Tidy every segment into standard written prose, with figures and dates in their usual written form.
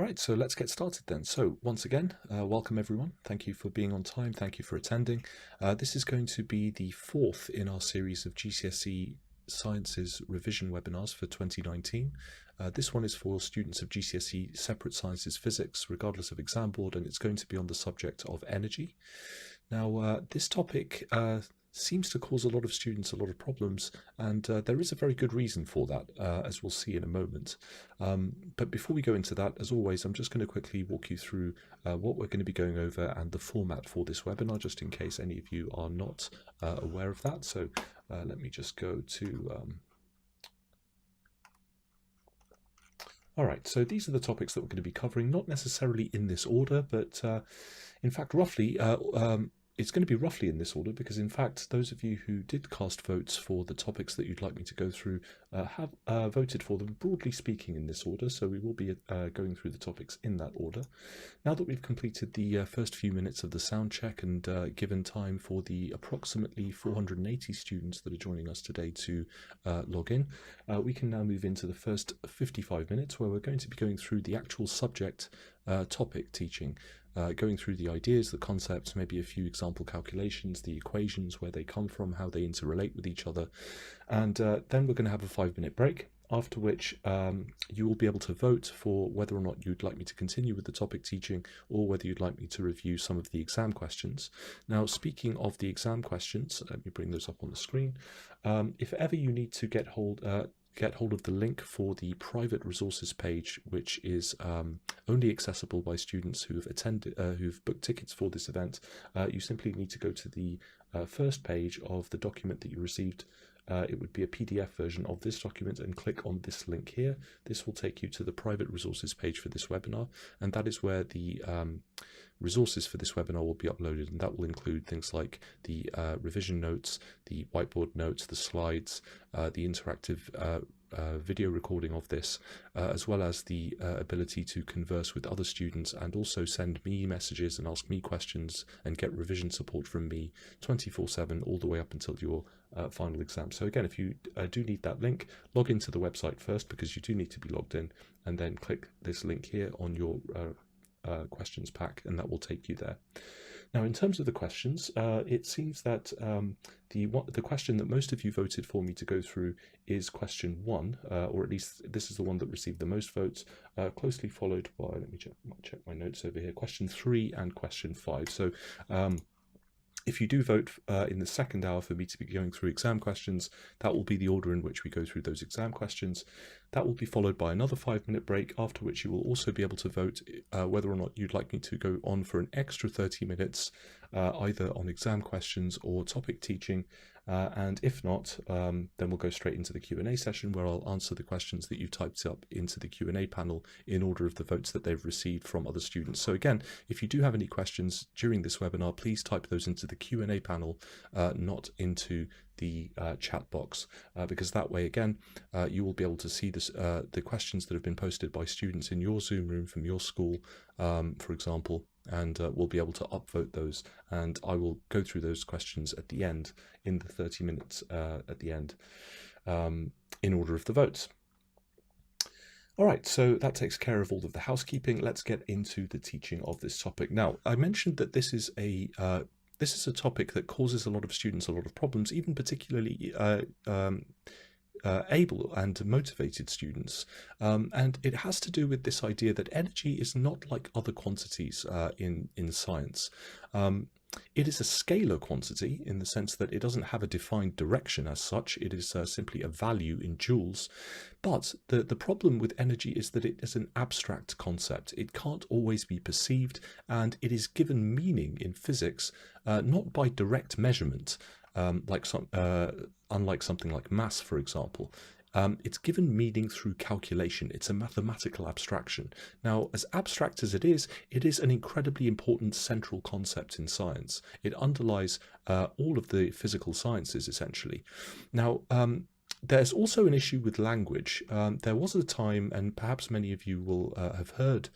right, so let's get started then. So once again, welcome everyone. Thank you for being on time. Thank you for attending. This is going to be the fourth in our series of GCSE Sciences revision webinars for 2019. This one is for students of GCSE Separate Sciences Physics, regardless of exam board, and it's going to be on the subject of energy. Now, this topic seems to cause a lot of students a lot of problems, and there is a very good reason for that, as we'll see in a moment. But before we go into that, as always, I'm just going to quickly walk you through what we're going to be going over and the format for this webinar, just in case any of you are not aware of that. So let me just go to... All right, so these are the topics that we're going to be covering, not necessarily in this order, but in fact, roughly, it's going to be roughly in this order because, in fact, those of you who did cast votes for the topics that you'd like me to go through have voted for them, broadly speaking, in this order. So we will be going through the topics in that order. Now that we've completed the first few minutes of the sound check and given time for the approximately 480 students that are joining us today to log in, we can now move into the first 55 minutes where we're going to be going through the actual subject topic teaching. Going through the ideas, the concepts, maybe a few example calculations, the equations, where they come from, how they interrelate with each other. And then we're going to have a 5-minute break, after which you will be able to vote for whether or not you'd like me to continue with the topic teaching or whether you'd like me to review some of the exam questions. Now, speaking of the exam questions, let me bring those up on the screen. If ever you need to get hold of the link for the private resources page, which is only accessible by students who've booked tickets for this event. You simply need to go to the first page of the document that you received. It would be a PDF version of this document, and click on this link here. This will take you to the private resources page for this webinar, and that is where the resources for this webinar will be uploaded, and that will include things like the revision notes, the whiteboard notes, the slides, the interactive video recording of this, as well as the ability to converse with other students and also send me messages and ask me questions and get revision support from me 24/7 all the way up until your final exam. So again, if you do need that link, log into the website first, because you do need to be logged in, and then click this link here on your questions pack, and that will take you there. Now, in terms of the questions, it seems that the question that most of you voted for me to go through is question 1, or at least this is the one that received the most votes, closely followed by, let me check my notes over here, question 3 and question 5. So if you do vote in the second hour for me to be going through exam questions, that will be the order in which we go through those exam questions. That will be followed by another 5-minute break, after which you will also be able to vote whether or not you'd like me to go on for an extra 30 minutes, either on exam questions or topic teaching. And if not, then we'll go straight into the Q&A session, where I'll answer the questions that you typed up into the Q&A panel in order of the votes that they've received from other students. So again, if you do have any questions during this webinar, please type those into the Q&A panel, not into the chat box, because that way, again, you will be able to see this, the questions that have been posted by students in your Zoom room from your school, for example, and we'll be able to upvote those, and I will go through those questions at the end, in the 30 minutes at the end, in order of the votes. All right, so that takes care of all of the housekeeping. Let's get into the teaching of this topic. Now, I mentioned that this is a topic that causes a lot of students a lot of problems, even particularly able and motivated students, and it has to do with this idea that energy is not like other quantities in science. It is a scalar quantity in the sense that it doesn't have a defined direction as such. It is simply a value in joules. But the problem with energy is that it is an abstract concept. It can't always be perceived, and it is given meaning in physics not by direct measurement, unlike something like mass, for example. It's given meaning through calculation. It's a mathematical abstraction. Now, as abstract as it is an incredibly important central concept in science. It underlies all of the physical sciences, essentially. Now, there's also an issue with language. There was a time, and perhaps many of you will have heard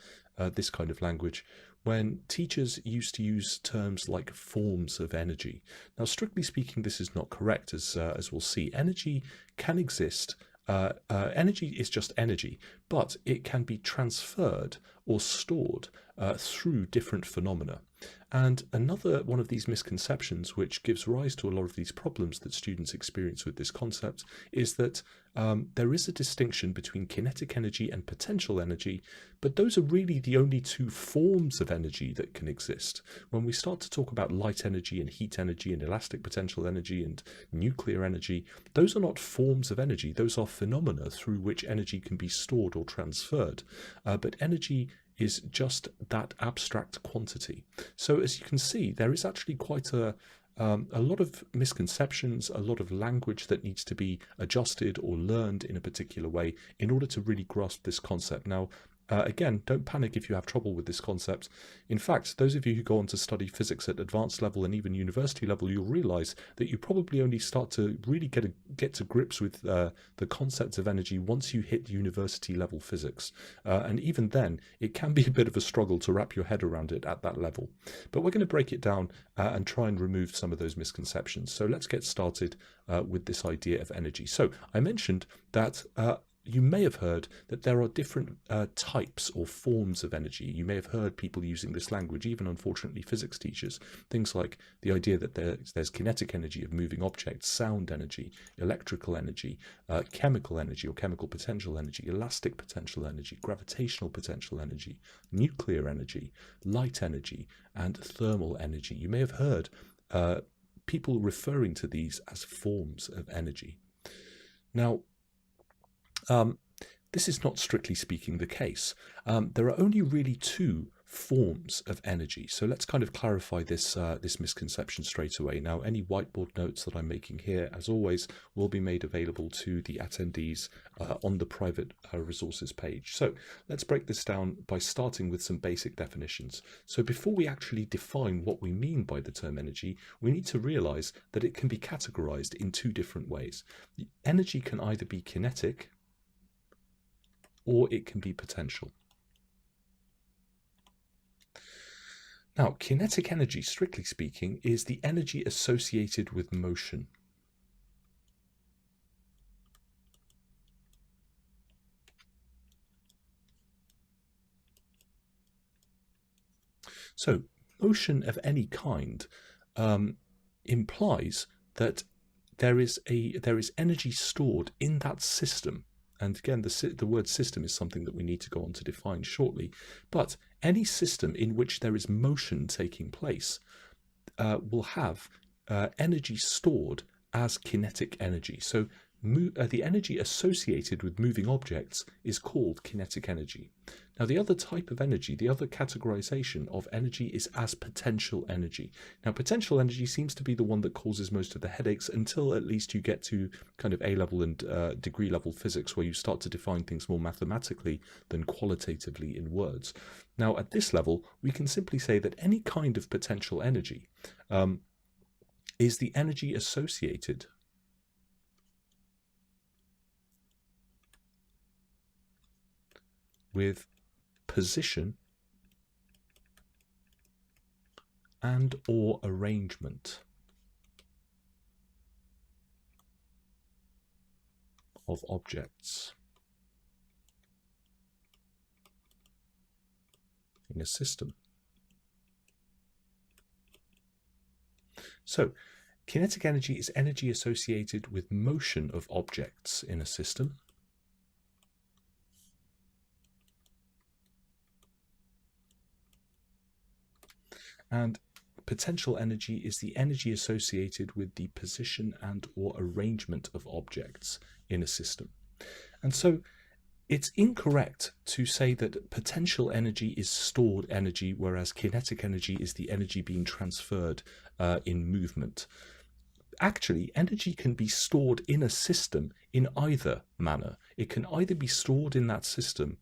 this kind of language, when teachers used to use terms like forms of energy. Now, strictly speaking, this is not correct, as we'll see. Energy can exist energy is just energy, but it can be transferred or stored through different phenomena. And another one of these misconceptions, which gives rise to a lot of these problems that students experience with this concept, is that there is a distinction between kinetic energy and potential energy, but those are really the only two forms of energy that can exist. When we start to talk about light energy and heat energy and elastic potential energy and nuclear energy, those are not forms of energy, those are phenomena through which energy can be stored or transferred. But energy is just that abstract quantity. So as you can see, there is actually quite a lot of misconceptions, a lot of language that needs to be adjusted or learned in a particular way in order to really grasp this concept. Now, again, don't panic if you have trouble with this concept. In fact, those of you who go on to study physics at advanced level and even university level, you'll realize that you probably only start to really get to grips with the concepts of energy once you hit university level physics. And even then, it can be a bit of a struggle to wrap your head around it at that level. But we're going to break it down and try and remove some of those misconceptions. So let's get started with this idea of energy. So I mentioned that you may have heard that there are different types or forms of energy. You may have heard people using this language, even unfortunately physics teachers. Things like the idea that there's kinetic energy of moving objects, sound energy, electrical energy, chemical energy or chemical potential energy, elastic potential energy, gravitational potential energy, nuclear energy, light energy, and thermal energy. You may have heard people referring to these as forms of energy. Now, this is not strictly speaking the case. There are only really two forms of energy. So let's kind of clarify this misconception straight away. Now, any whiteboard notes that I'm making here, as always, will be made available to the attendees on the private resources page. So let's break this down by starting with some basic definitions. So before we actually define what we mean by the term energy, we need to realize that it can be categorized in two different ways. Energy can either be kinetic, or it can be potential. Now, kinetic energy, strictly speaking, is the energy associated with motion. So, motion of any kind implies that there is energy stored in that system. And again, the word system is something that we need to go on to define shortly. But any system in which there is motion taking place will have energy stored as kinetic energy. So the energy associated with moving objects is called kinetic energy. Now, the other type of energy, the other categorization of energy is as potential energy. Now, potential energy seems to be the one that causes most of the headaches until at least you get to kind of A-level and degree level physics, where you start to define things more mathematically than qualitatively in words. Now, at this level, we can simply say that any kind of potential energy is the energy associated with position and or arrangement of objects in a system. So, kinetic energy is energy associated with motion of objects in a system. And potential energy is the energy associated with the position and or arrangement of objects in a system. And so it's incorrect to say that potential energy is stored energy, whereas kinetic energy is the energy being transferred in movement. Actually, energy can be stored in a system in either manner. It can either be stored in that system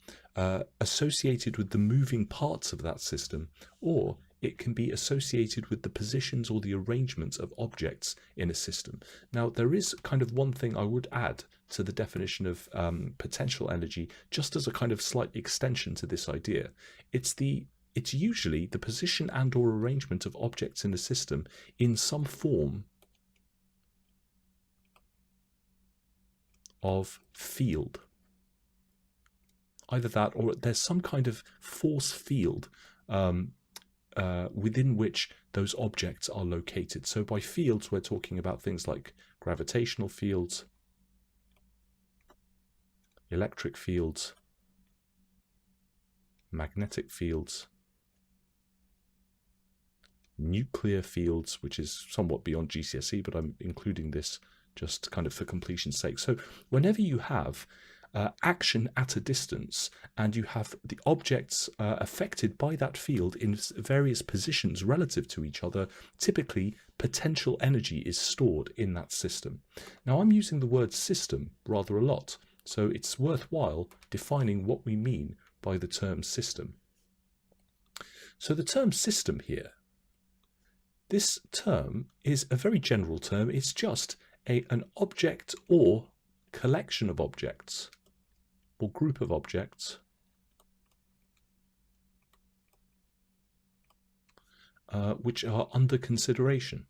associated with the moving parts of that system, or it can be associated with the positions or the arrangements of objects in a system. Now, there is kind of one thing I would add to the definition of potential energy, just as a kind of slight extension to this idea. It's usually the position and or arrangement of objects in a system in some form of field. Either that, or there's some kind of force field within which those objects are located. So by fields, we're talking about things like gravitational fields, electric fields, magnetic fields, nuclear fields, which is somewhat beyond GCSE, but I'm including this just kind of for completion's sake. So whenever you have action at a distance and you have the objects affected by that field in various positions relative to each other, typically potential energy is stored in that system. Now I'm using the word system rather a lot, so it's worthwhile defining what we mean by the term system. So the term system here, this term is a very general term. It's just an object or collection of objects or group of objects which are under consideration.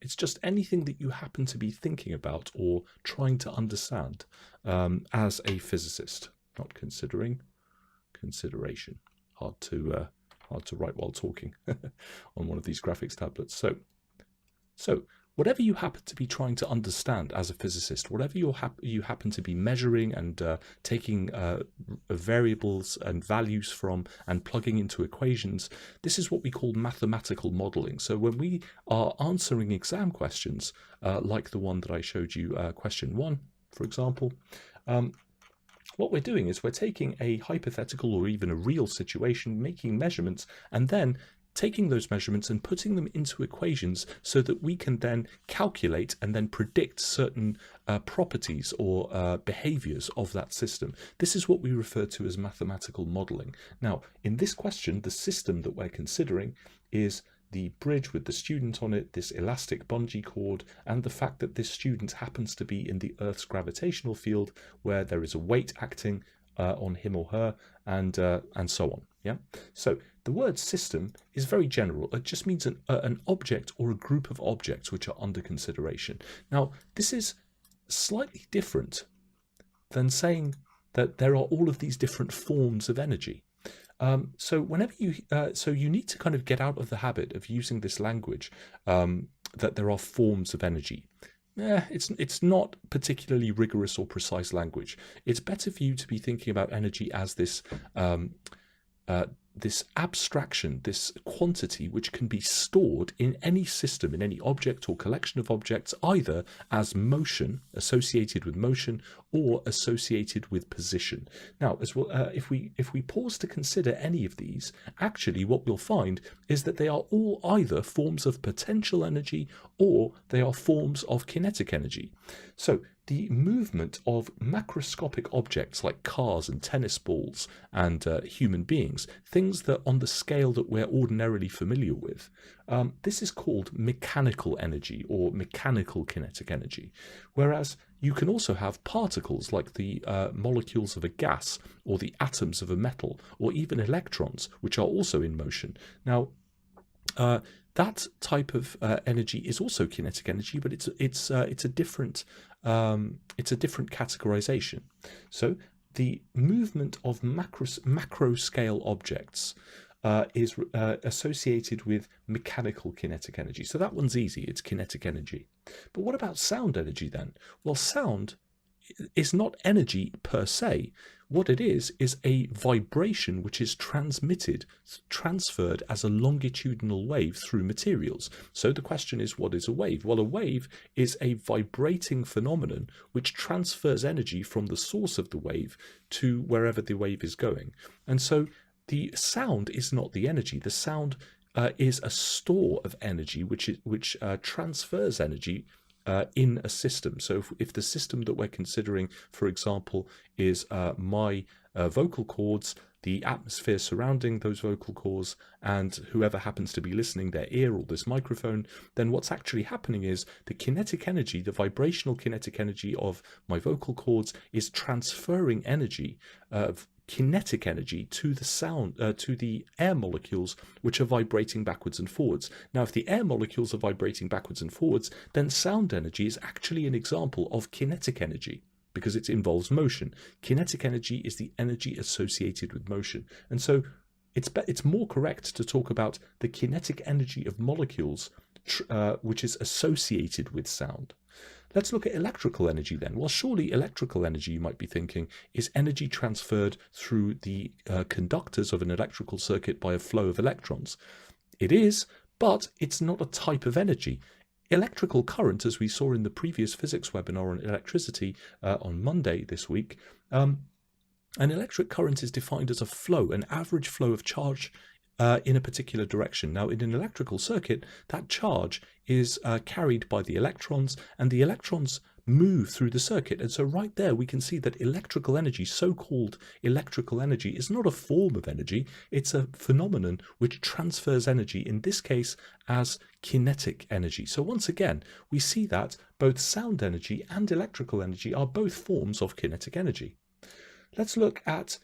It's just anything that you happen to be thinking about or trying to understand as a physicist. Not considering, consideration. Hard to write while talking on one of these graphics tablets. So whatever you happen to be trying to understand as a physicist, whatever you happen to be measuring and taking variables and values from and plugging into equations, this is what we call mathematical modeling. So when we are answering exam questions, like the one that I showed you, question 1, for example, what we're doing is we're taking a hypothetical or even a real situation, making measurements, and then taking those measurements and putting them into equations so that we can then calculate and then predict certain properties or behaviors of that system. This is what we refer to as mathematical modeling. Now, in this question, the system that we're considering is the bridge with the student on it, this elastic bungee cord, and the fact that this student happens to be in the Earth's gravitational field where there is a weight acting on him or her, and so on. Yeah. So the word system is very general. It just means an object or a group of objects which are under consideration. Now, this is slightly different than saying that there are all of these different forms of energy. So whenever you need to kind of get out of the habit of using this language that there are forms of energy. It's not particularly rigorous or precise language. It's better for you to be thinking about energy as this this abstraction, this quantity which can be stored in any system, in any object or collection of objects, either as motion, associated with motion, or associated with position. Now, as well, if we pause to consider any of these, actually what we'll find is that they are all either forms of potential energy or they are forms of kinetic energy. So the movement of macroscopic objects like cars and tennis balls and human beings, things that on the scale that we're ordinarily familiar with, this is called mechanical energy or mechanical kinetic energy. Whereas you can also have particles like the molecules of a gas or the atoms of a metal or even electrons, which are also in motion. Now, that type of energy is also kinetic energy, but it's a different categorization. So the movement of macro scale objects is associated with mechanical kinetic energy. So that one's easy. It's kinetic energy. But what about sound energy then? Well, sound is not energy per se. What it is a vibration which is transferred as a longitudinal wave through materials. So the question is, what is a wave? Well, a wave is a vibrating phenomenon which transfers energy from the source of the wave to wherever the wave is going. And so the sound is not the energy. The sound is a store of energy which transfers energy in a system. So if the system that we're considering, for example, is my vocal cords, the atmosphere surrounding those vocal cords, and whoever happens to be listening, their ear or this microphone, then what's actually happening is the kinetic energy, the vibrational kinetic energy of my vocal cords is transferring energy of kinetic energy to the sound, to the air molecules which are vibrating backwards and forwards. Now, if the air molecules are vibrating backwards and forwards, then sound energy is actually an example of kinetic energy, because it involves motion. Kinetic energy is the energy associated with motion. And so it's more correct to talk about the kinetic energy of molecules, which is associated with sound. Let's look at electrical energy then. Well, surely electrical energy, you might be thinking, is energy transferred through the conductors of an electrical circuit by a flow of electrons. It is, but it's not a type of energy. Electrical current, as we saw in the previous physics webinar on electricity on Monday this week, an electric current is defined as a flow, an average flow of charge in a particular direction. Now, in an electrical circuit, that charge is carried by the electrons, and the electrons move through the circuit. And so right there, we can see that electrical energy, so-called electrical energy, is not a form of energy. It's a phenomenon which transfers energy, in this case, as kinetic energy. So once again, we see that both sound energy and electrical energy are both forms of kinetic energy. Let's look at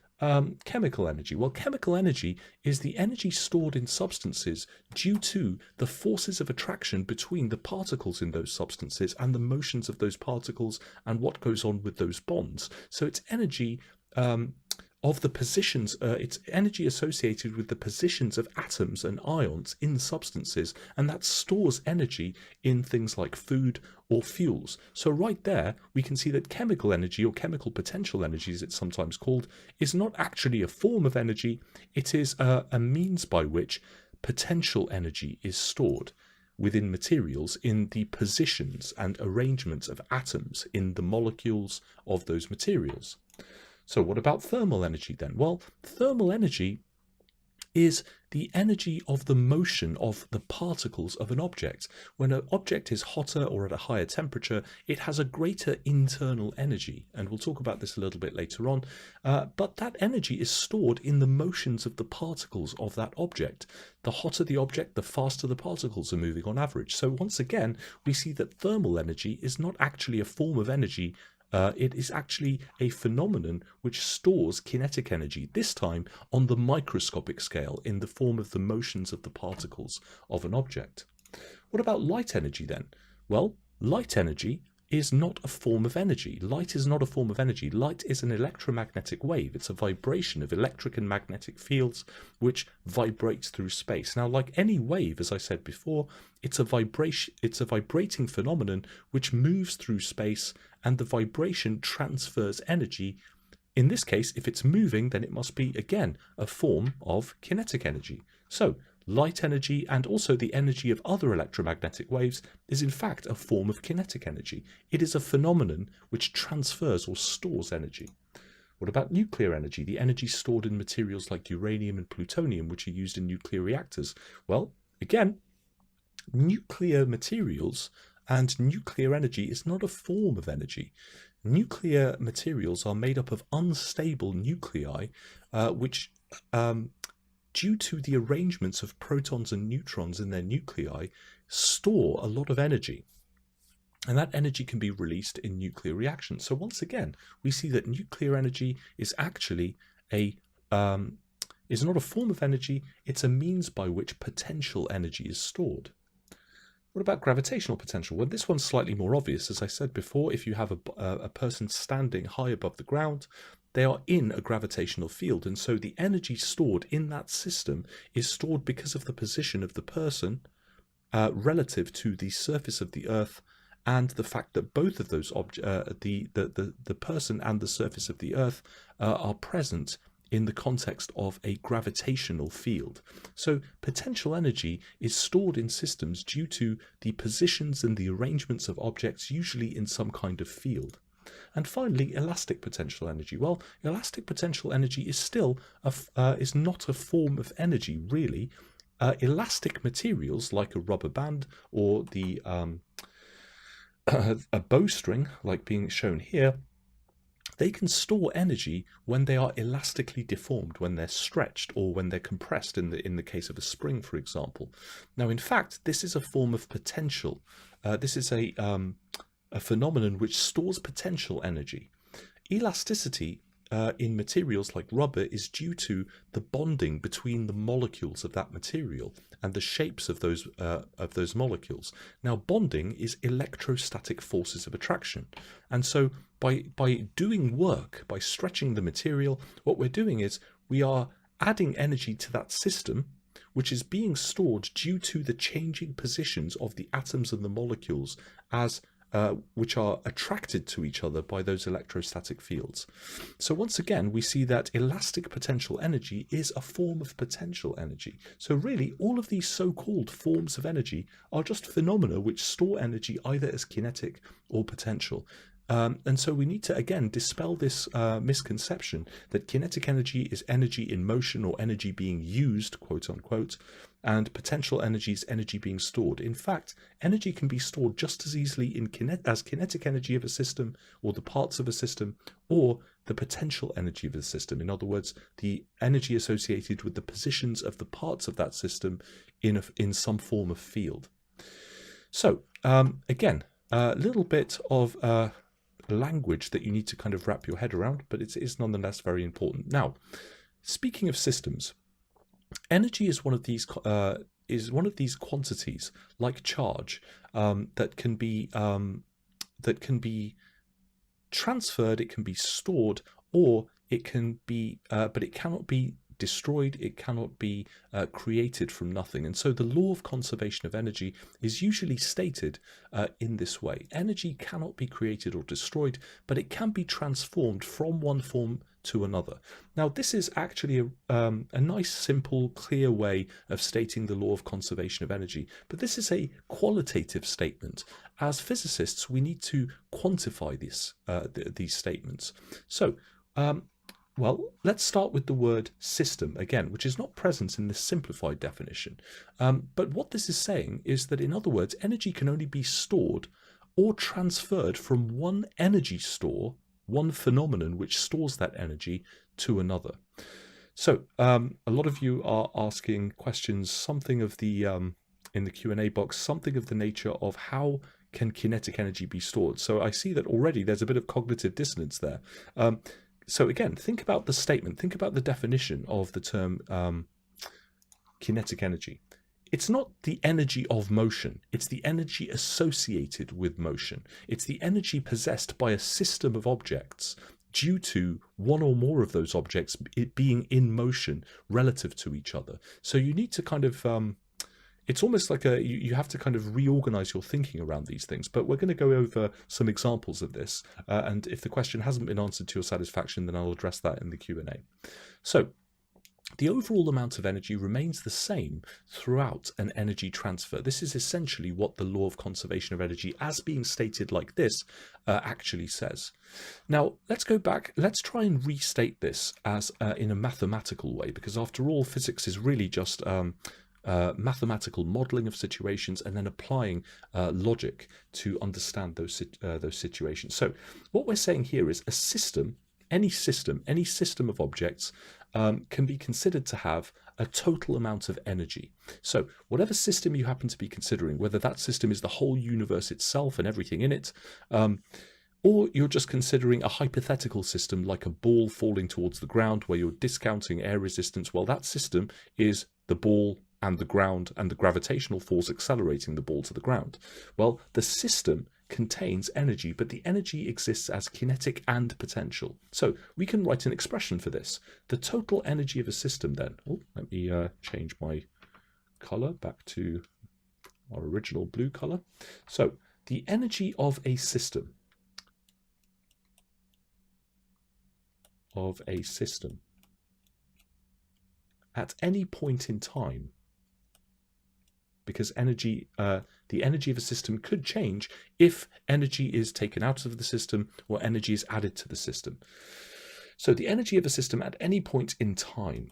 chemical energy. Well, chemical energy is the energy stored in substances due to the forces of attraction between the particles in those substances and the motions of those particles and what goes on with those bonds. So it's energy of the positions, it's energy associated with the positions of atoms and ions in substances, and that stores energy in things like food or fuels. So right there, we can see that chemical energy, or chemical potential energy as it's sometimes called, is not actually a form of energy. It is a means by which potential energy is stored within materials in the positions and arrangements of atoms in the molecules of those materials. So what about thermal energy then? Well, thermal energy is the energy of the motion of the particles of an object. When an object is hotter or at a higher temperature, it has a greater internal energy, and we'll talk about this a little bit later on, but that energy is stored in the motions of the particles of that object. The hotter the object, the faster the particles are moving on average. So once again, we see that thermal energy is not actually a form of energy. It is actually a phenomenon which stores kinetic energy, this time on the microscopic scale in the form of the motions of the particles of an object. What about light energy then? Well, light energy is not a form of energy. Light is not a form of energy. Light is an electromagnetic wave. It's a vibration of electric and magnetic fields which vibrates through space. Now, like any wave, as I said before, it's a vibrating phenomenon which moves through space, and the vibration transfers energy. In this case, if it's moving, then it must be, again, a form of kinetic energy. So, light energy and also the energy of other electromagnetic waves is in fact a form of kinetic energy. It is a phenomenon which transfers or stores energy. What about nuclear energy, the energy stored in materials like uranium and plutonium, which are used in nuclear reactors? Well, again, nuclear materials and nuclear energy is not a form of energy. Nuclear materials are made up of unstable nuclei, which due to the arrangements of protons and neutrons in their nuclei, store a lot of energy. And that energy can be released in nuclear reactions. So once again, we see that nuclear energy is actually is not a form of energy, it's a means by which potential energy is stored. What about gravitational potential? Well, this one's slightly more obvious. As I said before, if you have a person standing high above the ground, they are in a gravitational field, and so the energy stored in that system is stored because of the position of the person relative to the surface of the Earth, and the fact that both of those the person and the surface of the Earth are present in the context of a gravitational field. So potential energy is stored in systems due to the positions and the arrangements of objects, usually in some kind of field. And finally, elastic potential energy. Well, elastic potential energy is still is not a form of energy, really. Elastic materials like a rubber band or the a bowstring, like being shown here, they can store energy when they are elastically deformed, when they're stretched or when they're compressed, in the case of a spring, for example. Now, in fact, this is a form of potential. This is a phenomenon which stores potential energy. Elasticity in materials like rubber is due to the bonding between the molecules of that material and the shapes of those molecules. Now, bonding is electrostatic forces of attraction, and so by doing work, by stretching the material, what we're doing is we are adding energy to that system, which is being stored due to the changing positions of the atoms and the molecules which are attracted to each other by those electrostatic fields. So once again, we see that elastic potential energy is a form of potential energy. So really, all of these so-called forms of energy are just phenomena which store energy either as kinetic or potential. And so we need to, again, dispel this misconception that kinetic energy is energy in motion or energy being used, quote unquote, and potential energy is energy being stored. In fact, energy can be stored just as easily as kinetic energy of a system, or the parts of a system, or the potential energy of a system. In other words, the energy associated with the positions of the parts of that system in some form of field. So, again, a little bit of language that you need to kind of wrap your head around, but it is nonetheless very important. Now, speaking of systems, energy is one of these quantities, like charge, that can be transferred, it can be stored, or it can be, but it cannot be destroyed, it cannot be created from nothing. And so the law of conservation of energy is usually stated in this way. Energy cannot be created or destroyed, but it can be transformed from one form to another. Now, this is actually a nice, simple, clear way of stating the law of conservation of energy, but this is a qualitative statement. As physicists, we need to quantify these statements. So, well, let's start with the word system again, which is not present in this simplified definition. But what this is saying is that, in other words, energy can only be stored or transferred from one energy store, one phenomenon which stores that energy, to another. So a lot of you are asking questions, something of the in the Q&A box, something of the nature of how can kinetic energy be stored? So I see that already there's a bit of cognitive dissonance there. So again, think about the statement, think about the definition of the term kinetic energy. It's not the energy of motion, it's the energy associated with motion. It's the energy possessed by a system of objects due to one or more of those objects being in motion relative to each other. So you need to kind of it's almost like you have to kind of reorganize your thinking around these things. But we're going to go over some examples of this. And if the question hasn't been answered to your satisfaction, then I'll address that in the Q&A. So the overall amount of energy remains the same throughout an energy transfer. This is essentially what the law of conservation of energy, as being stated like this, actually says. Now, let's go back. Let's try and restate this as in a mathematical way, because after all, physics is really just mathematical modeling of situations and then applying logic to understand those situations. So what we're saying here is a system, any system of objects can be considered to have a total amount of energy. So whatever system you happen to be considering, whether that system is the whole universe itself and everything in it, or you're just considering a hypothetical system like a ball falling towards the ground where you're discounting air resistance, well, that system is the ball and the ground and the gravitational force accelerating the ball to the ground. Well, the system contains energy, but the energy exists as kinetic and potential. So we can write an expression for this. The total energy of a system then, let me change my color back to our original blue color. So the energy of a system, at any point in time, because energy, the energy of a system could change if energy is taken out of the system or energy is added to the system. So the energy of a system at any point in time,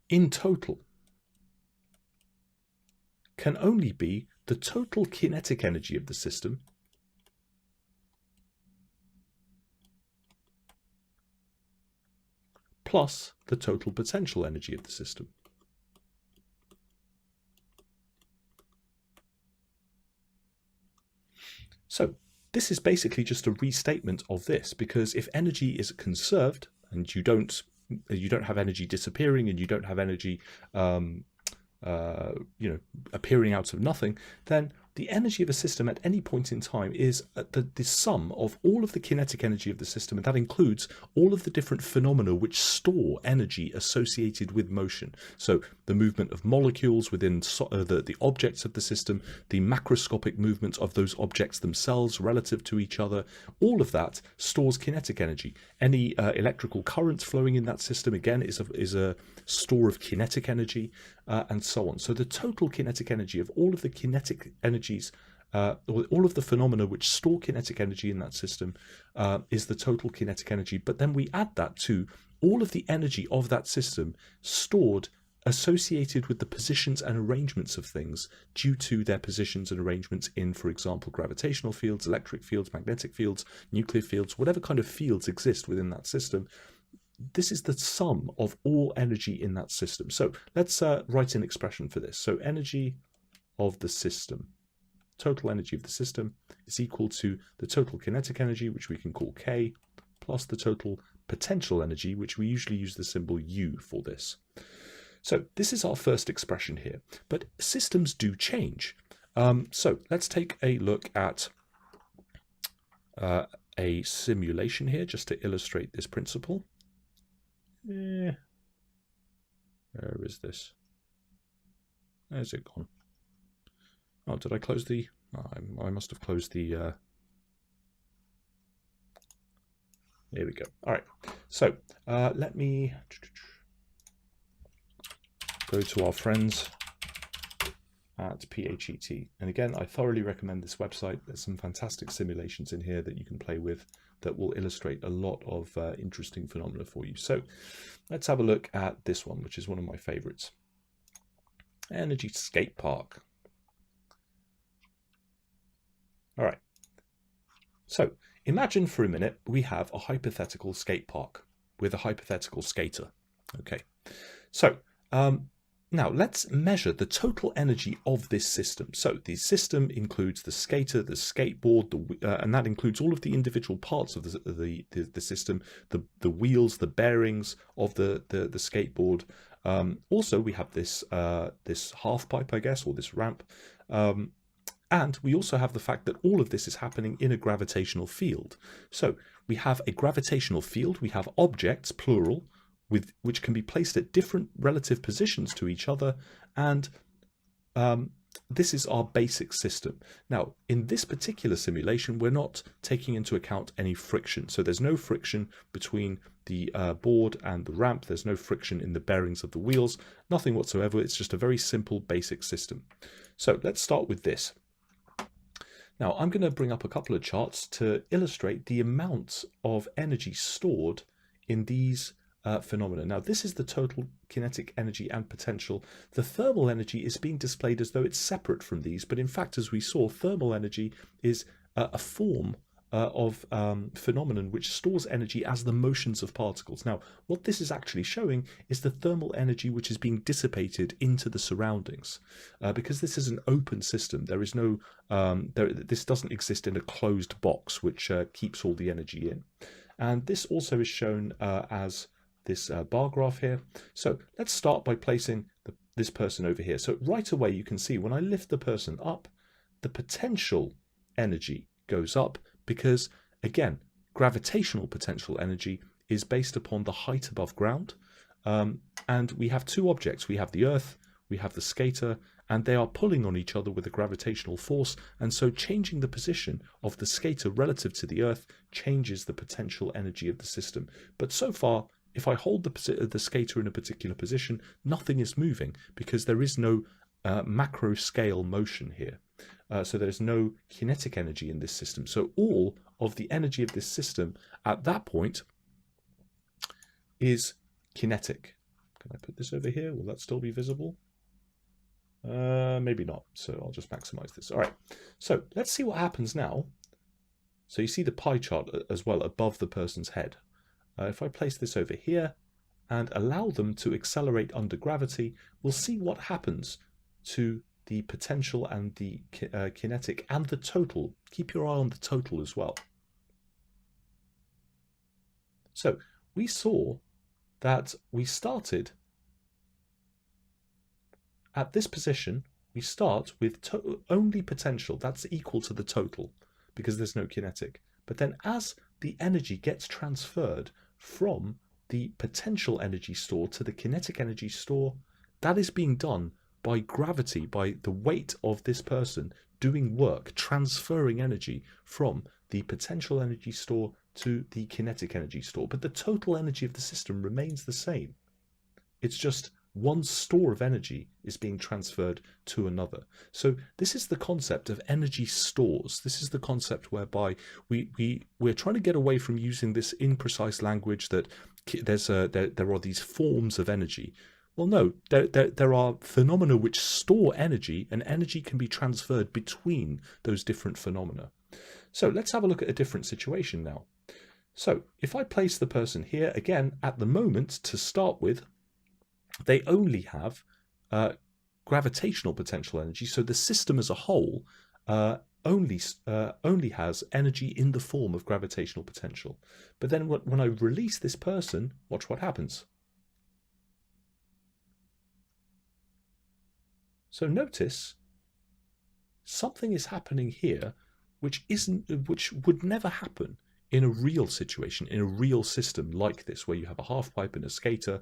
in total, can only be the total kinetic energy of the system plus the total potential energy of the system. So this is basically just a restatement of this, because if energy is conserved and you don't have energy disappearing and you don't have energy appearing out of nothing, then the energy of a system at any point in time is the sum of all of the kinetic energy of the system, and that includes all of the different phenomena which store energy associated with motion. So the movement of molecules within the objects of the system, the macroscopic movements of those objects themselves relative to each other, all of that stores kinetic energy. Any electrical currents flowing in that system, again, is a store of kinetic energy, and so on. So the total kinetic energy of all of the kinetic energies, all of the phenomena which store kinetic energy in that system, is the total kinetic energy. But then we add that to all of the energy of that system stored associated with the positions and arrangements of things due to their positions and arrangements in, for example, gravitational fields, electric fields, magnetic fields, nuclear fields, whatever kind of fields exist within that system. This is the sum of all energy in that system. So let's write an expression for this. So energy of the system, total energy of the system, is equal to the total kinetic energy, which we can call K, plus the total potential energy, which we usually use the symbol U for this. So this is our first expression here, but systems do change. So let's take a look at a simulation here just to illustrate this principle. Where is this? Where's it gone? Oh, did I close the... I must have closed the... There we go. All right. So let me go to our friends at PHET. And again, I thoroughly recommend this website. There's some fantastic simulations in here that you can play with that will illustrate a lot of interesting phenomena for you. So let's have a look at this one, which is one of my favorites. Energy skate park. All right. So imagine for a minute we have a hypothetical skate park with a hypothetical skater. Okay. So now let's measure the total energy of this system. So the system includes the skater, the skateboard, and that includes all of the individual parts of the system, the wheels, the bearings of the skateboard. Also, we have this half pipe, I guess, or this ramp. And we also have the fact that all of this is happening in a gravitational field. So we have a gravitational field, we have objects, plural, which can be placed at different relative positions to each other, and this is our basic system. Now, in this particular simulation, we're not taking into account any friction. So there's no friction between the board and the ramp. There's no friction in the bearings of the wheels, nothing whatsoever. It's just a very simple basic system. So let's start with this. Now, I'm going to bring up a couple of charts to illustrate the amounts of energy stored in these phenomena. Now, this is the total kinetic energy and potential. The thermal energy is being displayed as though it's separate from these, but in fact, as we saw, thermal energy is a form of phenomenon which stores energy as the motions of particles. Now, what this is actually showing is the thermal energy which is being dissipated into the surroundings. Because this is an open system, there is no, this doesn't exist in a closed box which keeps all the energy in. And this also is shown as this bar graph here. So let's start by placing this person over here. So right away you can see when I lift the person up, the potential energy goes up because, again, gravitational potential energy is based upon the height above ground. And we have two objects. We have the Earth, we have the skater, and they are pulling on each other with a gravitational force. And so changing the position of the skater relative to the Earth changes the potential energy of the system. But so far, if I hold the skater in a particular position, nothing is moving because there is no macro scale motion here. So there's no kinetic energy in this system. So all of the energy of this system at that point is kinetic. Can I put this over here? Will that still be visible? Maybe not. So I'll just maximize this. All right. So let's see what happens now. So you see the pie chart as well above the person's head. If I place this over here and allow them to accelerate under gravity, we'll see what happens to the potential and the kinetic and the total. Keep your eye on the total as well. So we saw that we started at this position. We start with only potential. That's equal to the total because there's no kinetic. But then as the energy gets transferred from the potential energy store to the kinetic energy store, that is being done by gravity, by the weight of this person doing work, transferring energy from the potential energy store to the kinetic energy store. But the total energy of the system remains the same. It's just one store of energy is being transferred to another. So this is the concept of energy stores. This is the concept whereby we're trying to get away from using this imprecise language that there are these forms of energy. Well, no, there are phenomena which store energy, and energy can be transferred between those different phenomena. So let's have a look at a different situation now. So if I place the person here, again, at the moment, to start with, they only have gravitational potential energy. So the system as a whole only has energy in the form of gravitational potential. But then when I release this person, watch what happens. So notice something is happening here which would never happen in a real situation, in a real system like this, where you have a half pipe and a skater.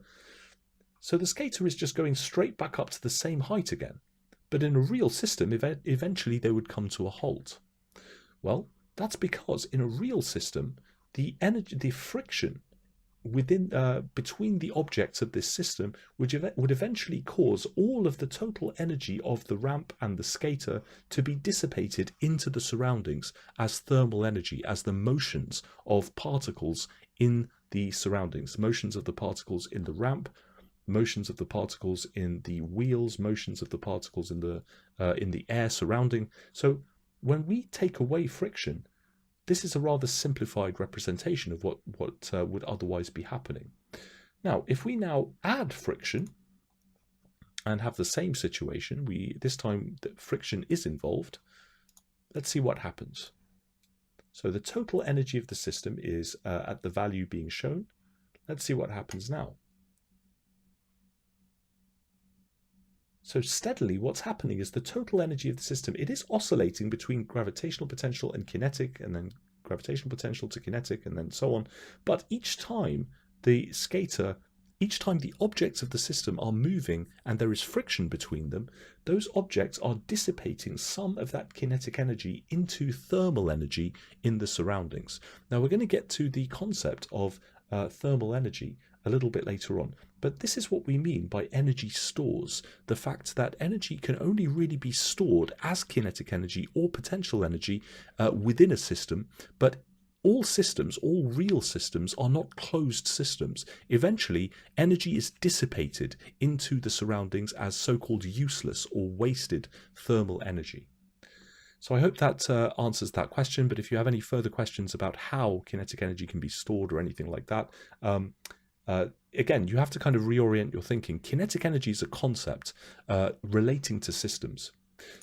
So the skater is just going straight back up to the same height again. But in a real system, eventually they would come to a halt. Well, that's because in a real system, the friction between the objects of this system would eventually cause all of the total energy of the ramp and the skater to be dissipated into the surroundings as thermal energy, as the motions of particles in the surroundings, motions of the particles in the ramp, motions of the particles in the wheels, motions of the particles in the air surrounding. So when we take away friction, this is a rather simplified representation of what would otherwise be happening. Now, if we now add friction and have the same situation, this time the friction is involved. Let's see what happens. So the total energy of the system is at the value being shown. Let's see what happens now. So steadily what's happening is the total energy of the system, it is oscillating between gravitational potential and kinetic, and then gravitational potential to kinetic, and then so on. But each time the objects of the system are moving and there is friction between them, those objects are dissipating some of that kinetic energy into thermal energy in the surroundings. Now we're going to get to the concept of thermal energy a little bit later on. But this is what we mean by energy stores, the fact that energy can only really be stored as kinetic energy or potential energy within a system, but all systems, all real systems, are not closed systems. Eventually, energy is dissipated into the surroundings as so-called useless or wasted thermal energy. So I hope that answers that question, but if you have any further questions about how kinetic energy can be stored or anything like that, again, you have to kind of reorient your thinking. Kinetic energy is a concept relating to systems.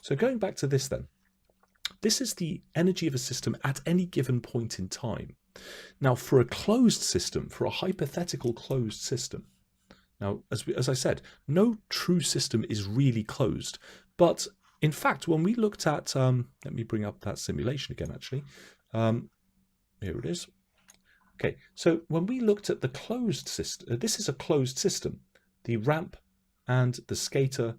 So going back to this then, this is the energy of a system at any given point in time. Now, for a closed system, for a hypothetical closed system, now, as I said, no true system is really closed. But in fact, when we looked at, let me bring up that simulation again, actually. Here it is. Okay, so when we looked at the closed system, this is a closed system. The ramp and the skater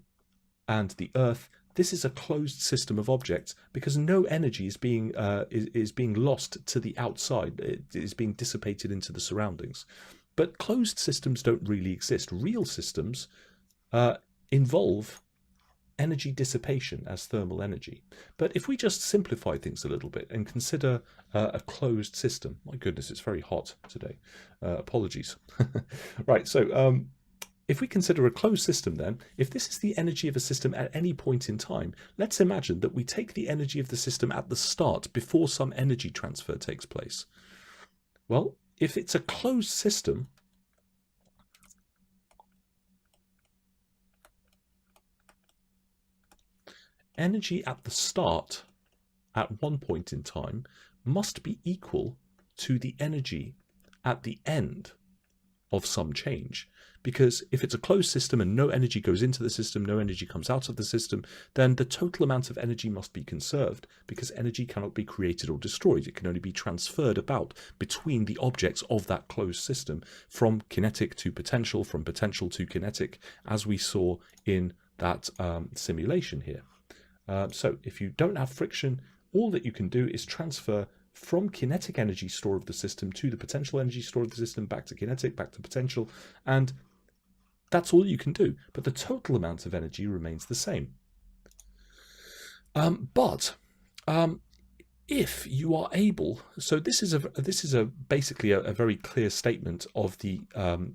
and the earth, this is a closed system of objects because no energy is being lost to the outside. It is being dissipated into the surroundings. But closed systems don't really exist. Real systems involve energy dissipation as thermal energy. But if we just simplify things a little bit and consider a closed system, my goodness, it's very hot today. Apologies. Right, so if we consider a closed system then, if this is the energy of a system at any point in time, let's imagine that we take the energy of the system at the start before some energy transfer takes place. Well, if it's a closed system, energy at the start at one point in time must be equal to the energy at the end of some change. Because if it's a closed system and no energy goes into the system, no energy comes out of the system, then the total amount of energy must be conserved, because energy cannot be created or destroyed. It can only be transferred about between the objects of that closed system, from kinetic to potential, from potential to kinetic, as we saw in that simulation here. So if you don't have friction, all that you can do is transfer from kinetic energy store of the system to the potential energy store of the system, back to kinetic, back to potential, and that's all you can do. But the total amount of energy remains the same. But if you are able, so this is basically a very clear statement of the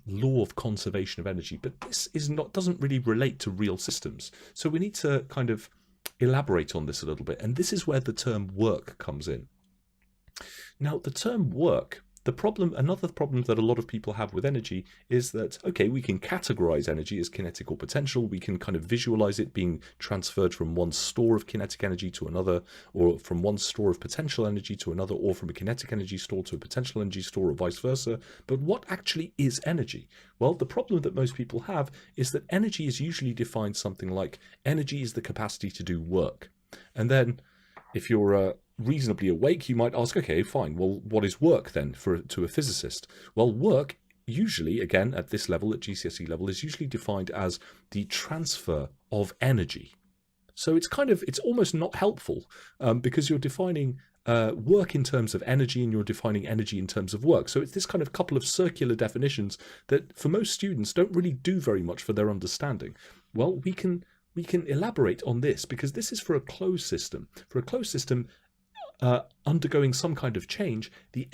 law of conservation of energy, but this doesn't really relate to real systems. So we need to kind of elaborate on this a little bit, and this is where the term work comes in. Now, the term work, another problem that a lot of people have with energy is that, okay, we can categorize energy as kinetic or potential. We can kind of visualize it being transferred from one store of kinetic energy to another, or from one store of potential energy to another, or from a kinetic energy store to a potential energy store, or vice versa. But what actually is energy? Well, the problem that most people have is that energy is usually defined something like energy is the capacity to do work. And then if you're reasonably awake, you might ask, okay, fine, well, what is work then to a physicist? Well, work usually, again, at this level, at GCSE level, is usually defined as the transfer of energy. So it's almost not helpful, because you're defining work in terms of energy, and you're defining energy in terms of work. So it's this kind of couple of circular definitions that for most students don't really do very much for their understanding. Well, we can elaborate on this, because this is for a closed system. For a closed system undergoing some kind of change, the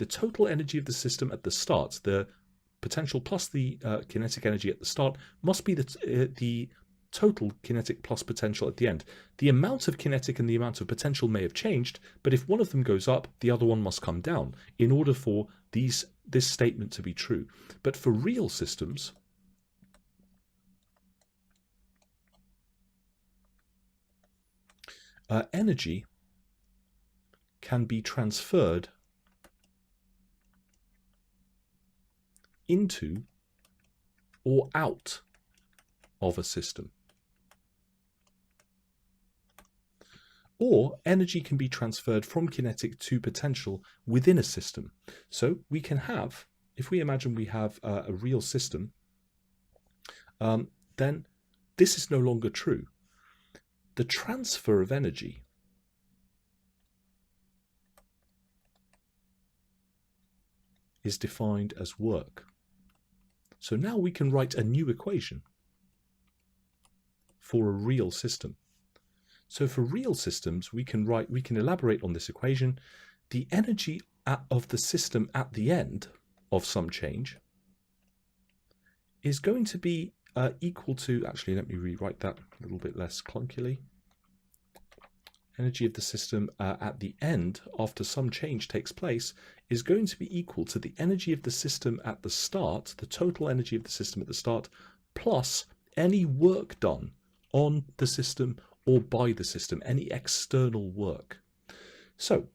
total energy of the system at the start, the potential plus the kinetic energy at the start, must be the total kinetic plus potential at the end. The amount of kinetic and the amount of potential may have changed, but if one of them goes up, the other one must come down in order for this statement to be true. But for real systems, energy can be transferred into or out of a system. Or energy can be transferred from kinetic to potential within a system. So we can have, if we imagine we have a real system, then this is no longer true. The transfer of energy is defined as work. So now we can write a new equation for a real system. So for real systems, we can elaborate on this equation. The energy of the system at the end of some change is going to be equal to, actually, let me rewrite that a little bit less clunkily. Energy of the system at the end, after some change takes place, is going to be equal to the energy of the system at the start, the total energy of the system at the start, plus any work done on the system or by the system, any external work. So,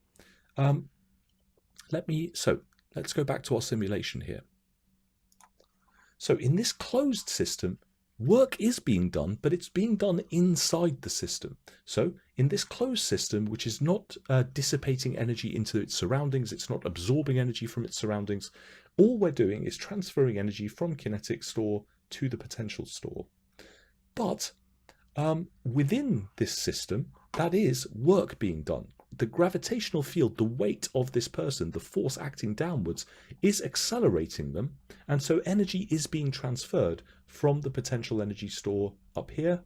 let's go back to our simulation here. So in this closed system, work is being done, but it's being done inside the system. So in this closed system, which is not dissipating energy into its surroundings, it's not absorbing energy from its surroundings, all we're doing is transferring energy from kinetic store to the potential store. But within this system, that is work being done. The gravitational field, the weight of this person, the force acting downwards, is accelerating them, and so energy is being transferred from the potential energy store up here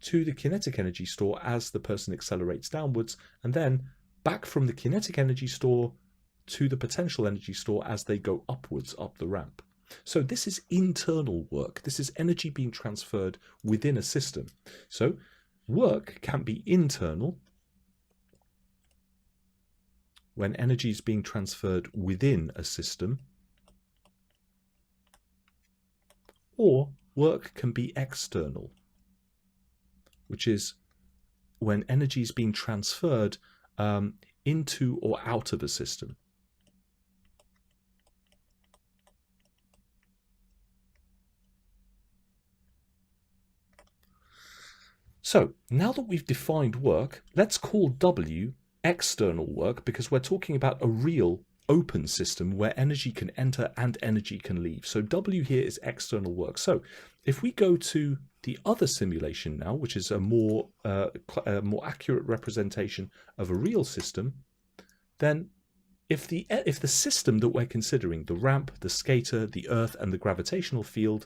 to the kinetic energy store as the person accelerates downwards, and then back from the kinetic energy store to the potential energy store as they go upwards up the ramp. So this is internal work. This is energy being transferred within a system. So work can be internal when energy is being transferred within a system, or work can be external, which is energy is being transferred into or out of a system. So now that we've defined work, let's call W external work, because we're talking about a real open system where energy can enter and energy can leave. So W here is external work. So if we go to the other simulation now, which is a more accurate representation of a real system, then if the system that we're considering, the ramp, the skater, the earth, and the gravitational field,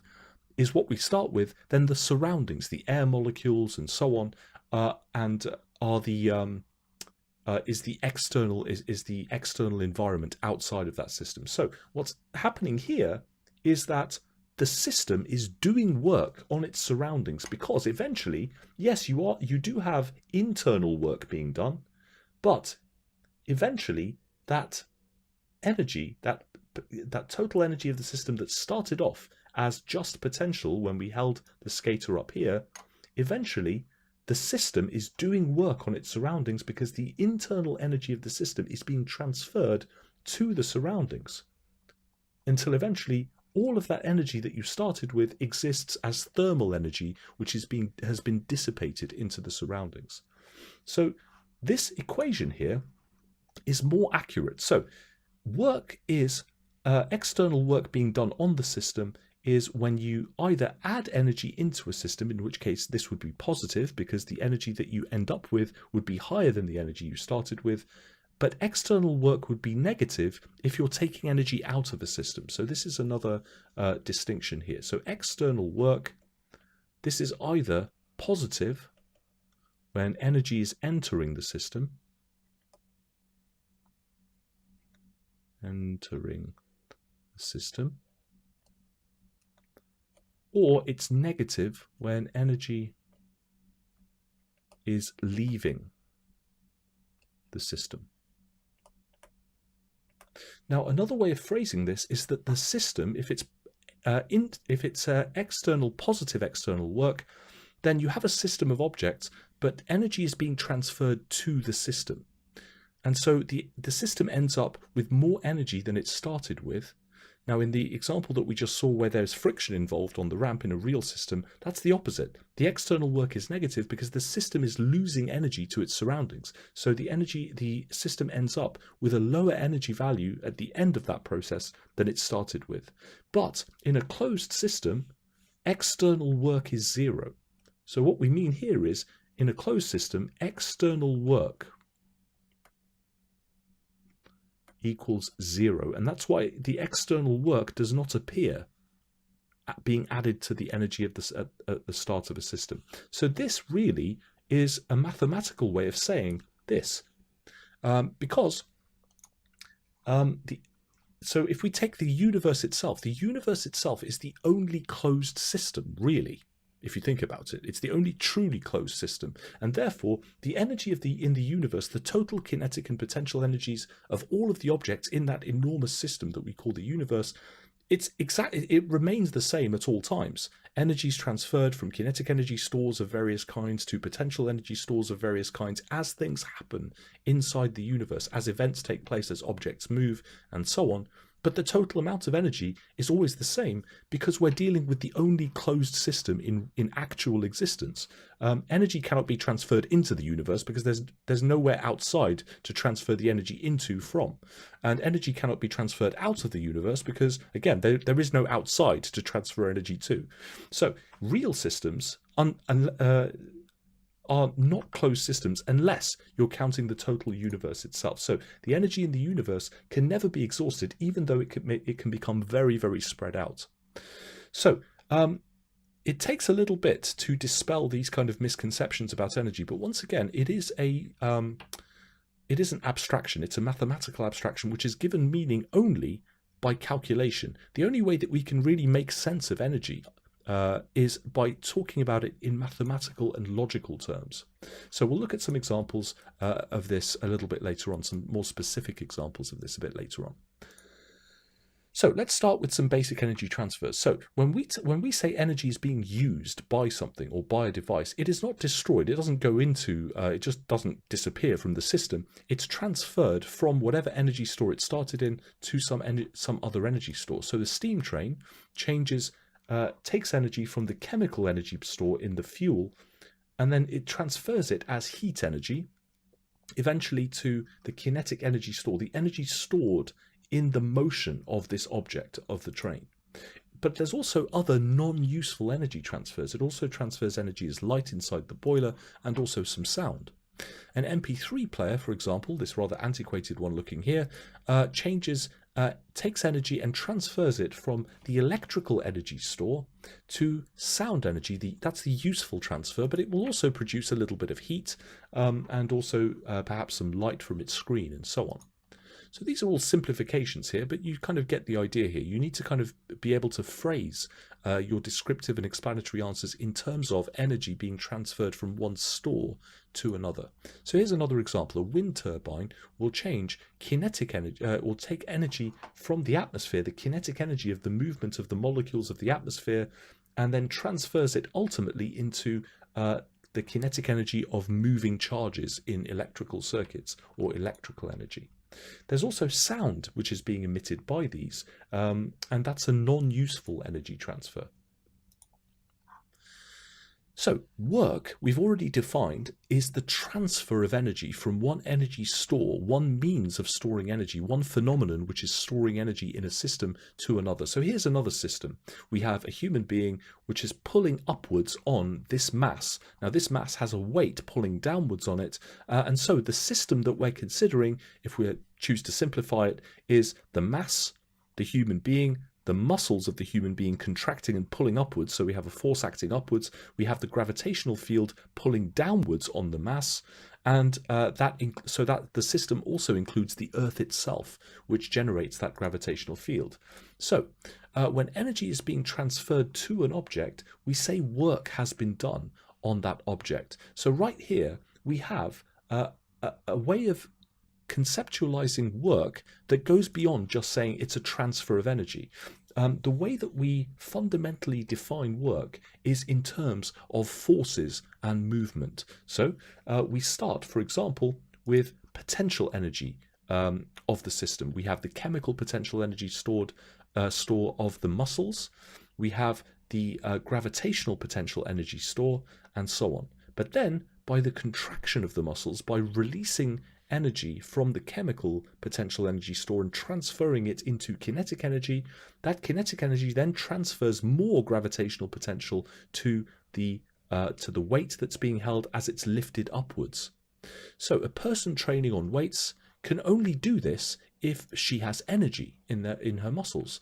is what we start with, then the surroundings, the air molecules and so on, is the external environment outside of that system. So what's happening here is that the system is doing work on its surroundings, because eventually, yes, you do have internal work being done, but eventually that energy, that total energy of the system that started off as just potential when we held the skater up here, eventually the system is doing work on its surroundings because the internal energy of the system is being transferred to the surroundings, until eventually all of that energy that you started with exists as thermal energy, which has been dissipated into the surroundings. So this equation here is more accurate. So work is external work being done on the system is when you either add energy into a system, in which case this would be positive because the energy that you end up with would be higher than the energy you started with, but external work would be negative if you're taking energy out of a system. So this is another distinction here. So external work, this is either positive when energy is entering the system, or it's negative when energy is leaving the system. Now, another way of phrasing this is that the system, if it's positive external work, then you have a system of objects, but energy is being transferred to the system. And so the system ends up with more energy than it started with. Now, in the example that we just saw where there's friction involved on the ramp in a real system, that's the opposite. The external work is negative because the system is losing energy to its surroundings. So the system ends up with a lower energy value at the end of that process than it started with. But in a closed system, external work is zero. So what we mean here is, in a closed system, external work equals zero, and that's why the external work does not appear being added to the energy of at the start of a system. So this really is a mathematical way of saying this, because so if we take the universe itself is the only closed system, really. If you think about it, it's the only truly closed system, and therefore the energy in the universe, the total kinetic and potential energies of all of the objects in that enormous system that we call the universe, it remains the same at all times. Energy is transferred from kinetic energy stores of various kinds to potential energy stores of various kinds as things happen inside the universe, as events take place, as objects move, and so on. But the total amount of energy is always the same because we're dealing with the only closed system in actual existence. Energy cannot be transferred into the universe because there's nowhere outside to transfer the energy into from. And energy cannot be transferred out of the universe because, again, there is no outside to transfer energy to. So real systems are not closed systems unless you're counting the total universe itself. So the energy in the universe can never be exhausted, even though it can become very, very spread out. So it takes a little bit to dispel these kind of misconceptions about energy, but once again, it is an abstraction. It's a mathematical abstraction which is given meaning only by calculation. The only way that we can really make sense of energy is by talking about it in mathematical and logical terms. So we'll look at some examples of this a little bit later on, some more specific examples of this a bit later on. So let's start with some basic energy transfers. So when we say energy is being used by something or by a device, it is not destroyed. It doesn't go into, it just doesn't disappear from the system. It's transferred from whatever energy store it started in to some other energy store. So the steam train takes energy from the chemical energy store in the fuel, and then it transfers it as heat energy, eventually to the kinetic energy store, the energy stored in the motion of this object of the train. But there's also other non-useful energy transfers. It also transfers energy as light inside the boiler and also some sound. An MP3 player, for example, this rather antiquated one looking here, takes energy and transfers it from the electrical energy store to sound energy. That's the useful transfer, but it will also produce a little bit of heat and also perhaps some light from its screen and so on. So these are all simplifications here, but you kind of get the idea here. You need to kind of be able to phrase your descriptive and explanatory answers in terms of energy being transferred from one store to another. So here's another example. A wind turbine will change kinetic energy, will take energy from the atmosphere, the kinetic energy of the movement of the molecules of the atmosphere, and then transfers it ultimately into the kinetic energy of moving charges in electrical circuits, or electrical energy. There's also sound, which is being emitted by these, and that's a non-useful energy transfer. So work, we've already defined, is the transfer of energy from one energy store, one means of storing energy, one phenomenon which is storing energy in a system to another. So here's another system. We have a human being which is pulling upwards on this mass. Now this mass has a weight pulling downwards on it, and so the system that we're considering, if we choose to simplify it, is the mass, the human being, the muscles of the human being contracting and pulling upwards, so we have a force acting upwards, we have the gravitational field pulling downwards on the mass, and so that the system also includes the Earth itself, which generates that gravitational field. So when energy is being transferred to an object, we say work has been done on that object. So right here we have a way of conceptualizing work that goes beyond just saying it's a transfer of energy. The way that we fundamentally define work is in terms of forces and movement. So we start, for example, with potential energy of the system. We have the chemical potential energy store of the muscles. We have the gravitational potential energy store, and so on. But then, by the contraction of the muscles, by releasing energy from the chemical potential energy store and transferring it into kinetic energy, that kinetic energy then transfers more gravitational potential to the weight that's being held as it's lifted upwards. So a person training on weights can only do this if she has energy in her muscles.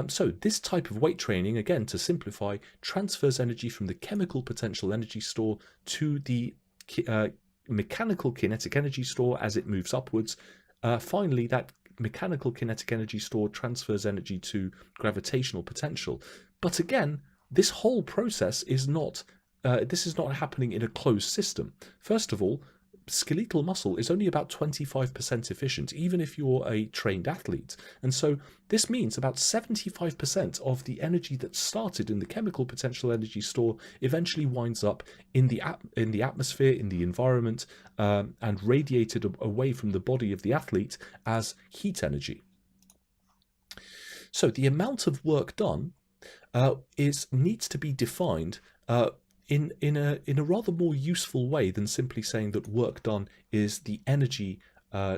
So this type of weight training, again to simplify, transfers energy from the chemical potential energy store to the mechanical kinetic energy store as it moves upwards. Finally, that mechanical kinetic energy store transfers energy to gravitational potential. But again, this whole process is not happening in a closed system. First of all, skeletal muscle is only about 25% efficient, even if you're a trained athlete. And so this means about 75% of the energy that started in the chemical potential energy store eventually winds up in the atmosphere, in the environment, and radiated away from the body of the athlete as heat energy. So the amount of work done needs to be defined in a rather more useful way than simply saying that work done is the energy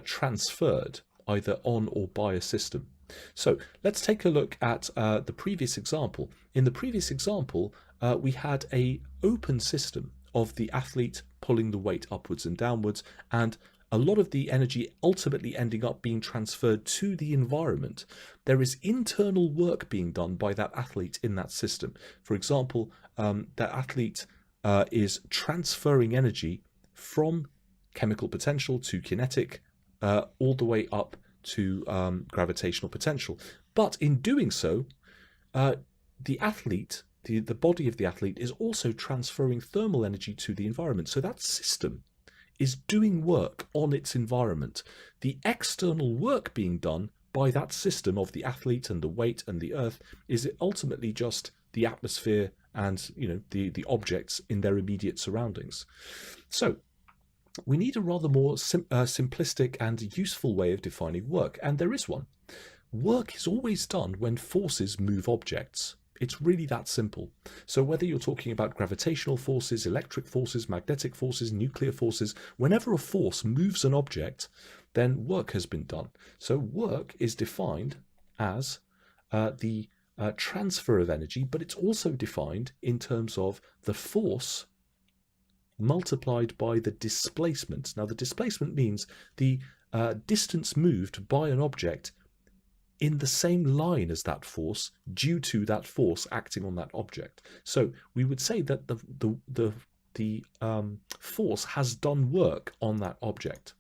transferred either on or by a system. So let's take a look at the previous example. In the previous example, we had an open system of the athlete pulling the weight upwards and downwards, and a lot of the energy ultimately ending up being transferred to the environment. There is internal work being done by that athlete in that system. For example, that athlete is transferring energy from chemical potential to kinetic, all the way up to gravitational potential. But in doing so, the athlete, the body of the athlete, is also transferring thermal energy to the environment. So that system is doing work on its environment. The external work being done by that system of the athlete and the weight and the earth is ultimately just the atmosphere and, you know, the objects in their immediate surroundings. So we need a rather more simplistic and useful way of defining work, and there is one. Work is always done when forces move objects. It's really that simple. So whether you're talking about gravitational forces, electric forces, magnetic forces, nuclear forces, whenever a force moves an object, then work has been done. So work is defined as the transfer of energy, but it's also defined in terms of the force multiplied by the displacement. Now, the displacement means the distance moved by an object in the same line as that force due to that force acting on that object. So we would say that the force has done work on that object.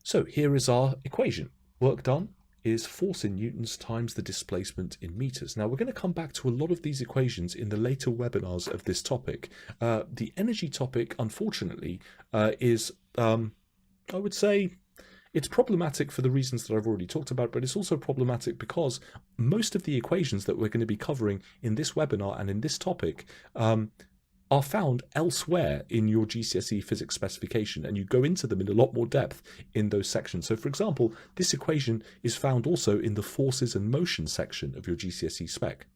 So here is our equation. Work done is force in newtons times the displacement in meters. Now we're going to come back to a lot of these equations in the later webinars of this topic. The energy topic, unfortunately, is, I would say, it's problematic for the reasons that I've already talked about, but it's also problematic because most of the equations that we're going to be covering in this webinar and in this topic are found elsewhere in your GCSE Physics specification, and you go into them in a lot more depth in those sections. So for example, this equation is found also in the forces and motion section of your GCSE spec.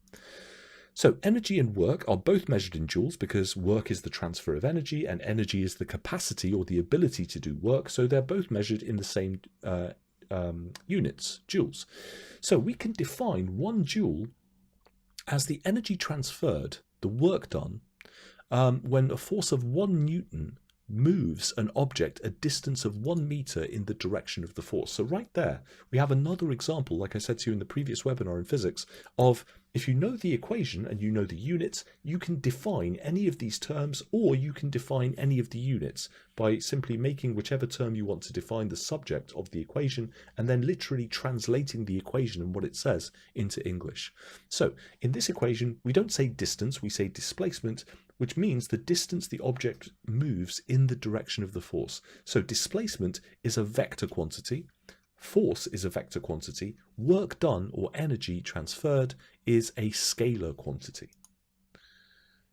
So energy and work are both measured in joules because work is the transfer of energy and energy is the capacity or the ability to do work. So they're both measured in the same units, joules. So we can define 1 joule as the energy transferred, the work done, when a force of 1 Newton moves an object a distance of 1 meter in the direction of the force. So right there, we have another example, like I said to you in the previous webinar in physics, of if you know the equation and you know the units, you can define any of these terms, or you can define any of the units by simply making whichever term you want to define the subject of the equation and then literally translating the equation and what it says into English. So in this equation, we don't say distance, we say displacement, which means the distance the object moves in the direction of the force. So displacement is a vector quantity, force is a vector quantity, work done or energy transferred is a scalar quantity.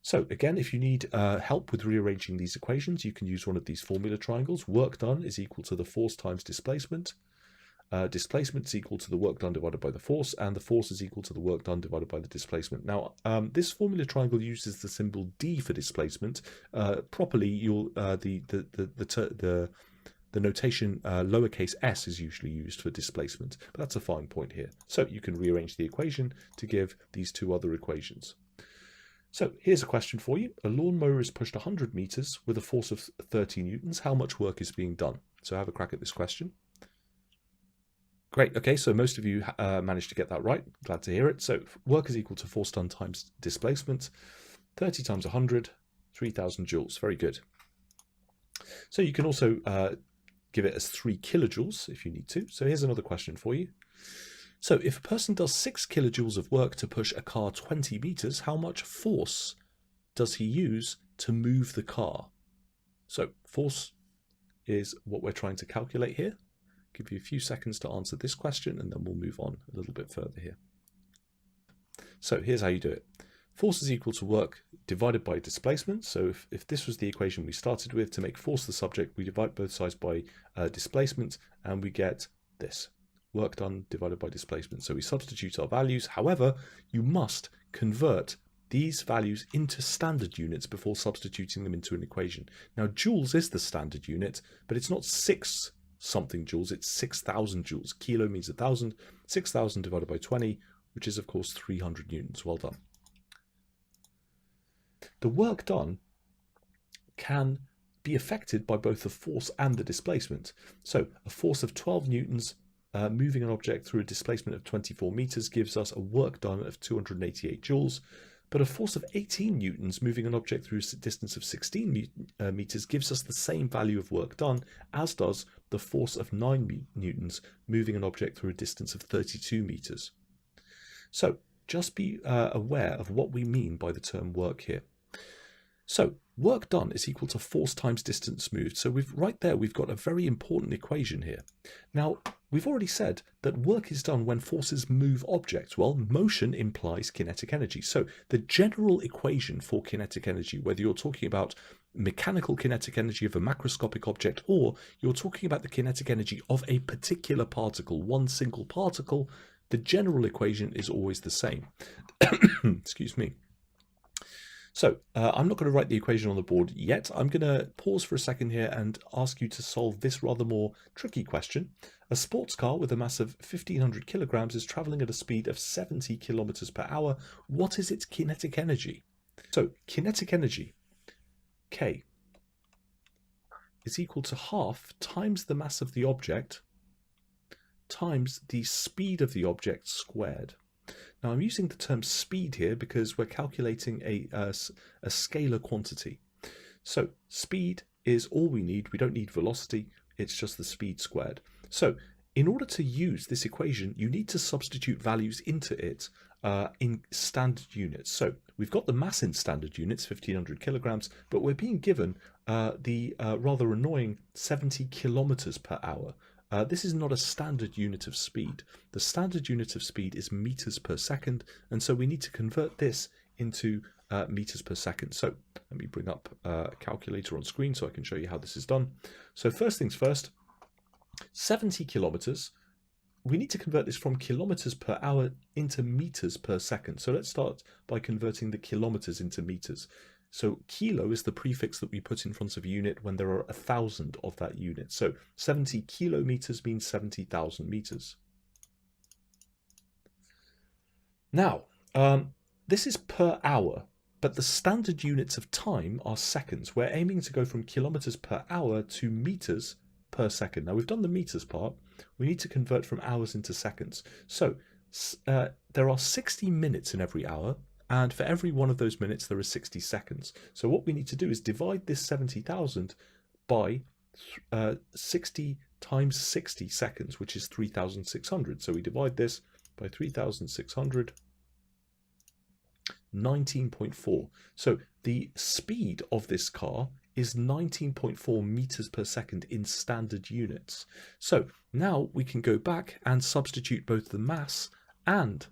So again, if you need help with rearranging these equations, you can use one of these formula triangles. Work done is equal to the force times displacement. Displacement is equal to the work done divided by the force, and the force is equal to the work done divided by the displacement. Now, this formula triangle uses the symbol D for displacement. Properly, you'll the notation lowercase s is usually used for displacement, but that's a fine point here. So you can rearrange the equation to give these 2 other equations. So here's a question for you. A lawnmower is pushed 100 meters with a force of 30 newtons. How much work is being done? So have a crack at this question. Great. Okay, so most of you managed to get that right. Glad to hear it. So work is equal to force done times displacement. 30 times 100, 3,000 joules. Very good. So you can also give it as 3 kilojoules if you need to. So here's another question for you. So if a person does 6 kilojoules of work to push a car 20 meters, how much force does he use to move the car? So force is what we're trying to calculate here. Give you a few seconds to answer this question and then we'll move on a little bit further here. So here's how you do it. Force is equal to work divided by displacement. So if this was the equation we started with, to make force the subject, we divide both sides by displacement and we get this. Work done divided by displacement. So we substitute our values. However, you must convert these values into standard units before substituting them into an equation. Now joules is the standard unit, but it's not 6 something joules, it's 6,000 joules. Kilo means 1,000, 6,000 divided by 20, which is of course 300 newtons. Well done. The work done can be affected by both the force and the displacement. So a force of 12 newtons moving an object through a displacement of 24 meters gives us a work done of 288 joules. But a force of 18 newtons moving an object through a distance of 16 meters gives us the same value of work done, as does the force of 9 newtons moving an object through a distance of 32 meters. So just be aware of what we mean by the term work here. So work done is equal to force times distance moved. So right there, we've got a very important equation here. Now, we've already said that work is done when forces move objects. Well, motion implies kinetic energy. So the general equation for kinetic energy, whether you're talking about mechanical kinetic energy of a macroscopic object, or you're talking about the kinetic energy of a particular particle, one single particle, the general equation is always the same. Excuse me. So I'm not going to write the equation on the board yet. I'm going to pause for a second here and ask you to solve this rather more tricky question. A sports car with a mass of 1,500 kilograms is traveling at a speed of 70 kilometers per hour. What is its kinetic energy? So kinetic energy, K, is equal to half times the mass of the object times the speed of the object squared. Now I'm using the term speed here because we're calculating a scalar quantity. So speed is all we need. We don't need velocity. It's just the speed squared. So in order to use this equation, you need to substitute values into it in standard units. So we've got the mass in standard units, 1,500 kilograms, but we're being given the rather annoying 70 kilometers per hour. This is not a standard unit of speed. The standard unit of speed is meters per second, and so we need to convert this into meters per second. So let me bring up a calculator on screen so I can show you how this is done. So first things first, 70 kilometers, we need to convert this from kilometers per hour into meters per second. So let's start by converting the kilometers into meters. So kilo is the prefix that we put in front of a unit when there are 1,000 of that unit. So 70 kilometers means 70,000 meters. Now, this is per hour, but the standard units of time are seconds. We're aiming to go from kilometers per hour to meters per second. Now we've done the meters part. We need to convert from hours into seconds. So there are 60 minutes in every hour. And for every one of those minutes, there are 60 seconds. So what we need to do is divide this 70,000 by 60 times 60 seconds, which is 3,600. So we divide this by 3,600, 19.4. So the speed of this car is 19.4 meters per second in standard units. So now we can go back and substitute both the mass and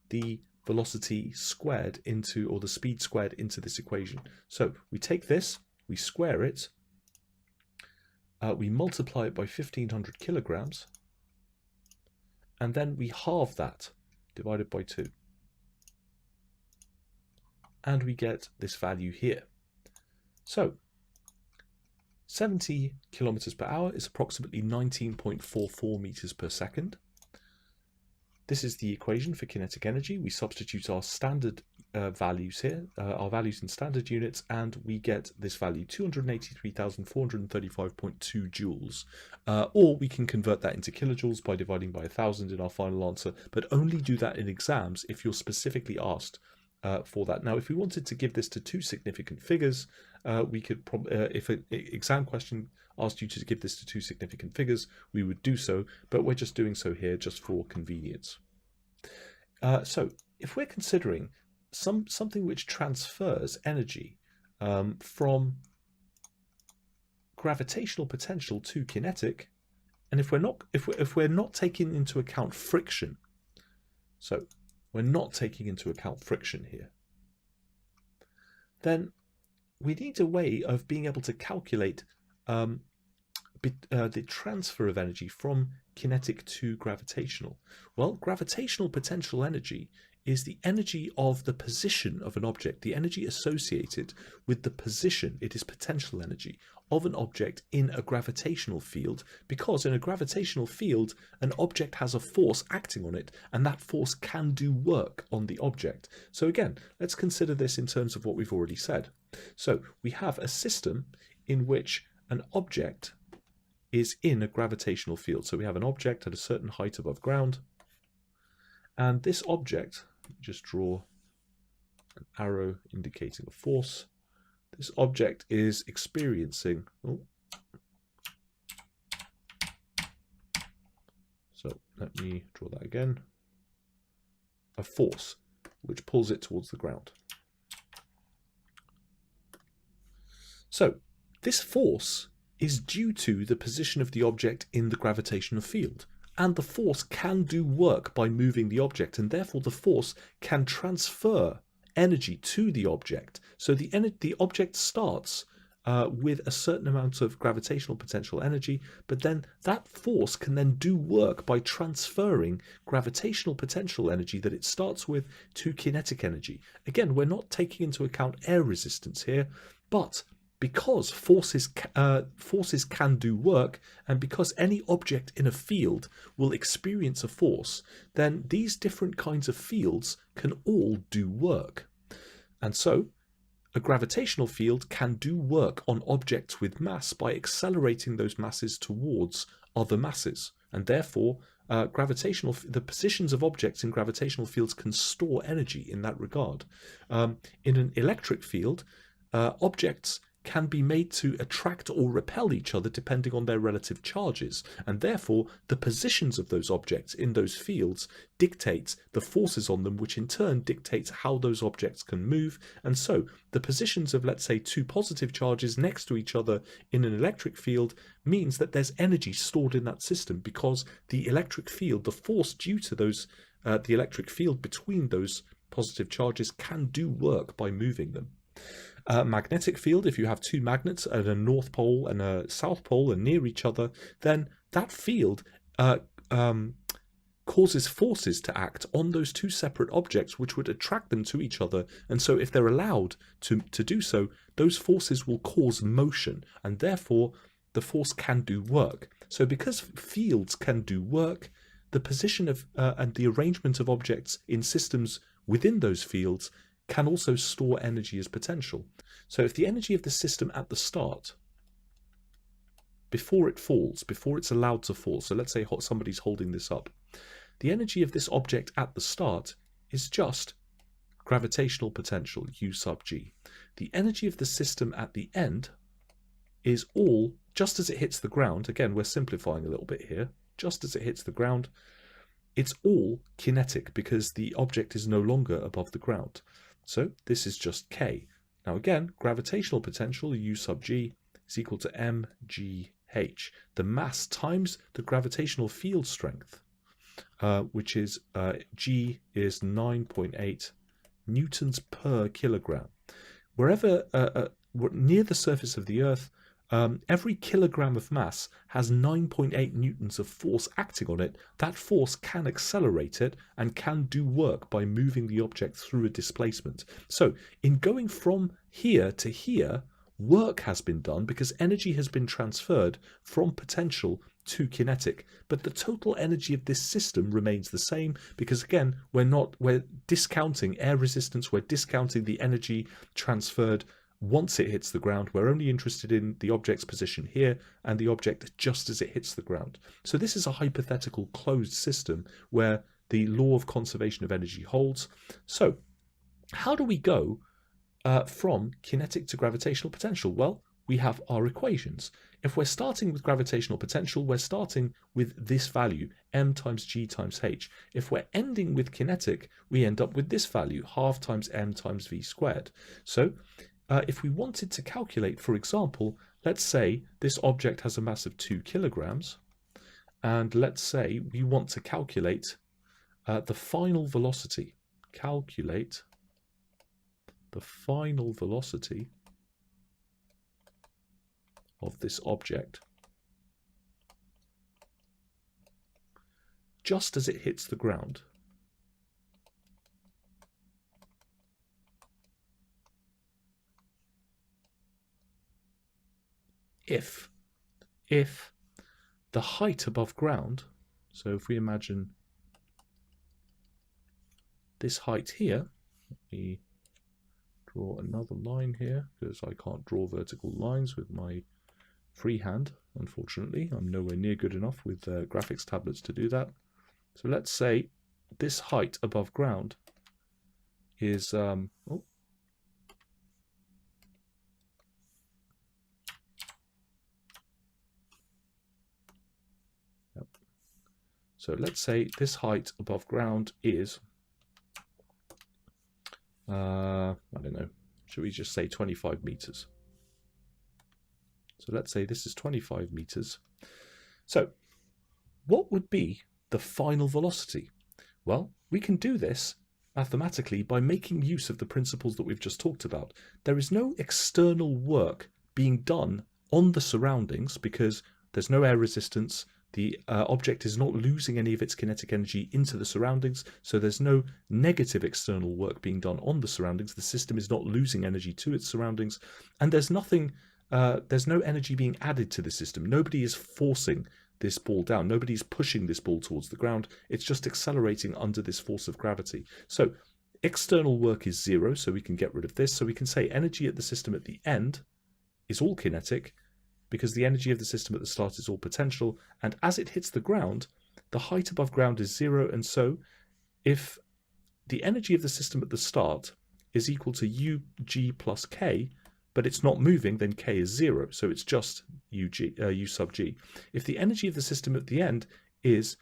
the velocity squared into, or the speed squared into this equation. So we take this, we square it, we multiply it by 1,500 kilograms, and then we halve that, divided by 2. And we get this value here. So 70 kilometers per hour is approximately 19.44 meters per second. This is the equation for kinetic energy. We substitute our standard values here, our values in standard units, and we get this value, 283,435.2 joules. Or we can convert that into kilojoules by dividing by 1,000 in our final answer, but only do that in exams if you're specifically asked for that. Now, if we wanted to give this to two significant figures, we could, if an exam question asked you to give this to two significant figures, we would do so, but we're just doing so here just for convenience. So if we're considering something which transfers energy from gravitational potential to kinetic, and if we're not taking into account friction, so we're not taking into account friction here, then we need a way of being able to calculate the transfer of energy from kinetic to gravitational. Well, gravitational potential energy is the energy of the position of an object, the energy associated with the position, it is potential energy, of an object in a gravitational field, because in a gravitational field, an object has a force acting on it, and that force can do work on the object. So again, let's consider this in terms of what we've already said. So we have a system in which an object is in a gravitational field. So we have an object at a certain height above ground, and this object, just draw an arrow indicating a force. This object is experiencing, so let me draw that again, a force which pulls it towards the ground. So this force is due to the position of the object in the gravitational field. and the force can do work by moving the object, and therefore the force can transfer energy to the object. So the object starts with a certain amount of gravitational potential energy, but then that force can then do work by transferring gravitational potential energy that it starts with to kinetic energy. Again, we're not taking into account air resistance here, but because forces can do work, and because any object in a field will experience a force, then these different kinds of fields can all do work. And so a gravitational field can do work on objects with mass by accelerating those masses towards other masses, and therefore the positions of objects in gravitational fields can store energy in that regard. In an electric field, objects can be made to attract or repel each other depending on their relative charges, and therefore the positions of those objects in those fields dictates the forces on them, which in turn dictates how those objects can move. And so the positions of, let's say, two positive charges next to each other in an electric field means that there's energy stored in that system, because the electric field, the force due to those the electric field between those positive charges can do work by moving them. Magnetic field, if you have two magnets at a north pole and a south pole and near each other, then that field causes forces to act on those two separate objects, which would attract them to each other. And so if they're allowed to do so, those forces will cause motion, and therefore the force can do work. So because fields can do work, the position of and the arrangement of objects in systems within those fields can also store energy as potential. So if the energy of the system at the start, before it falls, before it's allowed to fall, so let's say somebody's holding this up, the energy of this object at the start is just gravitational potential, U sub g. The energy of the system at the end is all, just as it hits the ground, again we're simplifying a little bit here, just as it hits the ground, it's all kinetic because the object is no longer above the ground. So this is just K. Now again, gravitational potential, U sub g, is equal to mgh, the mass times the gravitational field strength, which is G is 9.8 newtons per kilogram. Wherever near the surface of the Earth, every kilogram of mass has 9.8 newtons of force acting on it. That force can accelerate it and can do work by moving the object through a displacement. So in going from here to here, work has been done because energy has been transferred from potential to kinetic, but the total energy of this system remains the same because again we're discounting air resistance, we're discounting the energy transferred once it hits the ground. We're only interested in the object's position here and the object just as it hits the ground. So this is a hypothetical closed system where the law of conservation of energy holds. So how do we go from kinetic to gravitational potential? Well, we have our equations. If we're starting with gravitational potential, we're starting with this value, m times g times h. If we're ending with kinetic, we end up with this value, half times m times v squared. So if we wanted to calculate, for example, let's say this object has a mass of 2 kilograms, and let's say we want to calculate the final velocity. Calculate the final velocity of this object just as it hits the ground. If the height above ground, so if we imagine this height here, let me draw another line here because I can't draw vertical lines with my freehand, unfortunately. I'm nowhere near good enough with graphics tablets to do that. So let's say this height above ground is So let's say this height above ground is, I don't know, should we just say 25 meters? So let's say this is 25 meters. So what would be the final velocity? Well, we can do this mathematically by making use of the principles that we've just talked about. There is no external work being done on the surroundings because there's no air resistance. The object is not losing any of its kinetic energy into the surroundings, so there's no negative external work being done on the surroundings. The system is not losing energy to its surroundings, and there's no energy being added to the system. Nobody is forcing this ball down. Nobody's pushing this ball towards the ground. It's just accelerating under this force of gravity. So external work is zero, so we can get rid of this. So we can say energy at the system at the end is all kinetic, because the energy of the system at the start is all potential, and as it hits the ground, the height above ground is zero, and so if the energy of the system at the start is equal to ug plus k, but it's not moving, then k is zero, so it's just u sub g. If the energy of the system at the end is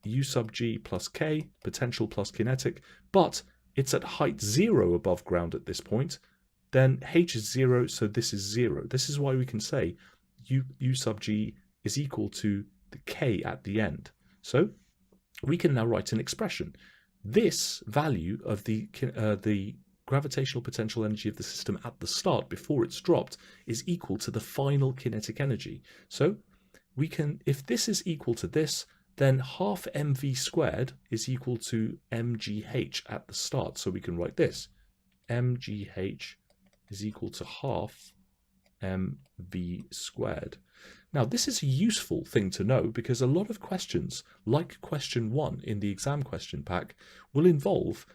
u sub g plus k, potential plus kinetic, but it's at height zero above ground at this point, then h is zero, so this is zero. This is why we can say u sub g is equal to the k at the end. So we can now write an expression. This value of the gravitational potential energy of the system at the start, before it's dropped, is equal to the final kinetic energy. So we can, if this is equal to this, then half mv squared is equal to mgh at the start. So we can write this, mgh is equal to half mv squared. Now, this is a useful thing to know because a lot of questions, like question 1 in the exam question pack, will involve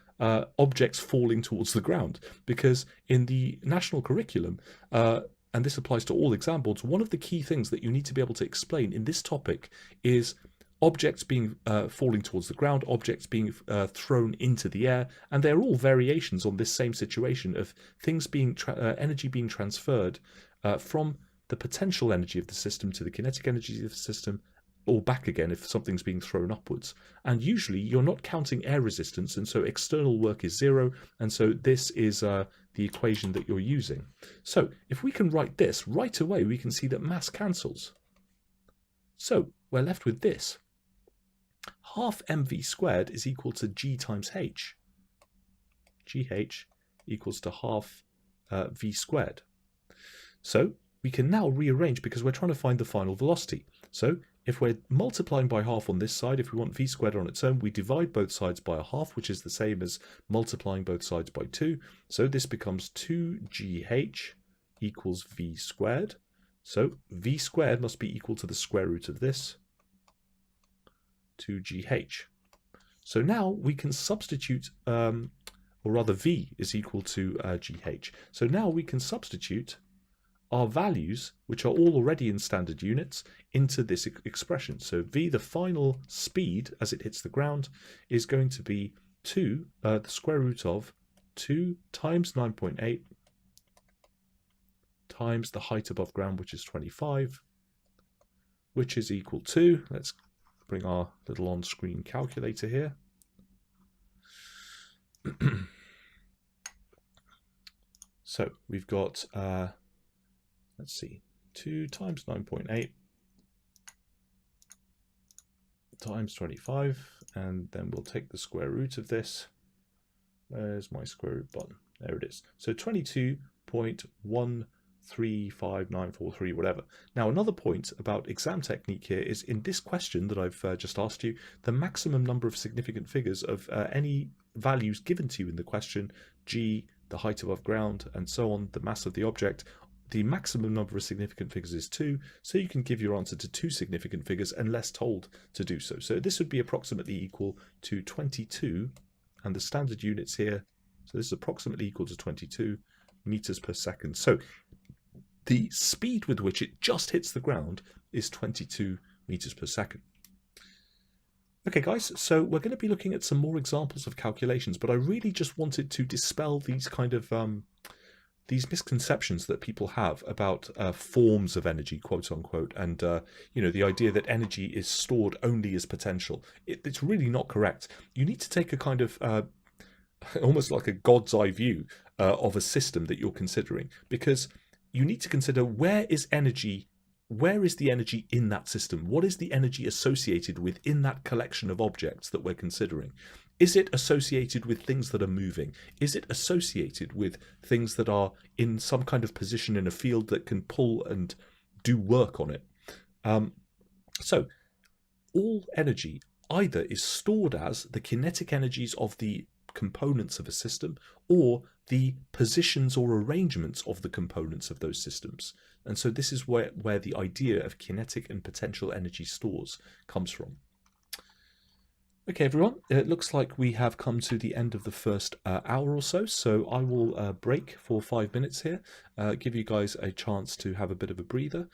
objects falling towards the ground, because in the national curriculum, and this applies to all exam boards, one of the key things that you need to be able to explain in this topic is objects being falling towards the ground, objects being thrown into the air, and they're all variations on this same situation of things being energy being transferred from the potential energy of the system to the kinetic energy of the system, or back again if something's being thrown upwards. And usually you're not counting air resistance, and so external work is zero, and so this is the equation that you're using. So if we can write this right away, we can see that mass cancels. So we're left with this. Half mv squared is equal to g times h. gh equals to half v squared. So we can now rearrange, because we're trying to find the final velocity. So if we're multiplying by half on this side, if we want v squared on its own, we divide both sides by a half, which is the same as multiplying both sides by 2. So this becomes 2gh equals v squared. So v squared must be equal to the square root of this, 2gh. So now we can substitute, or rather v is equal to gh. So now we can substitute our values, which are all already in standard units, into this expression. So v, the final speed as it hits the ground, is going to be 2, the square root of 2 times 9.8 times the height above ground, which is 25, which is equal to, let's bring our little on-screen calculator here. So we've got, let's see, 2 times 9.8 times 25, and then we'll take the square root of this. Where's my square root button? There it is. So 22.135943, whatever. Now, another point about exam technique here is, in this question that I've just asked you, the maximum number of significant figures of any values given to you in the question, g, the height above ground, and so on, the mass of the object, the maximum number of significant figures is 2, so you can give your answer to 2 significant figures unless told to do so. So this would be approximately equal to 22, and the standard units here, so this is approximately equal to 22 meters per second. So the speed with which it just hits the ground is 22 meters per second. Okay guys, so we're going to be looking at some more examples of calculations, but I really just wanted to dispel these kind of these misconceptions that people have about forms of energy, quote unquote, and you know, the idea that energy is stored only as potential. It's really not correct. You need to take a kind of almost like a God's eye view of a system that you're considering, because you need to consider, where is energy where is the energy in that system? What is the energy associated within that collection of objects that we're considering? Is it associated with things that are moving? Is it associated with things that are in some kind of position in a field that can pull and do work on it? So all energy either is stored as the kinetic energies of the components of a system or the positions or arrangements of the components of those systems. And so this is where the idea of kinetic and potential energy stores comes from. Okay, everyone, it looks like we have come to the end of the first hour or so, so I will break for 5 minutes here, give you guys a chance to have a bit of a breather.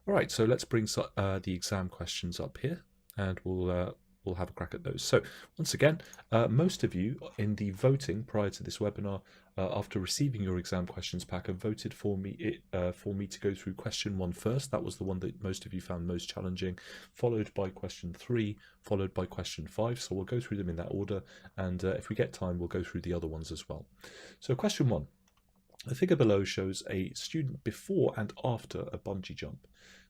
All right, so let's bring the exam questions up here, and we'll have a crack at those. So once again, most of you in the voting prior to this webinar, after receiving your exam questions pack, have voted for me to go through question 1 first. That was the one that most of you found most challenging, followed by question 3, followed by question 5. So we'll go through them in that order, and if we get time, we'll go through the other ones as well. So question 1. The figure below shows a student before and after a bungee jump.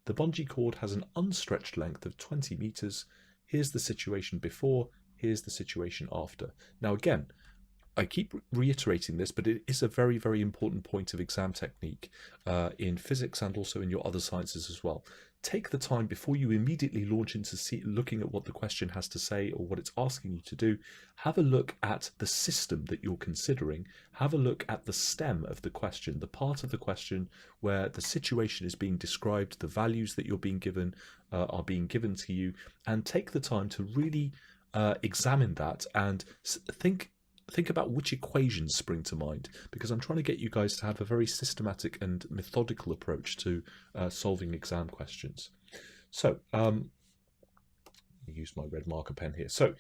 The bungee cord has an unstretched length of 20 meters. Here's the situation before, here's the situation after. Now again, I keep reiterating this, but it is a very, very important point of exam technique in physics and also in your other sciences as well. Take the time before you immediately launch into looking at what the question has to say or what it's asking you to do. Have a look at the system that you're considering. Have a look at the stem of the question, the part of the question where the situation is being described, the values that you're being given are being given to you, and take the time to really examine that and think about which equations spring to mind, because I'm trying to get you guys to have a very systematic and methodical approach to solving exam questions. So, use my red marker pen here. So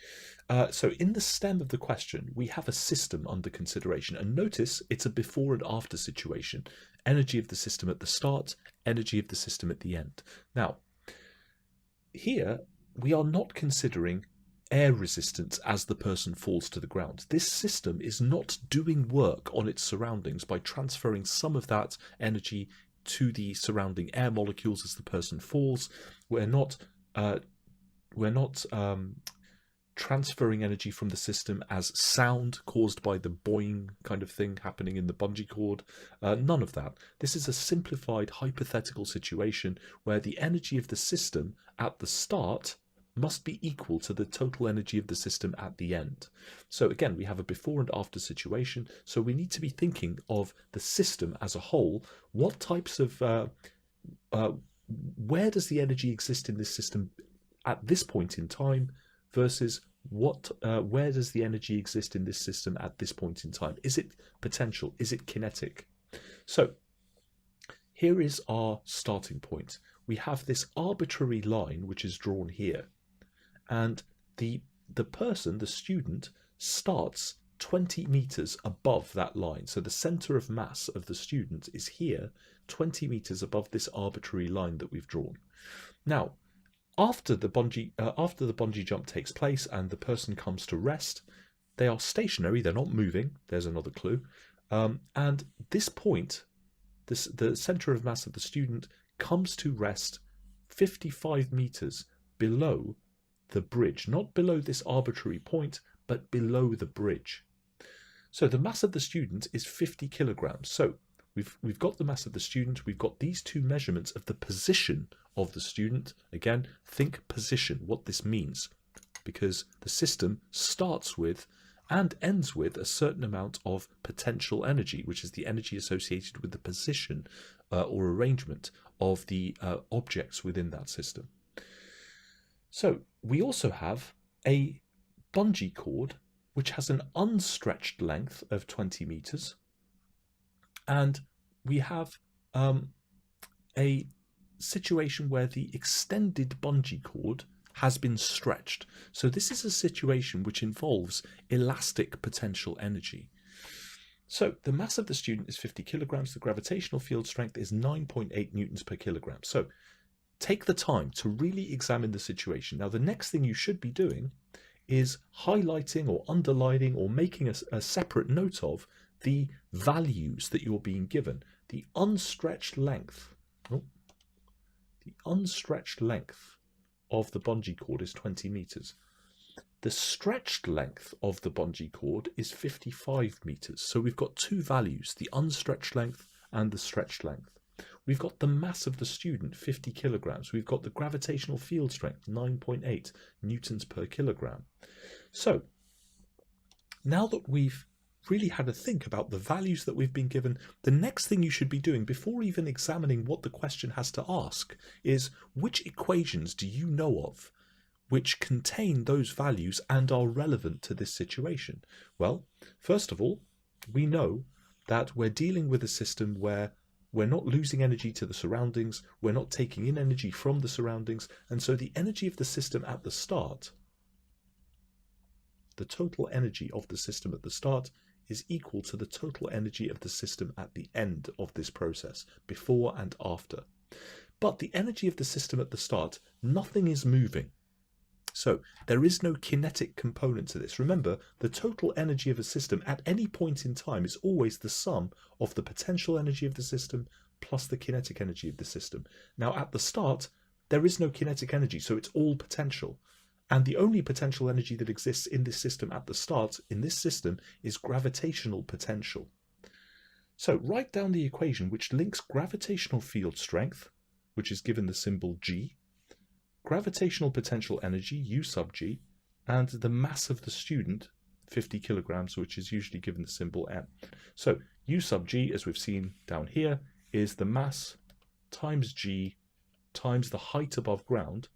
in the stem of the question, we have a system under consideration, and notice it's a before and after situation. Energy of the system at the start, energy of the system at the end. Now, here we are not considering air resistance as the person falls to the ground. This system is not doing work on its surroundings by transferring some of that energy to the surrounding air molecules as the person falls. We're not transferring energy from the system as sound caused by the boing kind of thing happening in the bungee cord. None of that. This is a simplified hypothetical situation where the energy of the system at the start must be equal to the total energy of the system at the end. So again, we have a before and after situation, so we need to be thinking of the system as a whole. What types of where does the energy exist in this system at this point in time versus where does the energy exist in this system at this point in time? Is it potential? Is it kinetic? So here is our starting point. We have this arbitrary line which is drawn here, and the person, the student, starts 20 meters above that line. So the center of mass of the student is here, 20 meters above this arbitrary line that we've drawn. Now, after the bungee jump takes place and the person comes to rest, they are stationary, they're not moving. There's another clue. And this point, the center of mass of the student, comes to rest 55 meters below the bridge, not below this arbitrary point, but below the bridge. So the mass of the student is 50 kilograms. So we've got the mass of the student, we've got these two measurements of the position of the student. Again, think position, what this means, because the system starts with and ends with a certain amount of potential energy, which is the energy associated with the position or arrangement of the objects within that system. So we also have a bungee cord which has an unstretched length of 20 meters, and we have a situation where the extended bungee cord has been stretched. So this is a situation which involves elastic potential energy. So the mass of the student is 50 kilograms. The gravitational field strength is 9.8 newtons per kilogram. So take the time to really examine the situation. Now, the next thing you should be doing is highlighting or underlining or making a separate note of the values that you're being given. The unstretched length. The unstretched length of the bungee cord is 20 meters. The stretched length of the bungee cord is 55 meters. So we've got two values, the unstretched length and the stretched length. We've got the mass of the student, 50 kilograms. We've got the gravitational field strength, 9.8 newtons per kilogram. So now that we've really had a think about the values that we've been given, the next thing you should be doing before even examining what the question has to ask is, which equations do you know of which contain those values and are relevant to this situation? Well, first of all, we know that we're dealing with a system where we're not losing energy to the surroundings, we're not taking in energy from the surroundings, and so the energy of the system at the start, the total energy of the system at the start, is equal to the total energy of the system at the end of this process, before and after. But the energy of the system at the start, nothing is moving. So there is no kinetic component to this. Remember, the total energy of a system at any point in time is always the sum of the potential energy of the system plus the kinetic energy of the system. Now at the start, there is no kinetic energy, so it's all potential. And the only potential energy that exists in this system at the start, in this system, is gravitational potential. So write down the equation which links gravitational field strength, which is given the symbol G, gravitational potential energy, U sub G, and the mass of the student, 50 kilograms, which is usually given the symbol M. So U sub G, as we've seen down here, is the mass times G times the height above ground.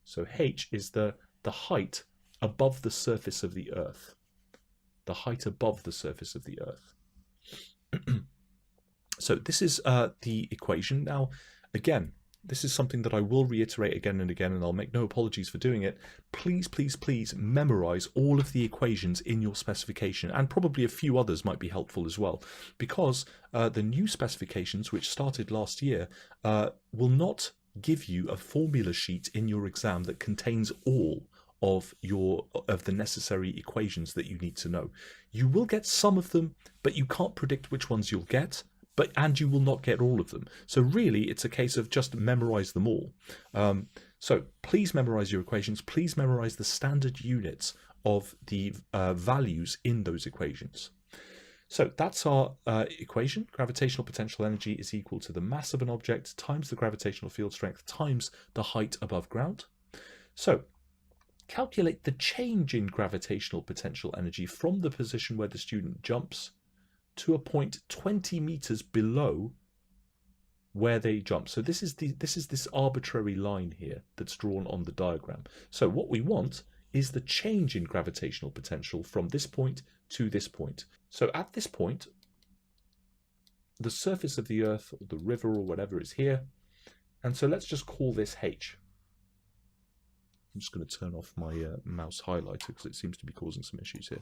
So H is the height above the surface of the Earth. The height above the surface of the Earth. So this is the equation. Now, again, this is something that I will reiterate again and again, and I'll make no apologies for doing it. Please, please, please memorize all of the equations in your specification, and probably a few others might be helpful as well, because the new specifications, which started last year, will not give you a formula sheet in your exam that contains all of the necessary equations that you need to know. You will get some of them, but you can't predict which ones you'll get, and you will not get all of them. So really, it's a case of just memorize them all. So please memorize your equations. Please memorize the standard units of the values in those equations. So that's our equation. Gravitational potential energy is equal to the mass of an object times the gravitational field strength times the height above ground. So calculate the change in gravitational potential energy from the position where the student jumps to a point 20 meters below where they jump. So this is this arbitrary line here that's drawn on the diagram. So what we want is the change in gravitational potential from this point to this point. So at this point, the surface of the Earth, or the river, or whatever is here. And so let's just call this H. I'm just going to turn off my mouse highlighter because it seems to be causing some issues here.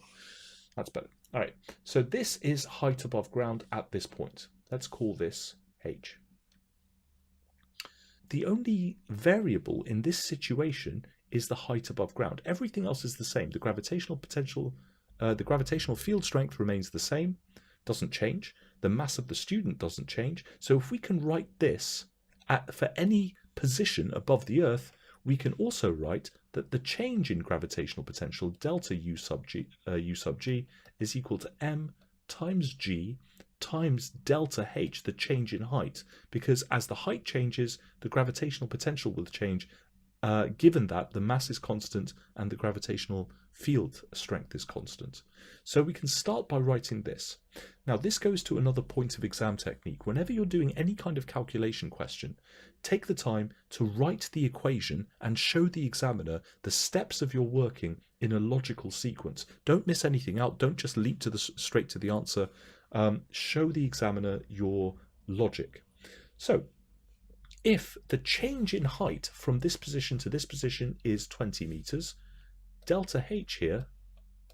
That's better. All right, so this is height above ground at this point. Let's call this H. The only variable in this situation is the height above ground. Everything else is the same. The gravitational potential, the gravitational field strength remains the same, doesn't change. The mass of the student doesn't change. So if we can write this for any position above the Earth, we can also write that the change in gravitational potential, delta U sub G, is equal to M times G times delta H, the change in height, because as the height changes, the gravitational potential will change, given that the mass is constant and the gravitational field strength is constant. So we can start by writing this. Now this goes to another point of exam technique. Whenever you're doing any kind of calculation question, take the time to write the equation and show the examiner the steps of your working in a logical sequence. Don't miss anything out. Don't just leap straight to the answer. Show the examiner your logic. So if the change in height from this position to this position is 20 meters, delta H here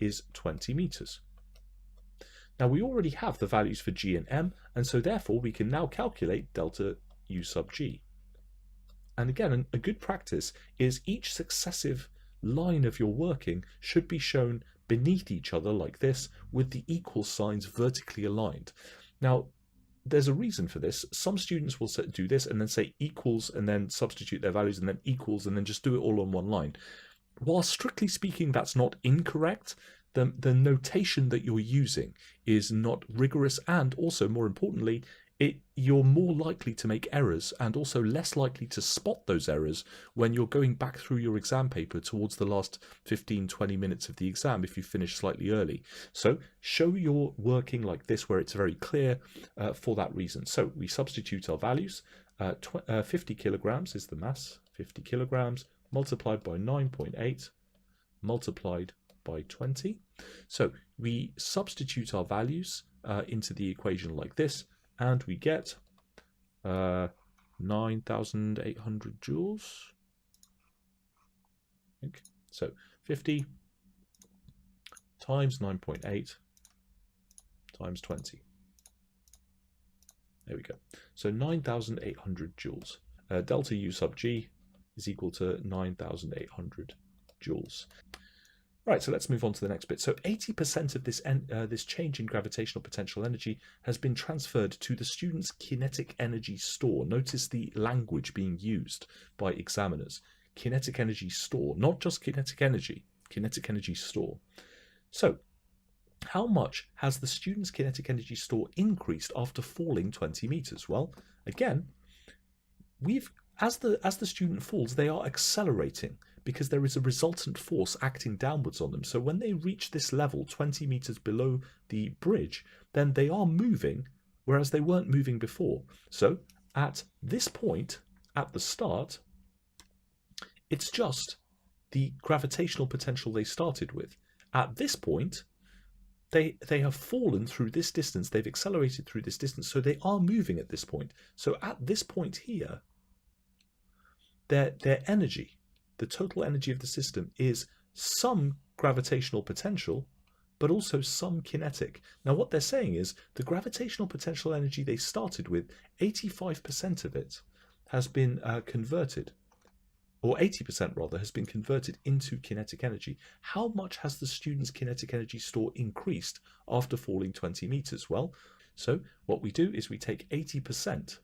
is 20 meters. Now we already have the values for G and M, and so therefore we can now calculate delta U sub G. And again, a good practice is each successive line of your working should be shown beneath each other like this, with the equal signs vertically aligned. Now, there's a reason for this. Some students will do this and then say equals and then substitute their values and then equals and then just do it all on one line. While strictly speaking, that's not incorrect. The notation that you're using is not rigorous, and also, more importantly, you're more likely to make errors and also less likely to spot those errors when you're going back through your exam paper towards the last 15-20 minutes of the exam if you finish slightly early. So show you're working like this where it's very clear for that reason. So we substitute our values. 50 kilograms is the mass, 50 kilograms multiplied by 9.8 multiplied by 20. So we substitute our values into the equation like this, and we get 9,800 joules. Okay. So 50 times 9.8 times 20. There we go. So 9,800 joules. Delta U sub G is equal to 9,800 joules. Right, so let's move on to the next bit. So 80% of this change in gravitational potential energy has been transferred to the student's kinetic energy store. Notice the language being used by examiners. Kinetic energy store, not just kinetic energy store. So how much has the student's kinetic energy store increased after falling 20 meters? Well, again, as the student falls, they are accelerating, because there is a resultant force acting downwards on them. So when they reach this level, 20 meters below the bridge, then they are moving, whereas they weren't moving before. So at this point, at the start, it's just the gravitational potential they started with. At this point, they have fallen through this distance, they've accelerated through this distance, so they are moving at this point. So at this point here, their energy, the total energy of the system, is some gravitational potential, but also some kinetic. Now what they're saying is the gravitational potential energy they started with, 85% of it has been converted, or 80% rather, has been converted into kinetic energy. How much has the student's kinetic energy store increased after falling 20 meters? Well, so what we do is we take 80%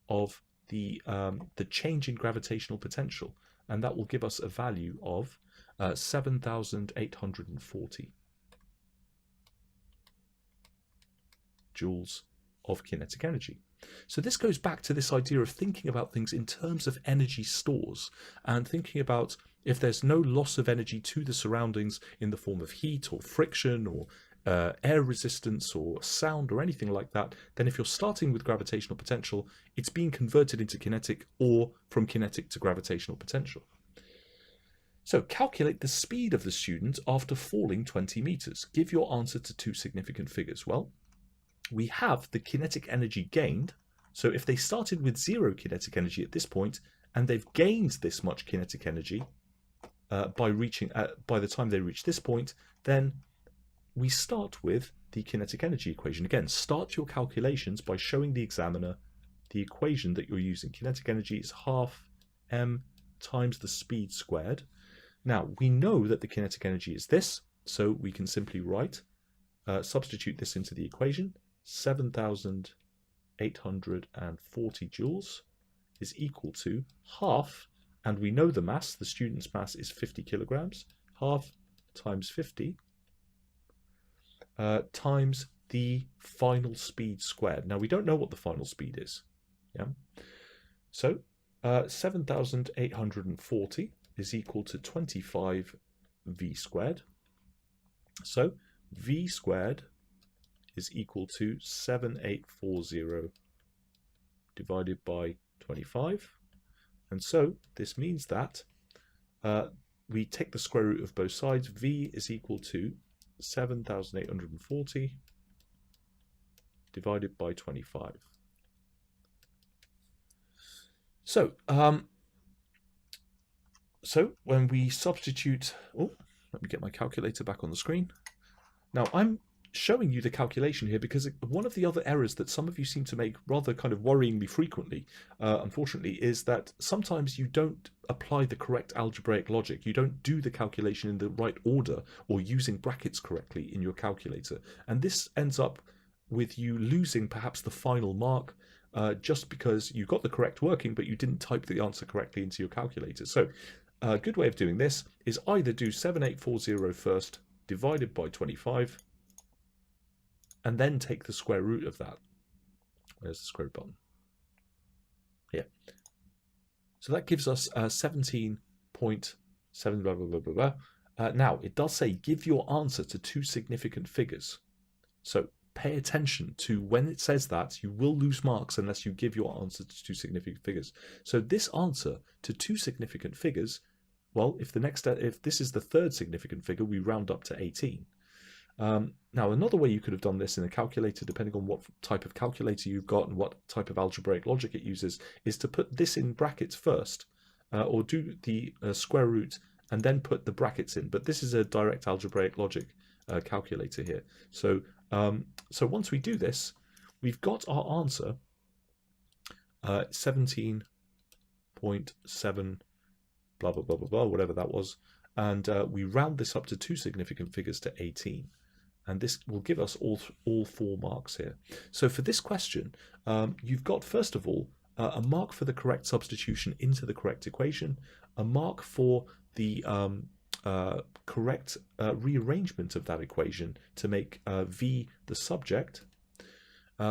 of the change in gravitational potential, and that will give us a value of 7,840 joules of kinetic energy. So this goes back to this idea of thinking about things in terms of energy stores, and thinking about if there's no loss of energy to the surroundings in the form of heat or friction or air resistance or sound or anything like that, then if you're starting with gravitational potential, it's being converted into kinetic, or from kinetic to gravitational potential. So calculate the speed of the student after falling 20 meters. Give your answer to two significant figures. Well, we have the kinetic energy gained. So if they started with 0 kinetic energy at this point, and they've gained this much kinetic energy by the time they reach this point, then we start with the kinetic energy equation. Again, start your calculations by showing the examiner the equation that you're using. Kinetic energy is half m times the speed squared. Now, we know that the kinetic energy is this, so we can simply write, substitute this into the equation. 7,840 joules is equal to half, and we know the mass, the student's mass is 50 kilograms, half times 50 times the final speed squared. Now we don't know what the final speed is. Yeah. So 7,840 is equal to 25 v squared. So v squared is equal to 7,840 divided by 25. And so this means that we take the square root of both sides. V is equal to 7,840 divided by 25. So, when we substitute, let me get my calculator back on the screen. Now I'm showing you the calculation here because one of the other errors that some of you seem to make rather kind of worryingly frequently, unfortunately, is that sometimes you don't apply the correct algebraic logic. You don't do the calculation in the right order or using brackets correctly in your calculator. And this ends up with you losing perhaps the final mark just because you got the correct working, but you didn't type the answer correctly into your calculator. So a good way of doing this is either do 7840 first, divided by 25, and then take the square root of that. Where's the square root button? Here. So that gives us 17.7 blah, blah, blah, blah, blah. Now, it does say give your answer to two significant figures. So pay attention to when it says that. You will lose marks unless you give your answer to two significant figures. So this answer to two significant figures, well, if this is the third significant figure, we round up to 18. Now, another way you could have done this in a calculator, depending on what type of calculator you've got and what type of algebraic logic it uses, is to put this in brackets first, or do the square root and then put the brackets in. But this is a direct algebraic logic calculator here. So, so once we do this, we've got our answer, 17.7 blah, blah, blah, blah, blah, whatever that was. And we round this up to two significant figures to 18. And this will give us all 4 marks here. So for this question, you've got, first of all, a mark for the correct substitution into the correct equation, a mark for the correct rearrangement of that equation to make V the subject.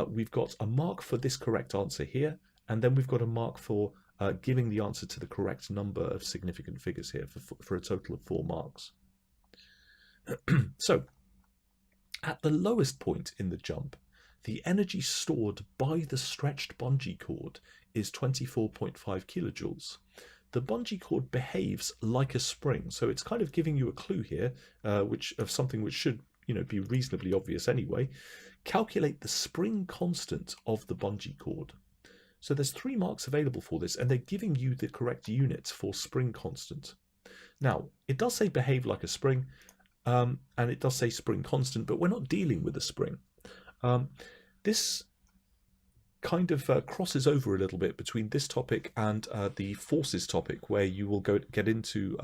We've got a mark for this correct answer here, and then we've got a mark for giving the answer to the correct number of significant figures here for a total of 4 marks. So, at the lowest point in the jump, the energy stored by the stretched bungee cord is 24.5 kilojoules. The bungee cord behaves like a spring, so it's kind of giving you a clue here, of something which should, be reasonably obvious anyway. Calculate the spring constant of the bungee cord. So there's 3 marks available for this, and they're giving you the correct units for spring constant. Now, it does say behave like a spring, and it does say spring constant, but we're not dealing with a spring. This kind of crosses over a little bit between this topic and the forces topic, where you will get into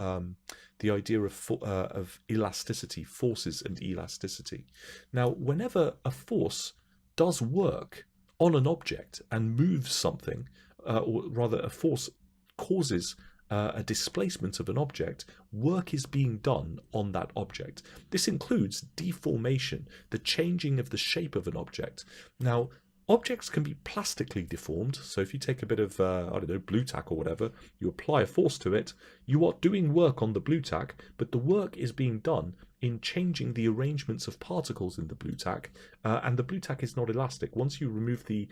the idea of elasticity, forces and elasticity. Now, whenever a force does work on an object and moves something, or rather a force causes a displacement of an object, work is being done on that object. This includes deformation, the changing of the shape of an object. Now, objects can be plastically deformed, so if you take a bit of, blue tack or whatever, you apply a force to it, you are doing work on the blue tack, but the work is being done in changing the arrangements of particles in the blue tack, and the blue tack is not elastic. Once you remove the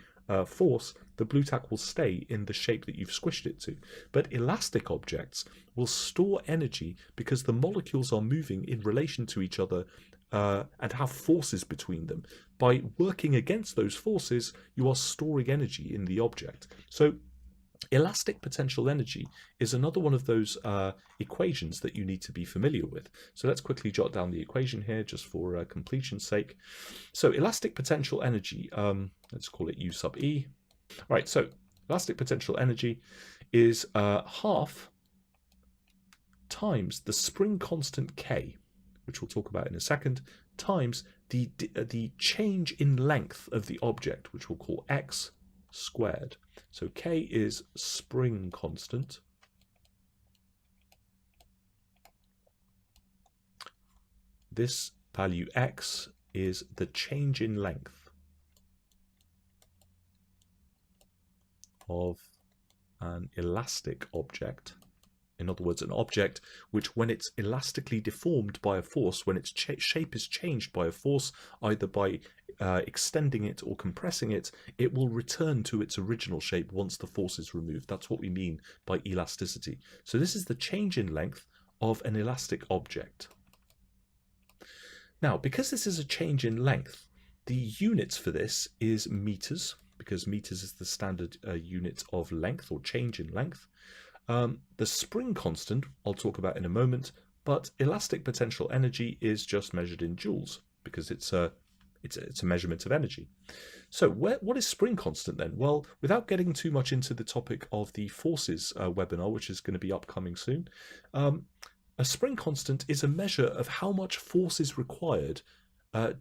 force, the blue tack will stay in the shape that you've squished it to. But elastic objects will store energy because the molecules are moving in relation to each other and have forces between them. By working against those forces, you are storing energy in the object. So elastic potential energy is another one of those equations that you need to be familiar with. So let's quickly jot down the equation here just for completion's sake. So elastic potential energy, let's call it U sub E. All right, so elastic potential energy is half times the spring constant K, which we'll talk about in a second, times the change in length of the object, which we'll call x squared. So K is spring constant. This value x is the change in length of an elastic object. In other words, an object which, when it's elastically deformed by a force, when its shape is changed by a force, either by extending it or compressing it, it will return to its original shape once the force is removed. That's what we mean by elasticity. So this is the change in length of an elastic object. Now, because this is a change in length, the units for this is meters, because meters is the standard unit of length or change in length. The spring constant I'll talk about in a moment, but elastic potential energy is just measured in joules because it's a measurement of energy. So what is spring constant then? Well, without getting too much into the topic of the forces webinar, which is going to be upcoming soon, a spring constant is a measure of how much force is required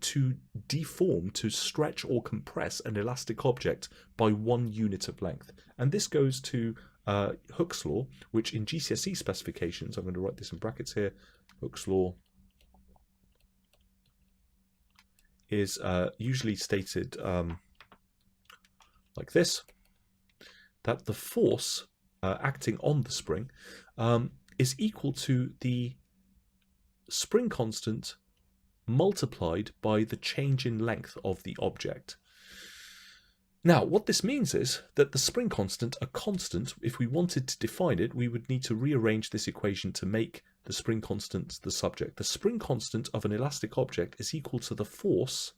to deform, to stretch or compress an elastic object by 1 unit of length. And this goes to Hooke's law, which in GCSE specifications, I'm going to write this in brackets here, Hooke's law is usually stated like this, that the force acting on the spring is equal to the spring constant multiplied by the change in length of the object. Now, what this means is that the spring constant, a constant, if we wanted to define it, we would need to rearrange this equation to make the spring constant the subject. The spring constant of an elastic object is equal to the force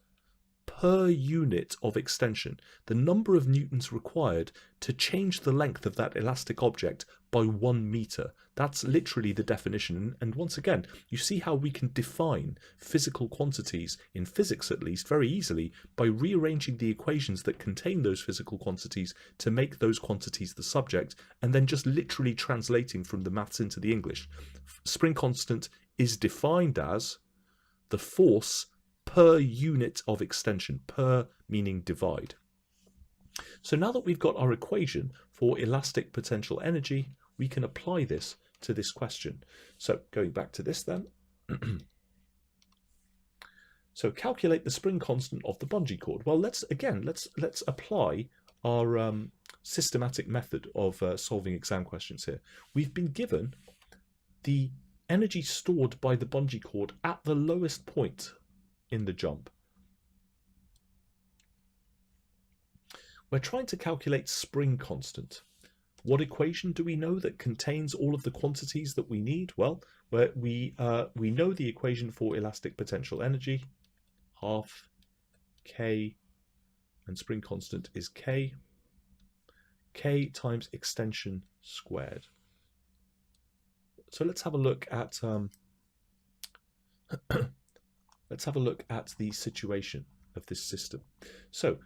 per unit of extension, the number of newtons required to change the length of that elastic object by 1 meter. That's literally the definition. And once again, you see how we can define physical quantities, in physics at least, very easily by rearranging the equations that contain those physical quantities to make those quantities the subject, and then just literally translating from the maths into the English. Spring constant is defined as the force per unit of extension, per meaning divide. So now that we've got our equation for elastic potential energy, we can apply this to this question. So going back to this then, so calculate the spring constant of the bungee cord. Well, let's apply our systematic method of solving exam questions here. We've been given the energy stored by the bungee cord at the lowest point in the jump. We're trying to calculate spring constant. What equation do we know that contains all of the quantities that we need? Well, we know the equation for elastic potential energy, half K, and spring constant is K times extension squared. So let's have a look at the situation of this system. So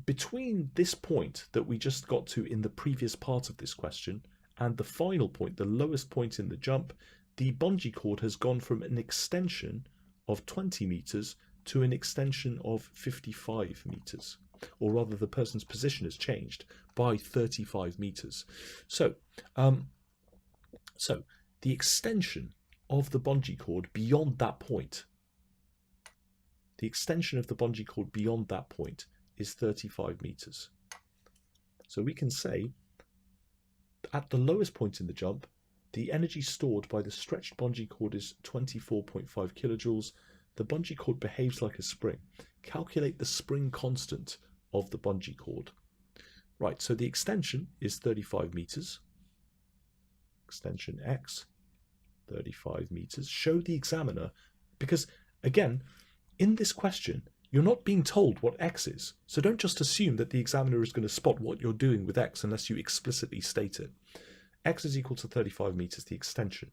between this point that we just got to in the previous part of this question and the final point, the lowest point in the jump, the bungee cord has gone from an extension of 20 meters to an extension of 55 meters, or rather the person's position has changed by 35 meters. So the extension of the bungee cord beyond that point, is 35 meters. So we can say at the lowest point in the jump, the energy stored by the stretched bungee cord is 24.5 kilojoules. The bungee cord behaves like a spring. Calculate the spring constant of the bungee cord. Right, so the extension is 35 meters. Extension X, 35 meters. Show the examiner, because again, in this question, you're not being told what X is. So don't just assume that the examiner is going to spot what you're doing with X unless you explicitly state it. X is equal to 35 meters, the extension.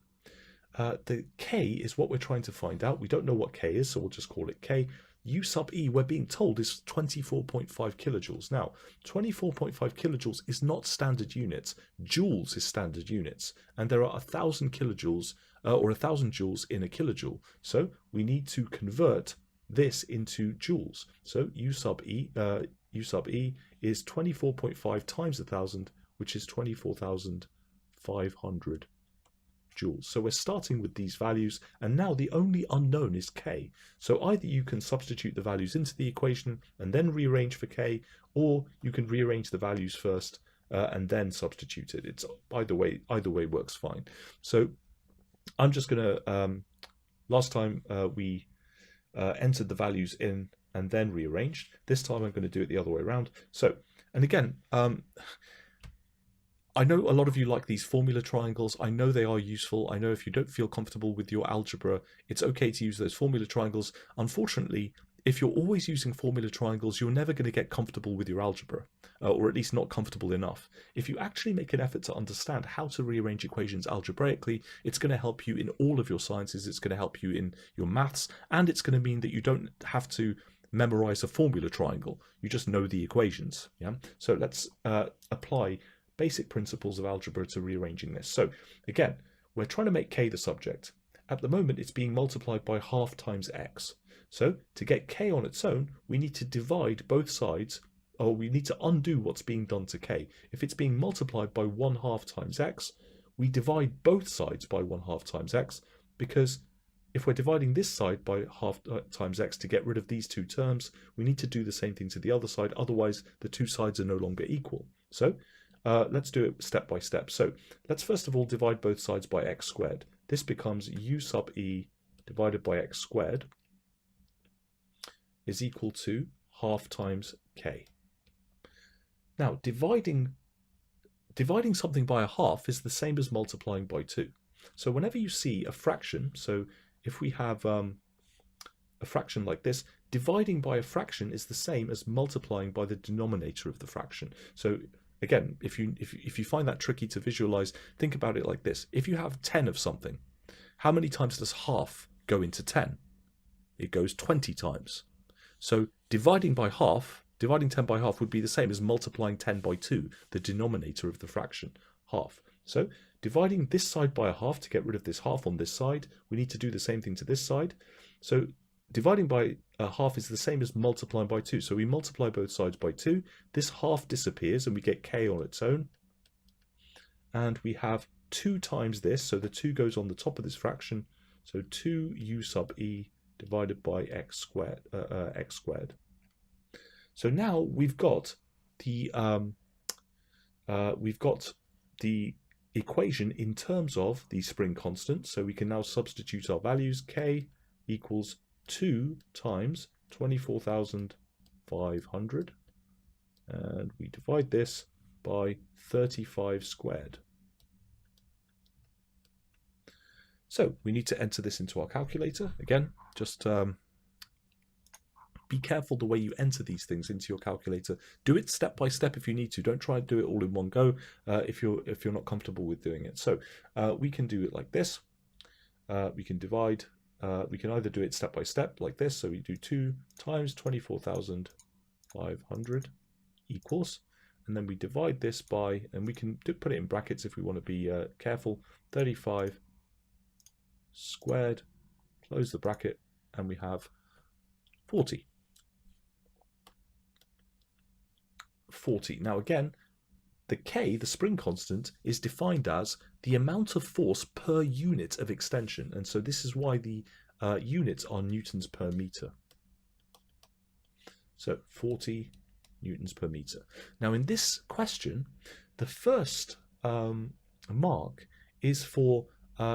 The K is what we're trying to find out. We don't know what K is, so we'll just call it K. U sub E, we're being told, is 24.5 kilojoules. Now, 24.5 kilojoules is not standard units. Joules is standard units. And there are 1,000 kilojoules, or 1,000 joules in a kilojoule. So we need to convert this into joules. So U sub E is 24.5 times 1,000, which is 24,500 joules. So we're starting with these values, and now the only unknown is K. So either you can substitute the values into the equation and then rearrange for K, or you can rearrange the values first and then substitute it. It's either way works fine. So I'm just going to, last time we entered the values in and then rearranged. This time I'm going to do it the other way around. So, and again, I know a lot of you like these formula triangles. I know they are useful. I know if you don't feel comfortable with your algebra, it's okay to use those formula triangles. Unfortunately, if you're always using formula triangles, you're never going to get comfortable with your algebra, or at least not comfortable enough. If you actually make an effort to understand how to rearrange equations algebraically, it's going to help you in all of your sciences. It's going to help you in your maths, and it's going to mean that you don't have to memorize a formula triangle. You just know the equations. Yeah. So let's apply basic principles of algebra to rearranging this. So again, we're trying to make K the subject, at the moment it's being multiplied by half times x. So to get k on its own, we need to divide both sides, or we need to undo what's being done to k. If it's being multiplied by 1/2 times x, we divide both sides by 1/2 times x, because if we're dividing this side by half times x to get rid of these two terms, we need to do the same thing to the other side, otherwise the two sides are no longer equal. So let's do it step by step. So let's first of all divide both sides by x squared. This becomes u sub e divided by x squared is equal to half times k. Now, dividing something by a half is the same as multiplying by 2. So whenever you see a fraction, so if we have a fraction like this, dividing by a fraction is the same as multiplying by the denominator of the fraction. So again, if you find that tricky to visualize, think about it like this. If you have 10 of something, how many times does half go into 10? It goes 20 times. So dividing 10 by half would be the same as multiplying 10 by 2, the denominator of the fraction, half. So dividing this side by a half to get rid of this half on this side, we need to do the same thing to this side. So dividing by a half is the same as multiplying by 2. So we multiply both sides by 2. This half disappears and we get k on its own. And we have 2 times this, so the 2 goes on the top of this fraction. So 2u sub e divided by x squared. So now we've got the equation in terms of the spring constant. So we can now substitute our values. K equals 2 times 24,500, and we divide this by 35 squared. So we need to enter this into our calculator. Again, just be careful the way you enter these things into your calculator. Do it step by step if you need to. Don't try and do it all in one go if you're not comfortable with doing it. So we can do it like this. We can divide. We can either do it step by step like this. So we do 2 times 24,500 equals, and then we divide this by, and we can put it in brackets if we want to be careful, 35 squared, close the bracket, and we have 40. Now again, the K, the spring constant, is defined as the amount of force per unit of extension, and so this is why the units are newtons per meter. So 40 newtons per meter. Now in this question, the first mark is for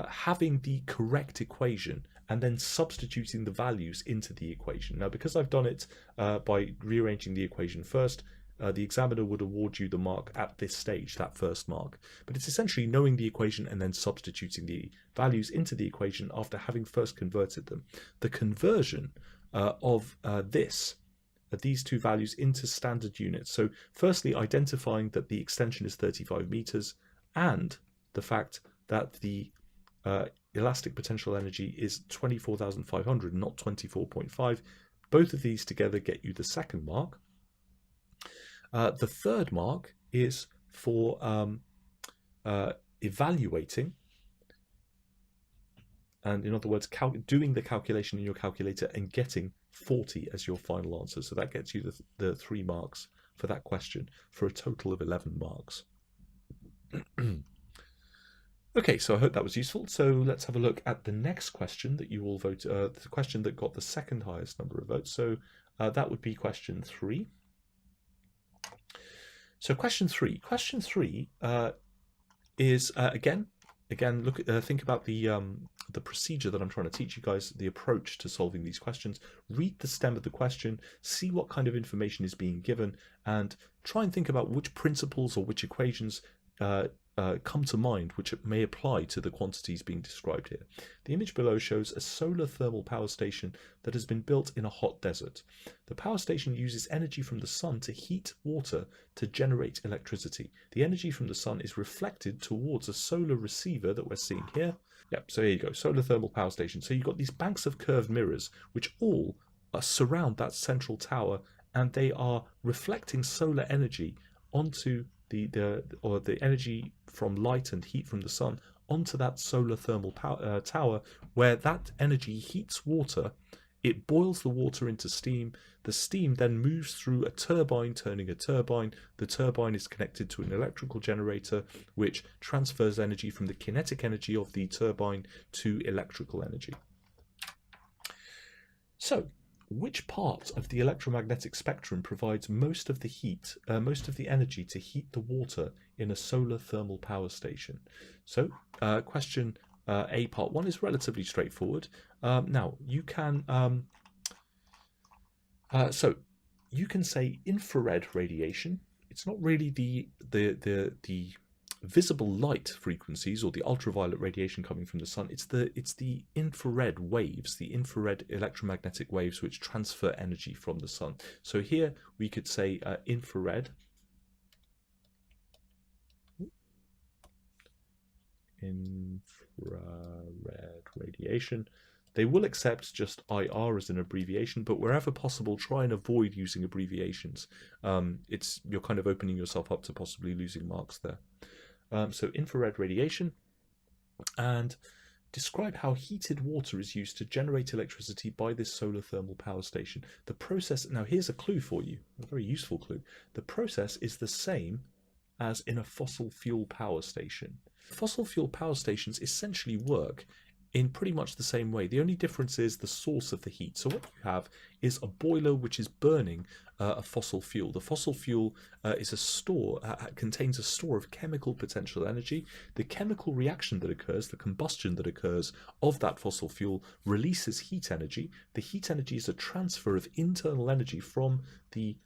having the correct equation and then substituting the values into the equation. Now, because I've done it by rearranging the equation first, the examiner would award you the mark at this stage, that first mark. But it's essentially knowing the equation and then substituting the values into the equation after having first converted them. The conversion of these two values into standard units. So firstly, identifying that the extension is 35 meters and the fact that the elastic potential energy is 24,500, not 24.5. Both of these together get you the second mark. The third mark is for evaluating, and in other words, doing the calculation in your calculator and getting 40 as your final answer. So that gets you the 3 marks for that question, for a total of 11 marks. Okay, so I hope that was useful. So let's have a look at the next question that you all vote, the question that got the second highest number of votes. So that would be question 3. So question 3 is again think about the procedure that I'm trying to teach you guys, the approach to solving these questions. Read the stem of the question, see what kind of information is being given, and try and think about which principles or which equations come to mind which may apply to the quantities being described here. The image below shows a solar thermal power station that has been built in a hot desert. The power station uses energy from the sun to heat water to generate electricity. The energy from the sun is reflected towards a solar receiver that we're seeing here. Yep, so here you go, solar thermal power station. So you've got these banks of curved mirrors which all surround that central tower, and they are reflecting solar energy onto the energy from light and heat from the sun onto that solar thermal tower, where that energy heats water. It boils the water into steam. The steam then moves through a turbine, turning a turbine. The turbine is connected to an electrical generator, which transfers energy from the kinetic energy of the turbine to electrical energy. So, which part of the electromagnetic spectrum provides most of the heat, most of the energy to heat the water in a solar thermal power station? So, question A, part 1 is relatively straightforward. Now, you can you can say infrared radiation. It's not really the visible light frequencies or the ultraviolet radiation coming from the sun. It's the infrared waves, the infrared electromagnetic waves, which transfer energy from the sun. So here we could say infrared radiation. They will accept just IR as an abbreviation, but wherever possible, try and avoid using abbreviations. You're kind of opening yourself up to possibly losing marks there. So infrared radiation, and describe how heated water is used to generate electricity by this solar thermal power station. The process, now here's a clue for you, a very useful clue. The process is the same as in a fossil fuel power station. Fossil fuel power stations essentially work in pretty much the same way. The only difference is the source of the heat. So what you have is a boiler which is burning a fossil fuel. The fossil fuel is a store, contains a store of chemical potential energy. The chemical reaction that occurs, the combustion that occurs of that fossil fuel, releases heat energy. The heat energy is a transfer of internal energy from the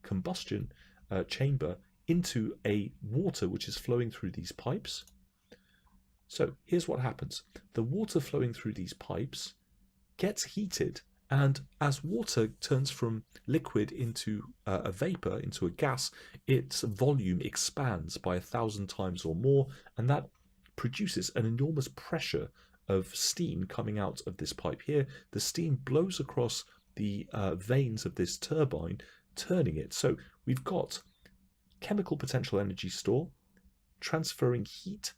combustion chamber into a water which is flowing through these pipes. So here's what happens. The water flowing through these pipes gets heated, and as water turns from liquid into a vapor, into a gas, its volume expands by 1,000 times or more, and that produces an enormous pressure of steam coming out of this pipe here. The steam blows across the vanes of this turbine, turning it. So we've got chemical potential energy store transferring heat,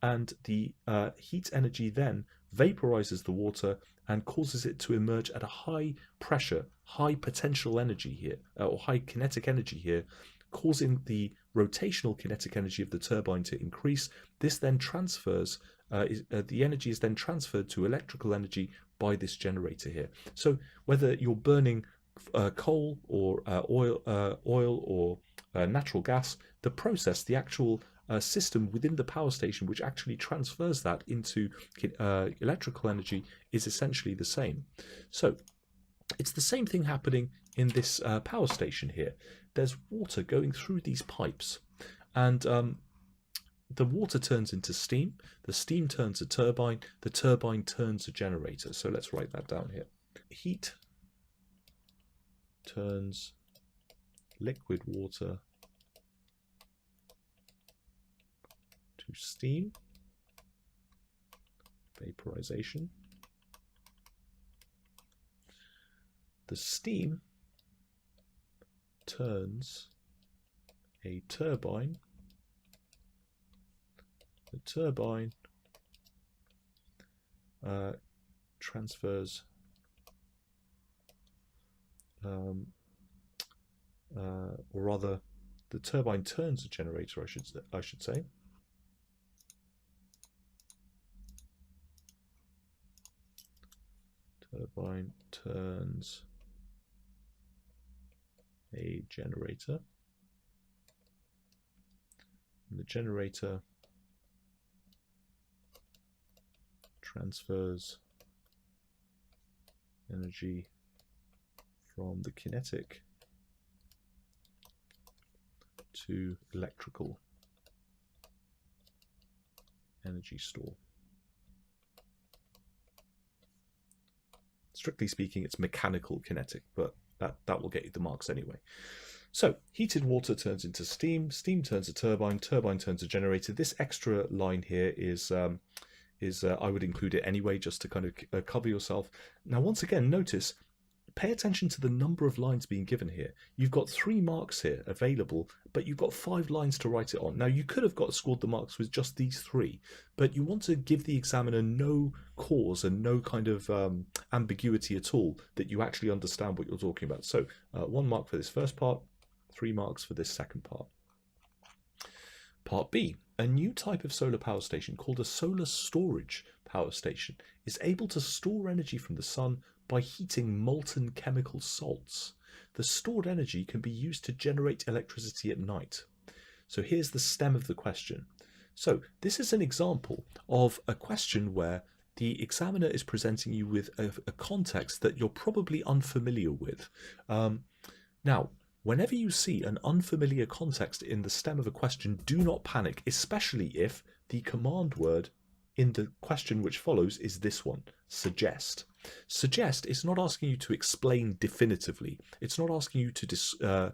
and the heat energy then vaporizes the water and causes it to emerge at a high pressure, high potential energy here, or high kinetic energy here, causing the rotational kinetic energy of the turbine to increase. This then transfers, the energy is then transferred to electrical energy by this generator here. So whether you're burning coal or oil or natural gas, the process, the actual system within the power station which actually transfers that into electrical energy is essentially the same. So it's the same thing happening in this power station here. There's water going through these pipes, and the water turns into steam, the steam turns a turbine, the turbine turns a generator. So let's write that down here. Heat turns liquid water to steam, vaporization. The steam turns a turbine. The turbine transfers or rather, the turbine turns a generator, I should say. Turbine turns a generator, and the generator transfers energy from the kinetic to electrical energy store. Strictly speaking, it's mechanical kinetic, but that will get you the marks anyway. So heated water turns into steam, steam turns a turbine, turbine turns a generator. This extra line here is I would include it anyway, just to kind of cover yourself. Now, once again, notice pay attention to the number of lines being given here. You've got 3 marks here available, but you've got 5 lines to write it on. Now, you could have scored the marks with just these 3, but you want to give the examiner no cause and no kind of ambiguity at all, that you actually understand what you're talking about. So 1 mark for this first part, 3 marks for this second part. Part B. A new type of solar power station called a solar storage power station is able to store energy from the sun by heating molten chemical salts. The stored energy can be used to generate electricity at night. So here's the stem of the question. So this is an example of a question where the examiner is presenting you with a context that you're probably unfamiliar with. Now, whenever you see an unfamiliar context in the stem of a question, do not panic, especially if the command word in the question which follows is this one, suggest. Suggest is not asking you to explain definitively. It's not asking you to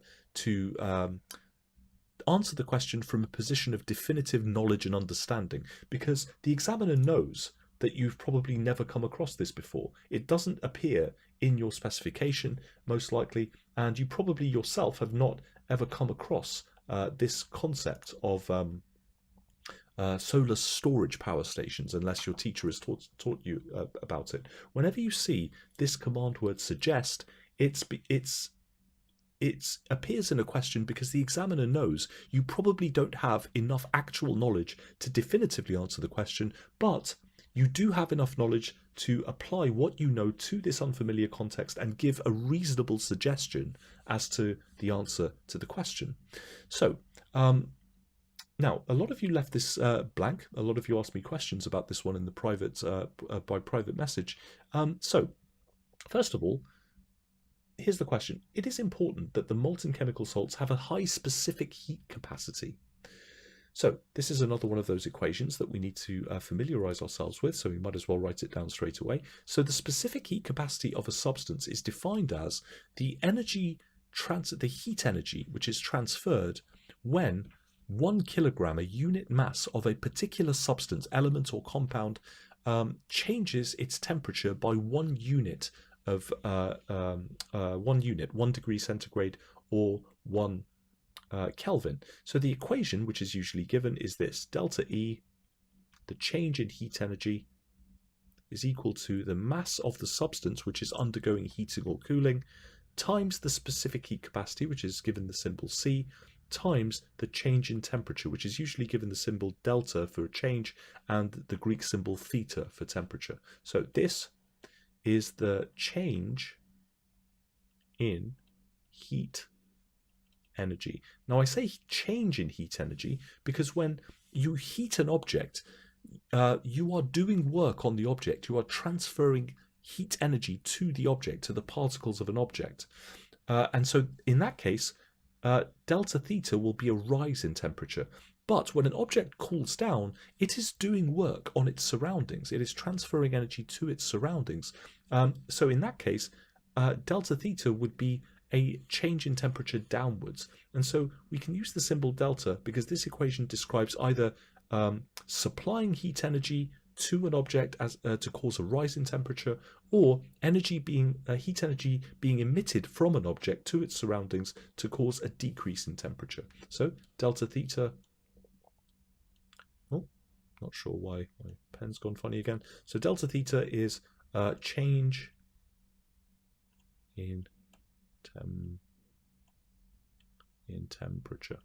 answer the question from a position of definitive knowledge and understanding, because the examiner knows that you've probably never come across this before. It doesn't appear in your specification, most likely, and you probably yourself have not ever come across this concept of solar storage power stations, unless your teacher has taught you about it. Whenever you see this command word suggest, it appears in a question because the examiner knows you probably don't have enough actual knowledge to definitively answer the question, but you do have enough knowledge to apply what you know to this unfamiliar context and give a reasonable suggestion as to the answer to the question. So, now, a lot of you left this blank. A lot of you asked me questions about this one in the private by private message. So, first of all, here's the question. It is important that the molten chemical salts have a high specific heat capacity. So this is another one of those equations that we need to familiarize ourselves with, so we might as well write it down straight away. So the specific heat capacity of a substance is defined as the heat energy which is transferred when 1 kilogram, a unit mass of a particular substance, element or compound, changes its temperature by 1 unit of 1 degree centigrade or 1 Kelvin. So the equation, which is usually given, is this: delta E, the change in heat energy, is equal to the mass of the substance which is undergoing heating or cooling, times the specific heat capacity, which is given the symbol C, times the change in temperature, which is usually given the symbol delta for a change and the Greek symbol theta for temperature. So this is the change in heat energy. Now I say change in heat energy because when you heat an object, you are doing work on the object. You are transferring heat energy to the object, to the particles of an object. And so in that case, delta theta will be a rise in temperature. But when an object cools down, it is doing work on its surroundings. It is transferring energy to its surroundings. So in that case, delta theta would be a change in temperature downwards. And so we can use the symbol delta because this equation describes either supplying heat energy to an object as to cause a rise in temperature, or heat energy being emitted from an object to its surroundings to cause a decrease in temperature. So delta theta, oh, not sure why my pen's gone funny again. So delta theta is change in temperature.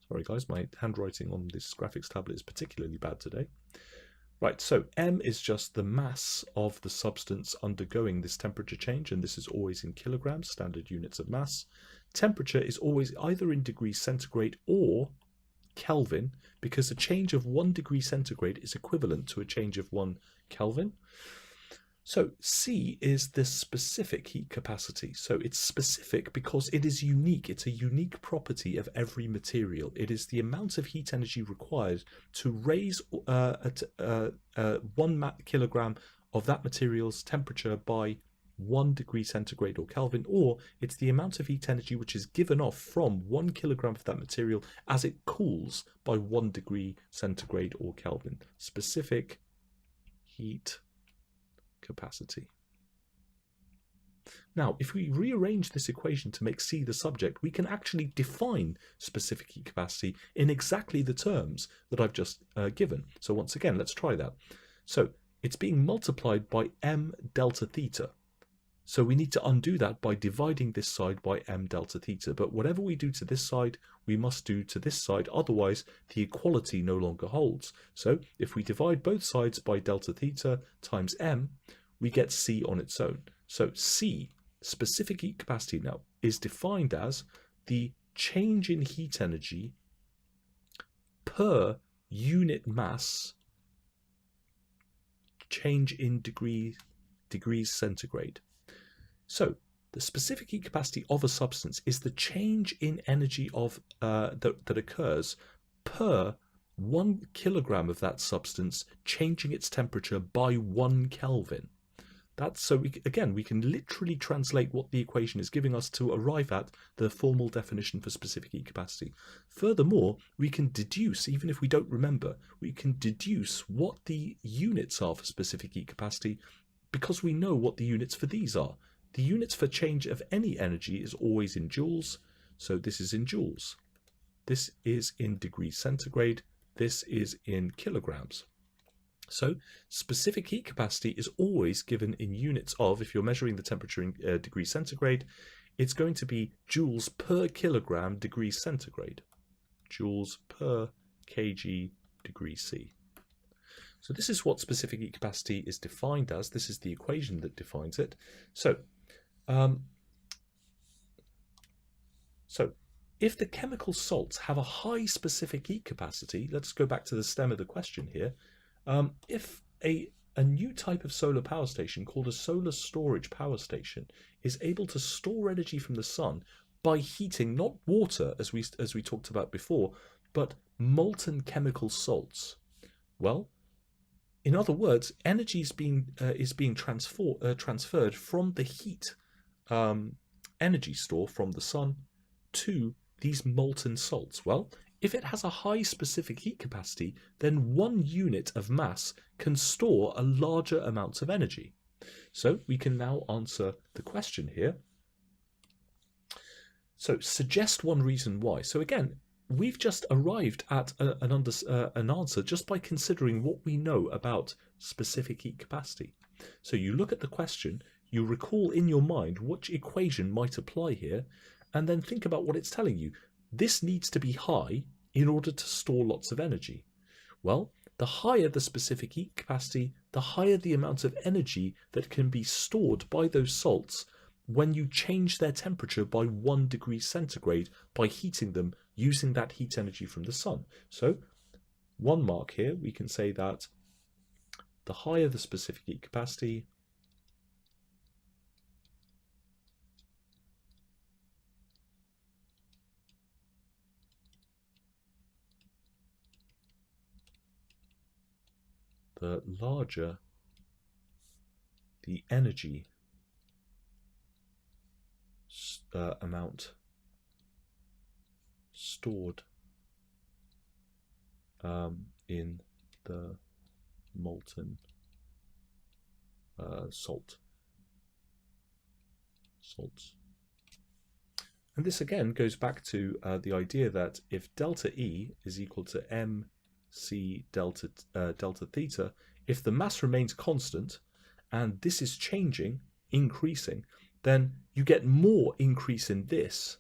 Sorry guys, my handwriting on this graphics tablet is particularly bad today. Right, so M is just the mass of the substance undergoing this temperature change, and this is always in kilograms, standard units of mass. Temperature is always either in degrees centigrade or Kelvin, because a change of 1 degree centigrade is equivalent to a change of 1 Kelvin. So C is the specific heat capacity. So it's specific because it is unique. It's a unique property of every material. It is the amount of heat energy required to raise 1 kilogram of that material's temperature by 1 degree centigrade or Kelvin, or it's the amount of heat energy which is given off from 1 kilogram of that material as it cools by 1 degree centigrade or Kelvin. Specific heat capacity. Now, if we rearrange this equation to make C the subject, we can actually define specific heat capacity in exactly the terms that I've just given. So once again, let's try that. So it's being multiplied by m delta theta. So we need to undo that by dividing this side by m delta theta. But whatever we do to this side, we must do to this side. Otherwise, the equality no longer holds. So if we divide both sides by delta theta times m, we get C on its own. So C, specific heat capacity now, is defined as the change in heat energy per unit mass, change in degrees centigrade. So the specific heat capacity of a substance is the change in energy of that occurs per 1 kilogram of that substance changing its temperature by 1 Kelvin. That's so we can literally translate what the equation is giving us to arrive at the formal definition for specific heat capacity. Furthermore, we can deduce, even if we don't remember, we can deduce what the units are for specific heat capacity because we know what the units for these are. The units for change of any energy is always in joules, so this is in joules. This is in degrees centigrade, this is in kilograms. So specific heat capacity is always given in units of, if you're measuring the temperature in degrees centigrade, it's going to be joules per kilogram degrees centigrade. Joules per kg degree C. So this is what specific heat capacity is defined as. This is the equation that defines it. So if the chemical salts have a high specific heat capacity, let's go back to the stem of the question here. If a new type of solar power station called a solar storage power station is able to store energy from the sun by heating not water, as we talked about before, but molten chemical salts, well, in other words, energy is being transferred from the heat energy store from the sun to these molten salts. Well, if it has a high specific heat capacity, then 1 unit of mass can store a larger amount of energy. So we can now answer the question here. So suggest one reason why. So again, we've just arrived at an answer just by considering what we know about specific heat capacity. So you look at the question, you recall in your mind which equation might apply here, and then think about what it's telling you. This needs to be high in order to store lots of energy. Well, the higher the specific heat capacity, the higher the amount of energy that can be stored by those salts when you change their temperature by 1 degree centigrade by heating them using that heat energy from the sun. So 1 mark here, we can say that the higher the specific heat capacity, the larger the energy amount stored in the molten salts. And this again goes back to the idea that if delta E is equal to mc delta theta, if the mass remains constant and this is changing, increasing, then you get more increase in this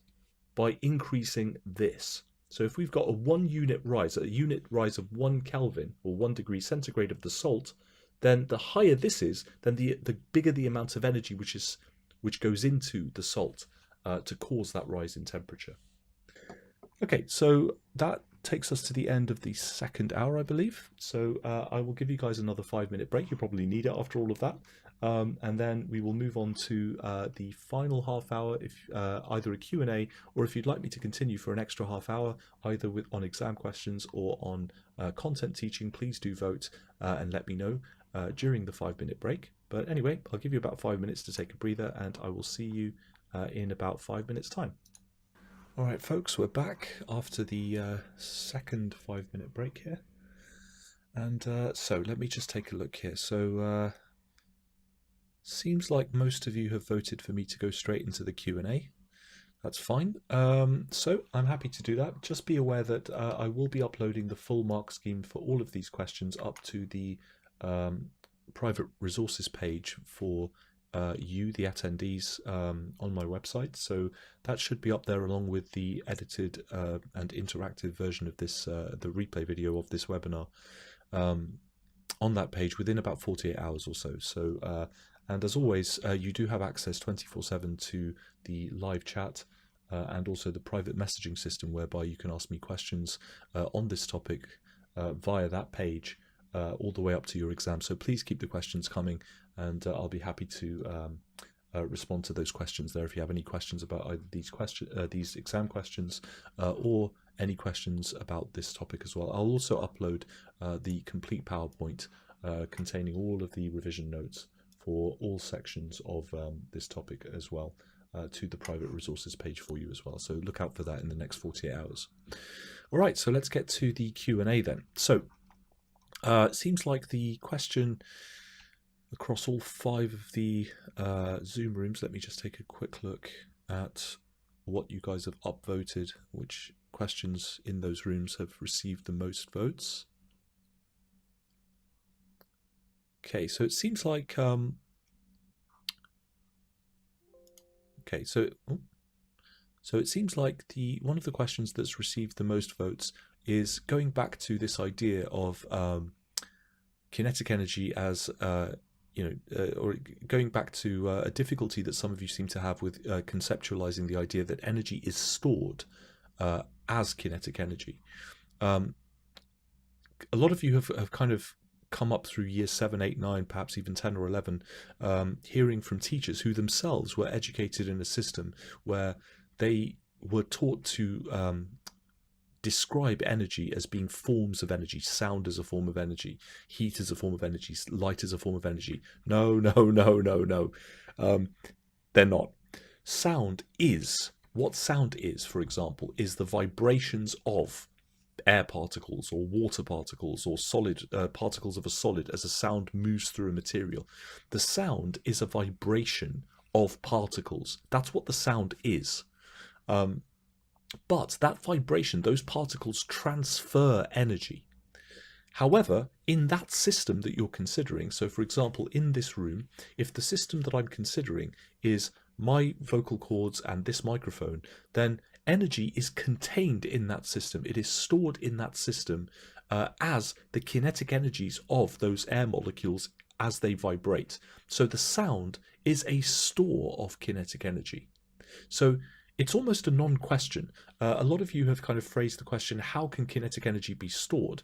by increasing this. So if we've got a 1 unit rise, a unit rise of 1 Kelvin or 1 degree centigrade of the salt, then the higher this is, then the bigger the amount of energy which goes into the salt to cause that rise in temperature. Okay, so that takes us to the end of the second hour, I believe. So I will give you guys another 5-minute break. You probably need it after all of that. And then we will move on to the final half hour, if either a Q&A, or if you'd like me to continue for an extra half hour, either on exam questions or on content teaching, please do vote and let me know during the 5-minute break. But anyway, I'll give you about 5 minutes to take a breather, and I will see you in about 5 minutes time. All right, folks, we're back after the second 5-minute break here. And so let me just take a look here. So Seems like most of you have voted for me to go straight into the Q&A. That's fine. So I'm happy to do that. Just be aware that I will be uploading the full mark scheme for all of these questions up to the private resources page for you, the attendees, on my website. So that should be up there along with the edited and interactive version of this, the replay video of this webinar, on that page within about 48 hours or so. So, and as always, you do have access 24/7 to the live chat and also the private messaging system, whereby you can ask me questions on this topic via that page all the way up to your exam. So please keep the questions coming, and I'll be happy to respond to those questions there if you have any questions about either these exam questions or any questions about this topic as well. I'll also upload the complete PowerPoint containing all of the revision notes for all sections of this topic as well to the private resources page for you as well. So look out for that in the next 48 hours. All right, so let's get to the Q&A then. So it seems like the question across all 5 of the Zoom rooms, let me just take a quick look at what you guys have upvoted, which questions in those rooms have received the most votes. Okay, so it seems like so it seems like one of the questions that's received the most votes is going back to this idea of kinetic energy as or going back to a difficulty that some of you seem to have with conceptualizing the idea that energy is stored as kinetic energy. A lot of you have kind of come up through years 7, 8, 9, perhaps even 10 or 11, hearing from teachers who themselves were educated in a system where they were taught to describe energy as being forms of energy. Sound as a form of energy, heat as a form of energy, light as a form of energy. No, they're not. Sound is, what sound is, for example, is the vibrations of air particles or water particles or solid particles of a solid as a sound moves through a material. The sound is a vibration of particles. That's what the sound is. But that vibration, those particles transfer energy. However, in that system that you're considering, so for example, in this room, if the system that I'm considering is my vocal cords and this microphone, then energy is contained in that system. It is stored in that system as the kinetic energies of those air molecules as they vibrate. So the sound is a store of kinetic energy. So it's almost a non-question. A lot of you have kind of phrased the question, how can kinetic energy be stored?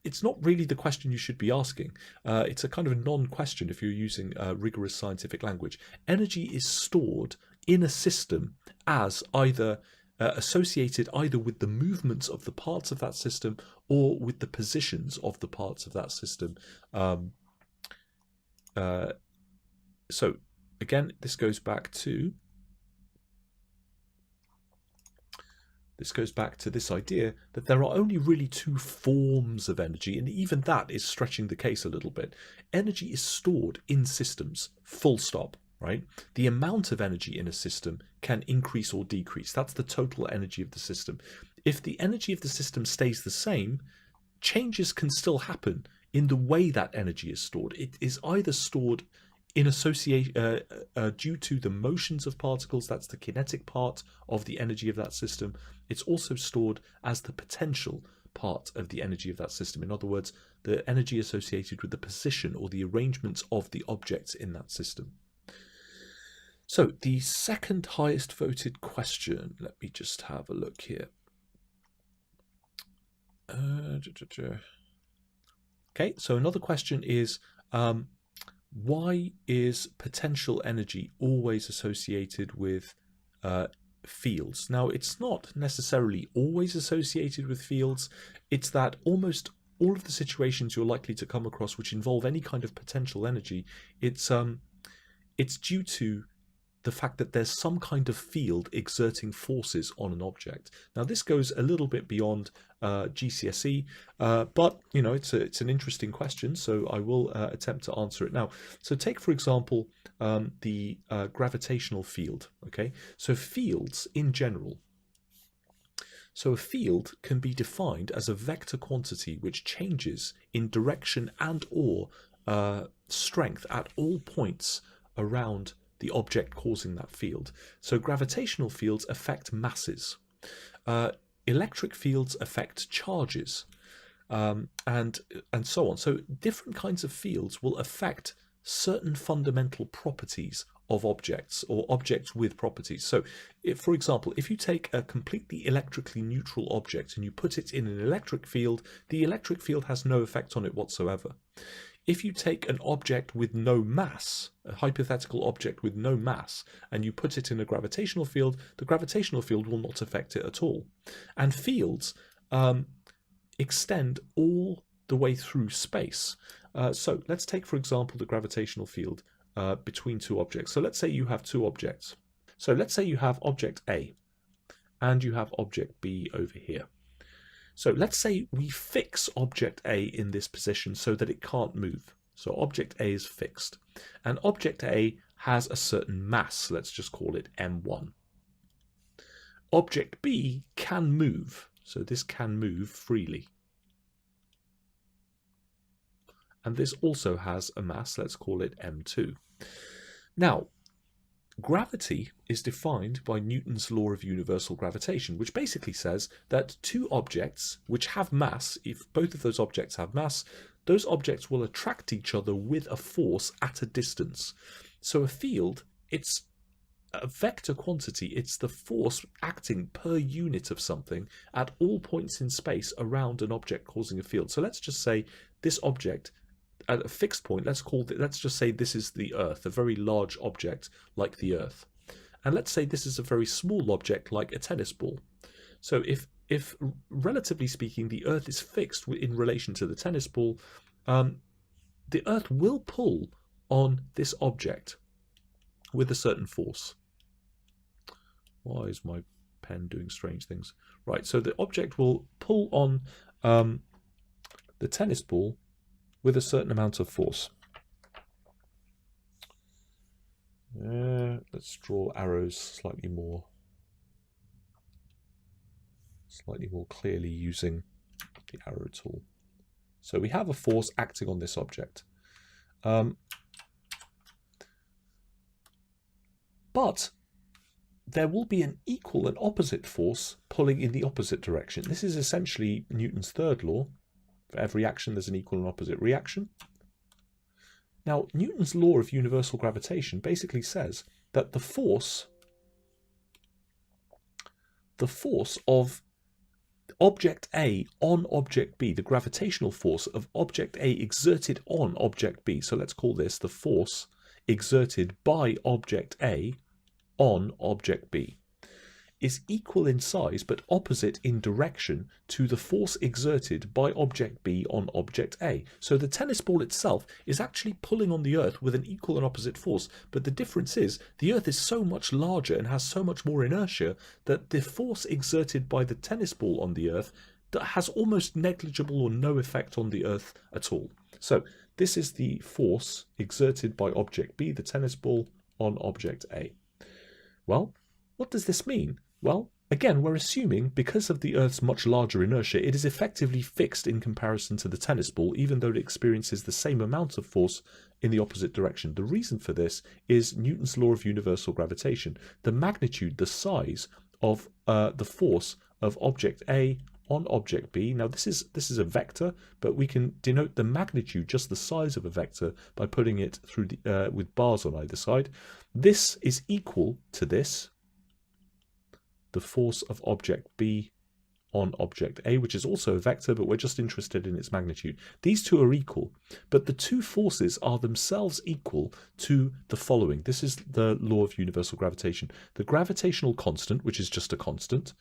It's not really the question you should be asking. It's a kind of a non-question if you're using rigorous scientific language. Energy is stored in a system as either associated either with the movements of the parts of that system or with the positions of the parts of that system. So again, this goes back to this idea that there are only really 2 forms of energy, and even that is stretching the case a little bit. Energy is stored in systems, full stop, right? The amount of energy in a system can increase or decrease. That's the total energy of the system. If the energy of the system stays the same, changes can still happen in the way that energy is stored. It is either stored in association due to the motions of particles, that's the kinetic part of the energy of that system. It's also stored as the potential part of the energy of that system. In other words, the energy associated with the position or the arrangements of the objects in that system. So the second highest voted question, let me just have a look here. Okay, so another question is, why is potential energy always associated with fields? Now, it's not necessarily always associated with fields. It's that almost all of the situations you're likely to come across which involve any kind of potential energy, it's due to the fact that there's some kind of field exerting forces on an object. Now this goes a little bit beyond GCSE, but you know, it's an interesting question, so I will attempt to answer it now. So take for example the gravitational field. Okay, so fields in general. So a field can be defined as a vector quantity which changes in direction and or strength at all points around the object causing that field. So gravitational fields affect masses. Electric fields affect charges, and so on. So different kinds of fields will affect certain fundamental properties of objects or objects with properties. So if, for example, if you take a completely electrically neutral object and you put it in an electric field, the electric field has no effect on it whatsoever. If you take an object with no mass, a hypothetical object with no mass, and you put it in a gravitational field, the gravitational field will not affect it at all. And fields extend all the way through space. So let's take, for example, the gravitational field between two objects. So let's say you have two objects. So let's say you have object A and you have object B over here. So let's say we fix object A in this position so that it can't move. So object A is fixed. And object A has a certain mass, let's just call it M1. Object B can move, so this can move freely. And this also has a mass, let's call it M2. Now, gravity is defined by Newton's law of universal gravitation, which basically says that two objects which have mass, if both of those objects have mass, those objects will attract each other with a force at a distance. So a field, it's a vector quantity, it's the force acting per unit of something at all points in space around an object causing a field. So let's just say this object at a fixed point, let's just say this is the Earth, a very large object like the Earth. And let's say this is a very small object like a tennis ball. So if relatively speaking, the Earth is fixed in relation to the tennis ball, the Earth will pull on this object with a certain force. Why is my pen doing strange things? Right, so the object will pull on the tennis ball with a certain amount of force. Let's draw arrows slightly more clearly using the arrow tool. So we have a force acting on this object. But there will be an equal and opposite force pulling in the opposite direction. This is essentially Newton's third law. For every action, there's an equal and opposite reaction. Now, Newton's law of universal gravitation basically says that the force of object A on object B, the gravitational force of object A exerted on object B, so let's call this the force exerted by object A on object B, is equal in size but opposite in direction to the force exerted by object B on object A. So the tennis ball itself is actually pulling on the Earth with an equal and opposite force, but the difference is the Earth is so much larger and has so much more inertia that the force exerted by the tennis ball on the Earth has almost negligible or no effect on the Earth at all. So this is the force exerted by object B, the tennis ball, on object A. Well, what does this mean? Well, again, we're assuming because of the Earth's much larger inertia, it is effectively fixed in comparison to the tennis ball, even though it experiences the same amount of force in the opposite direction. The reason for this is Newton's law of universal gravitation. The magnitude, the size of the force of object A on object B. Now this is a vector, but we can denote the magnitude, just the size of a vector, by putting it through with bars on either side. This is equal to this, the force of object B on object A, which is also a vector, but we're just interested in its magnitude. These two are equal, but the two forces are themselves equal to the following. This is the law of universal gravitation. The gravitational constant, which is just a constant,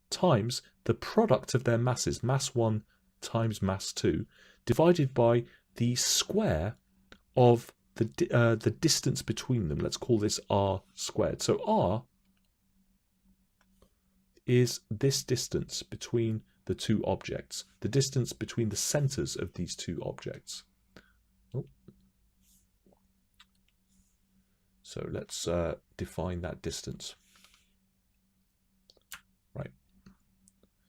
times the product of their masses, mass 1 times mass 2, divided by the square of the distance between them. Let's call this r squared. So r is this distance between the two objects, the distance between the centers of these two objects. Oh. So let's define that distance. Right.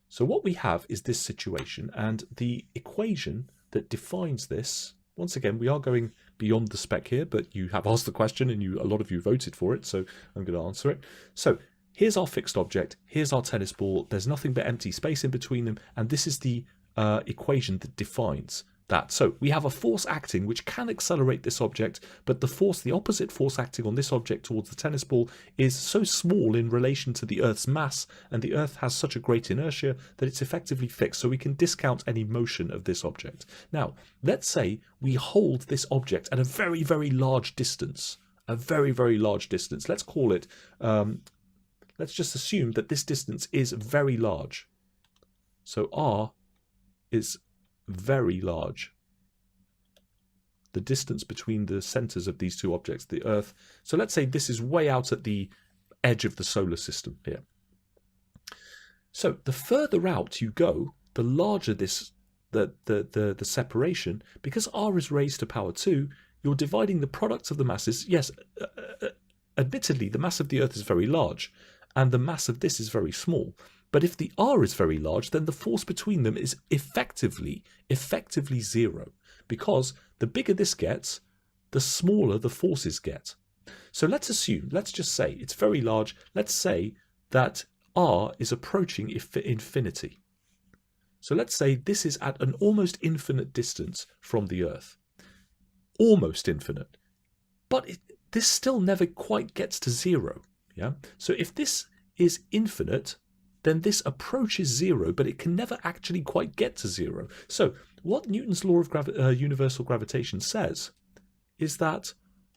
So what we have is this situation, and the equation that defines this, once again, we are going beyond the spec here, but you have asked the question and a lot of you voted for it, so I'm going to answer it. So here's our fixed object, here's our tennis ball, there's nothing but empty space in between them, and this is the equation that defines that. So we have a force acting which can accelerate this object, but the opposite force acting on this object towards the tennis ball is so small in relation to the Earth's mass, and the Earth has such a great inertia that it's effectively fixed, so we can discount any motion of this object. Now, let's say we hold this object at a very, very large distance, Let's call it, let's just assume that this distance is very large. So r is very large. The distance between the centers of these two objects, the Earth. So let's say this is way out at the edge of the solar system here. So the further out you go, the larger the separation, because r is raised to power 2, you're dividing the product of the masses. Yes, admittedly, the mass of the Earth is very large, and the mass of this is very small. But if the r is very large, then the force between them is effectively zero, because the bigger this gets, the smaller the forces get. So let's just say it's very large. Let's say that r is approaching infinity. So let's say this is at an almost infinite distance from the Earth. Almost infinite. But this still never quite gets to zero. Yeah. So if this is infinite, then this approaches zero, but it can never actually quite get to zero. So what Newton's law of universal gravitation says is that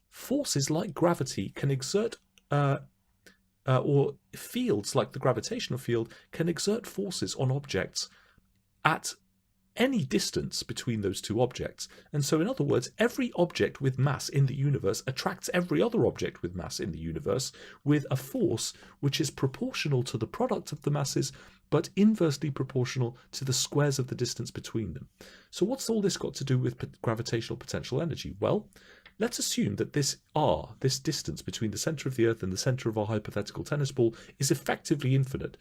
forces like gravity can exert, or fields like the gravitational field can exert forces on objects at any distance between those two objects. And so in other words, every object with mass in the universe attracts every other object with mass in the universe with a force which is proportional to the product of the masses, but inversely proportional to the squares of the distance between them. So what's all this got to do with gravitational potential energy? Well, let's assume that this r, this distance between the center of the Earth and the center of our hypothetical tennis ball, is effectively infinite.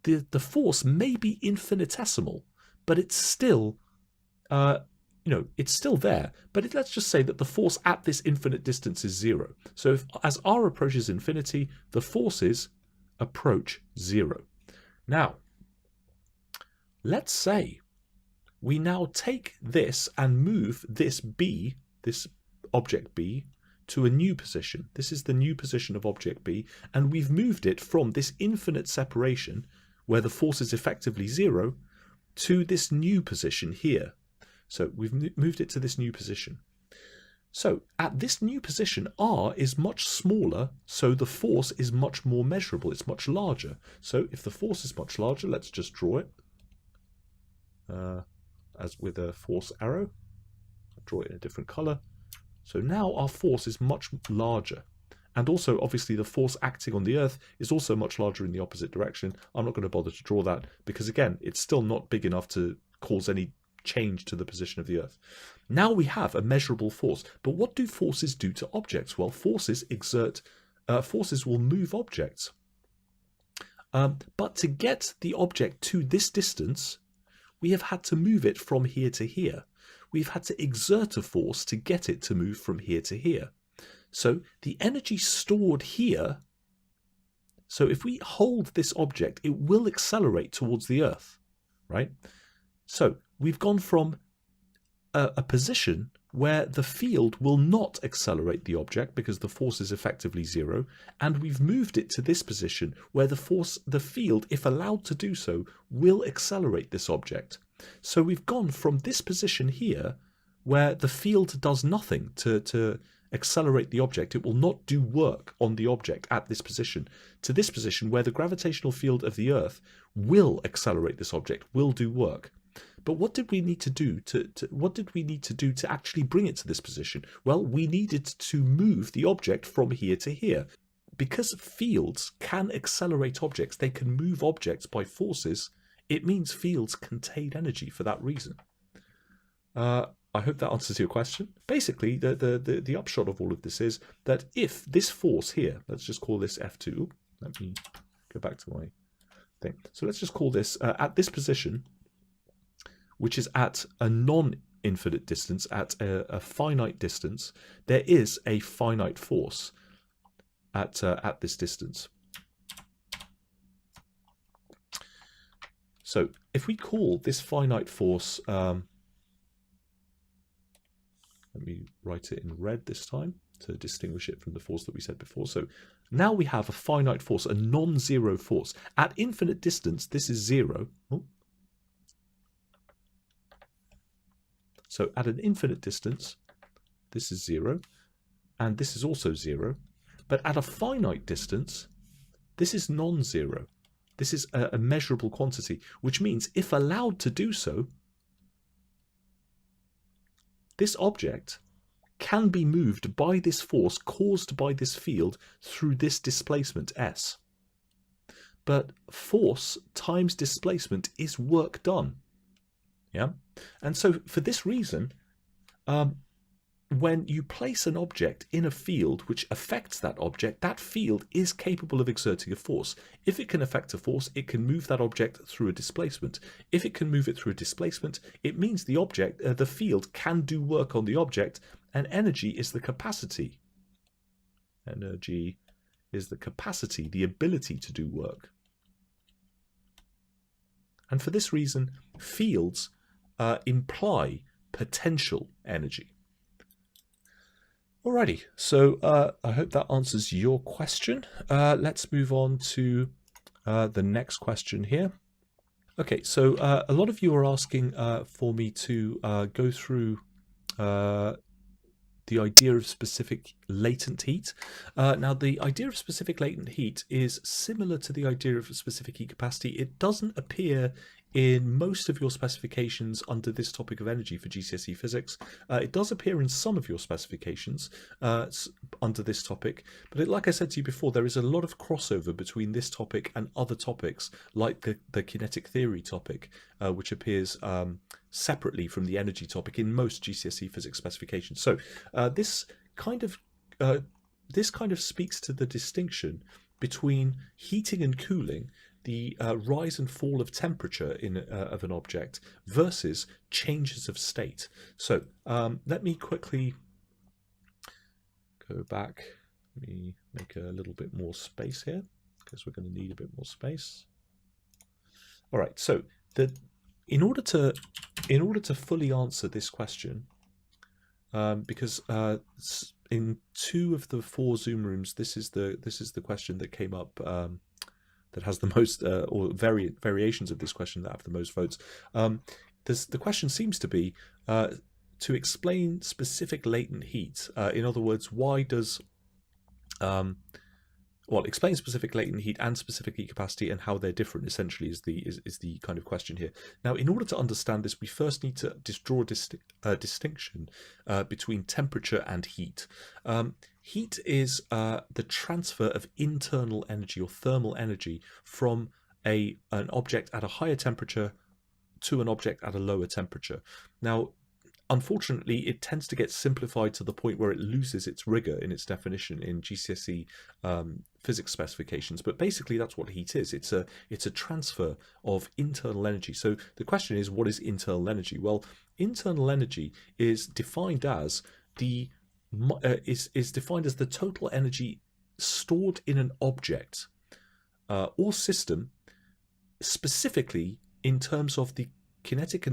The force may be infinitesimal, but it's still, it's still there. But let's just say that the force at this infinite distance is zero. So as r approaches infinity, the forces approach zero. Now, let's say we now take this and move this B, this object B, to a new position. This is the new position of object B, and we've moved it from this infinite separation, where the force is effectively zero, to this new position here. So we've moved it to this new position. So at this new position, r is much smaller, so the force is much more measurable. It's much larger. So if the force is much larger, let's just draw it as with a force arrow. I'll draw it in a different color. So now our force is much larger. And also, obviously, the force acting on the Earth is also much larger in the opposite direction. I'm not going to bother to draw that because, again, it's still not big enough to cause any change to the position of the Earth. Now we have a measurable force. But what do forces do to objects? Well, forces will move objects. But to get the object to this distance, we have had to move it from here to here. We've had to exert a force to get it to move from here to here. So the energy stored here, so if we hold this object, it will accelerate towards the Earth, right? So we've gone from a position where the field will not accelerate the object because the force is effectively zero, and we've moved it to this position where the field, if allowed to do so, will accelerate this object. So we've gone from this position here, where the field does nothing to accelerate the object, it will not do work on the object at this position, to this position where the gravitational field of the Earth will accelerate this object, will do work. But what did we need to do to actually bring it to this position? Well, we needed to move the object from here to here. Because fields can accelerate objects, they can move objects by forces, it means fields contain energy for that reason. I hope that answers your question. Basically, the upshot of all of this is that if this force here, let's just call this F2. Let me go back to my thing. So let's just call this, at this position, which is at a non-infinite distance, at a finite distance, there is a finite force at this distance. So if we call this finite force, let me write it in red this time to distinguish it from the force that we said before. So now we have a finite force, a non-zero force. At infinite distance, this is 0. Oh. So at an infinite distance, this is 0, and this is also 0. But at a finite distance, this is non-zero. This is a measurable quantity, which means if allowed to do so, this object can be moved by this force caused by this field through this displacement S. But force times displacement is work done. Yeah? And so for this reason, when you place an object in a field which affects that object, that field is capable of exerting a force. If it can affect a force, it can move that object through a displacement. If it can move it through a displacement, it means the object, the field can do work on the object, and energy is the capacity. Energy is the capacity, the ability to do work. And for this reason, fields imply potential energy. Alrighty, so I hope that answers your question. Let's move on to the next question here. Okay, so a lot of you are asking for me to go through the idea of specific latent heat. Now, the idea of specific latent heat is similar to the idea of specific heat capacity. It doesn't appear in most of your specifications under this topic of energy for GCSE Physics. It does appear in some of your specifications under this topic, but like I said to you before, there is a lot of crossover between this topic and other topics, like the kinetic theory topic, which appears separately from the energy topic in most GCSE Physics specifications. So this kind of speaks to the distinction between heating and cooling, the rise and fall of temperature of an object versus changes of state. So let me quickly go back. Let me make a little bit more space here, because we're going to need a bit more space. All right, so in order to fully answer this question, because in 2 of the 4 Zoom rooms, this is the question that came up, that has the most, or variations of this question that have the most votes. The question seems to be to explain specific latent heat. In other words, why does explain specific latent heat and specific heat capacity and how they're different, essentially, is the kind of question here. Now, in order to understand this, we first need to draw a distinction between temperature and heat. Heat is the transfer of internal energy or thermal energy from an object at a higher temperature to an object at a lower temperature. Now, unfortunately, it tends to get simplified to the point where it loses its rigor in its definition in GCSE physics specifications. But basically, that's what heat is. It's a transfer of internal energy. So the question is, what is internal energy? Well, internal energy is defined as the total energy stored in an object or system, specifically in terms of the kinetic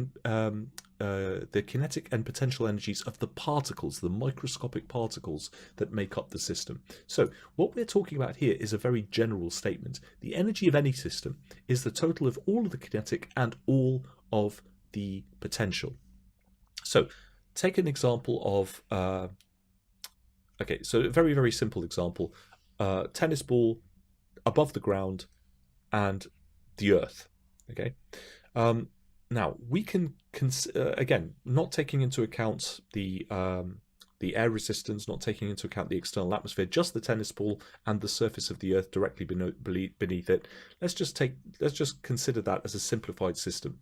and potential energies of the particles, the microscopic particles that make up the system. So what we're talking about here is a very general statement. The energy of any system is the total of all of the kinetic and all of the potential. So take an example of, so a very, very simple example, tennis ball above the ground and the earth, okay? Now, we can, again, not taking into account the air resistance, not taking into account the external atmosphere, just the tennis ball and the surface of the Earth directly beneath it. Let's just consider that as a simplified system.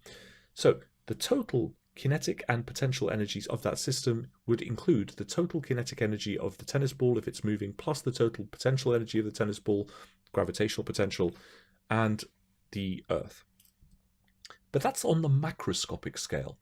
So the total kinetic and potential energies of that system would include the total kinetic energy of the tennis ball if it's moving, plus the total potential energy of the tennis ball, gravitational potential, and the Earth. But that's on the macroscopic scale.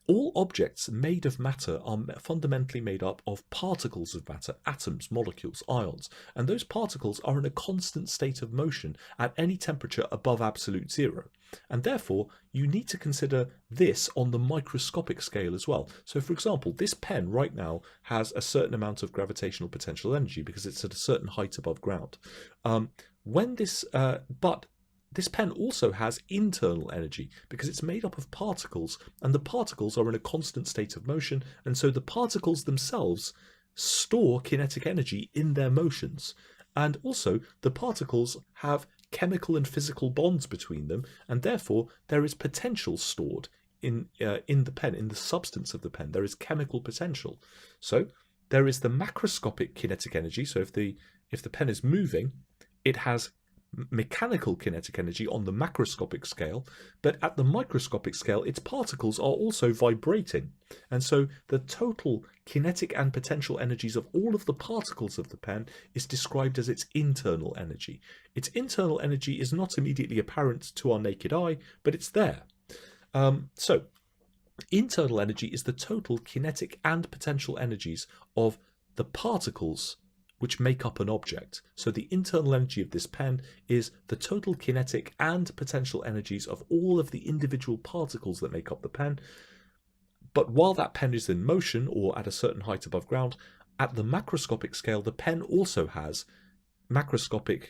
All objects made of matter are fundamentally made up of particles of matter, atoms, molecules, ions, and those particles are in a constant state of motion at any temperature above absolute zero. And therefore, you need to consider this on the microscopic scale as well. So for example, this pen right now has a certain amount of gravitational potential energy because it's at a certain height above ground. But this pen also has internal energy because it's made up of particles, and the particles are in a constant state of motion, and so the particles themselves store kinetic energy in their motions. And also, the particles have chemical and physical bonds between them, and therefore there is potential stored in the pen, in the substance of the pen. There is chemical potential. So there is the macroscopic kinetic energy. So if the pen is moving, it has mechanical kinetic energy on the macroscopic scale, but at the microscopic scale its particles are also vibrating, and so the total kinetic and potential energies of all of the particles of the pen is described as its internal energy. Its internal energy is not immediately apparent to our naked eye, but it's there. So internal energy is the total kinetic and potential energies of the particles which make up an object. So the internal energy of this pen is the total kinetic and potential energies of all of the individual particles that make up the pen. But while that pen is in motion or at a certain height above ground, at the macroscopic scale, the pen also has macroscopic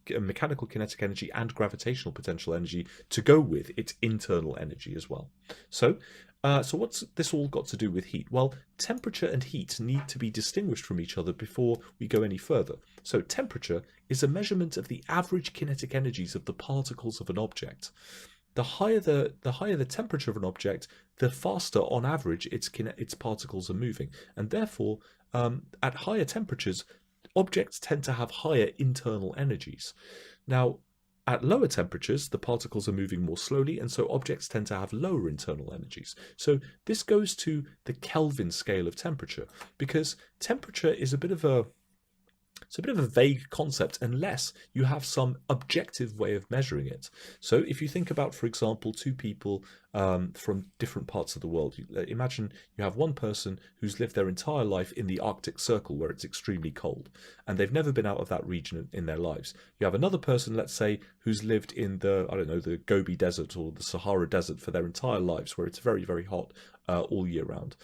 mechanical kinetic energy and gravitational potential energy to go with its internal energy as well. So what's this all got to do with heat? Well, temperature and heat need to be distinguished from each other before we go any further. So temperature is a measurement of the average kinetic energies of the particles of an object. The higher the temperature of an object, the faster on average its particles are moving, and therefore at higher temperatures objects tend to have higher internal energies. Now, at lower temperatures, the particles are moving more slowly, and so objects tend to have lower internal energies. So this goes to the Kelvin scale of temperature, because temperature is a bit of a vague concept unless you have some objective way of measuring it. So if you think about, for example, two people from different parts of the world, imagine you have one person who's lived their entire life in the Arctic Circle where it's extremely cold, and they've never been out of that region in their lives. You have another person, let's say, who's lived in the Gobi Desert or the Sahara Desert for their entire lives, where it's very, very hot all year round.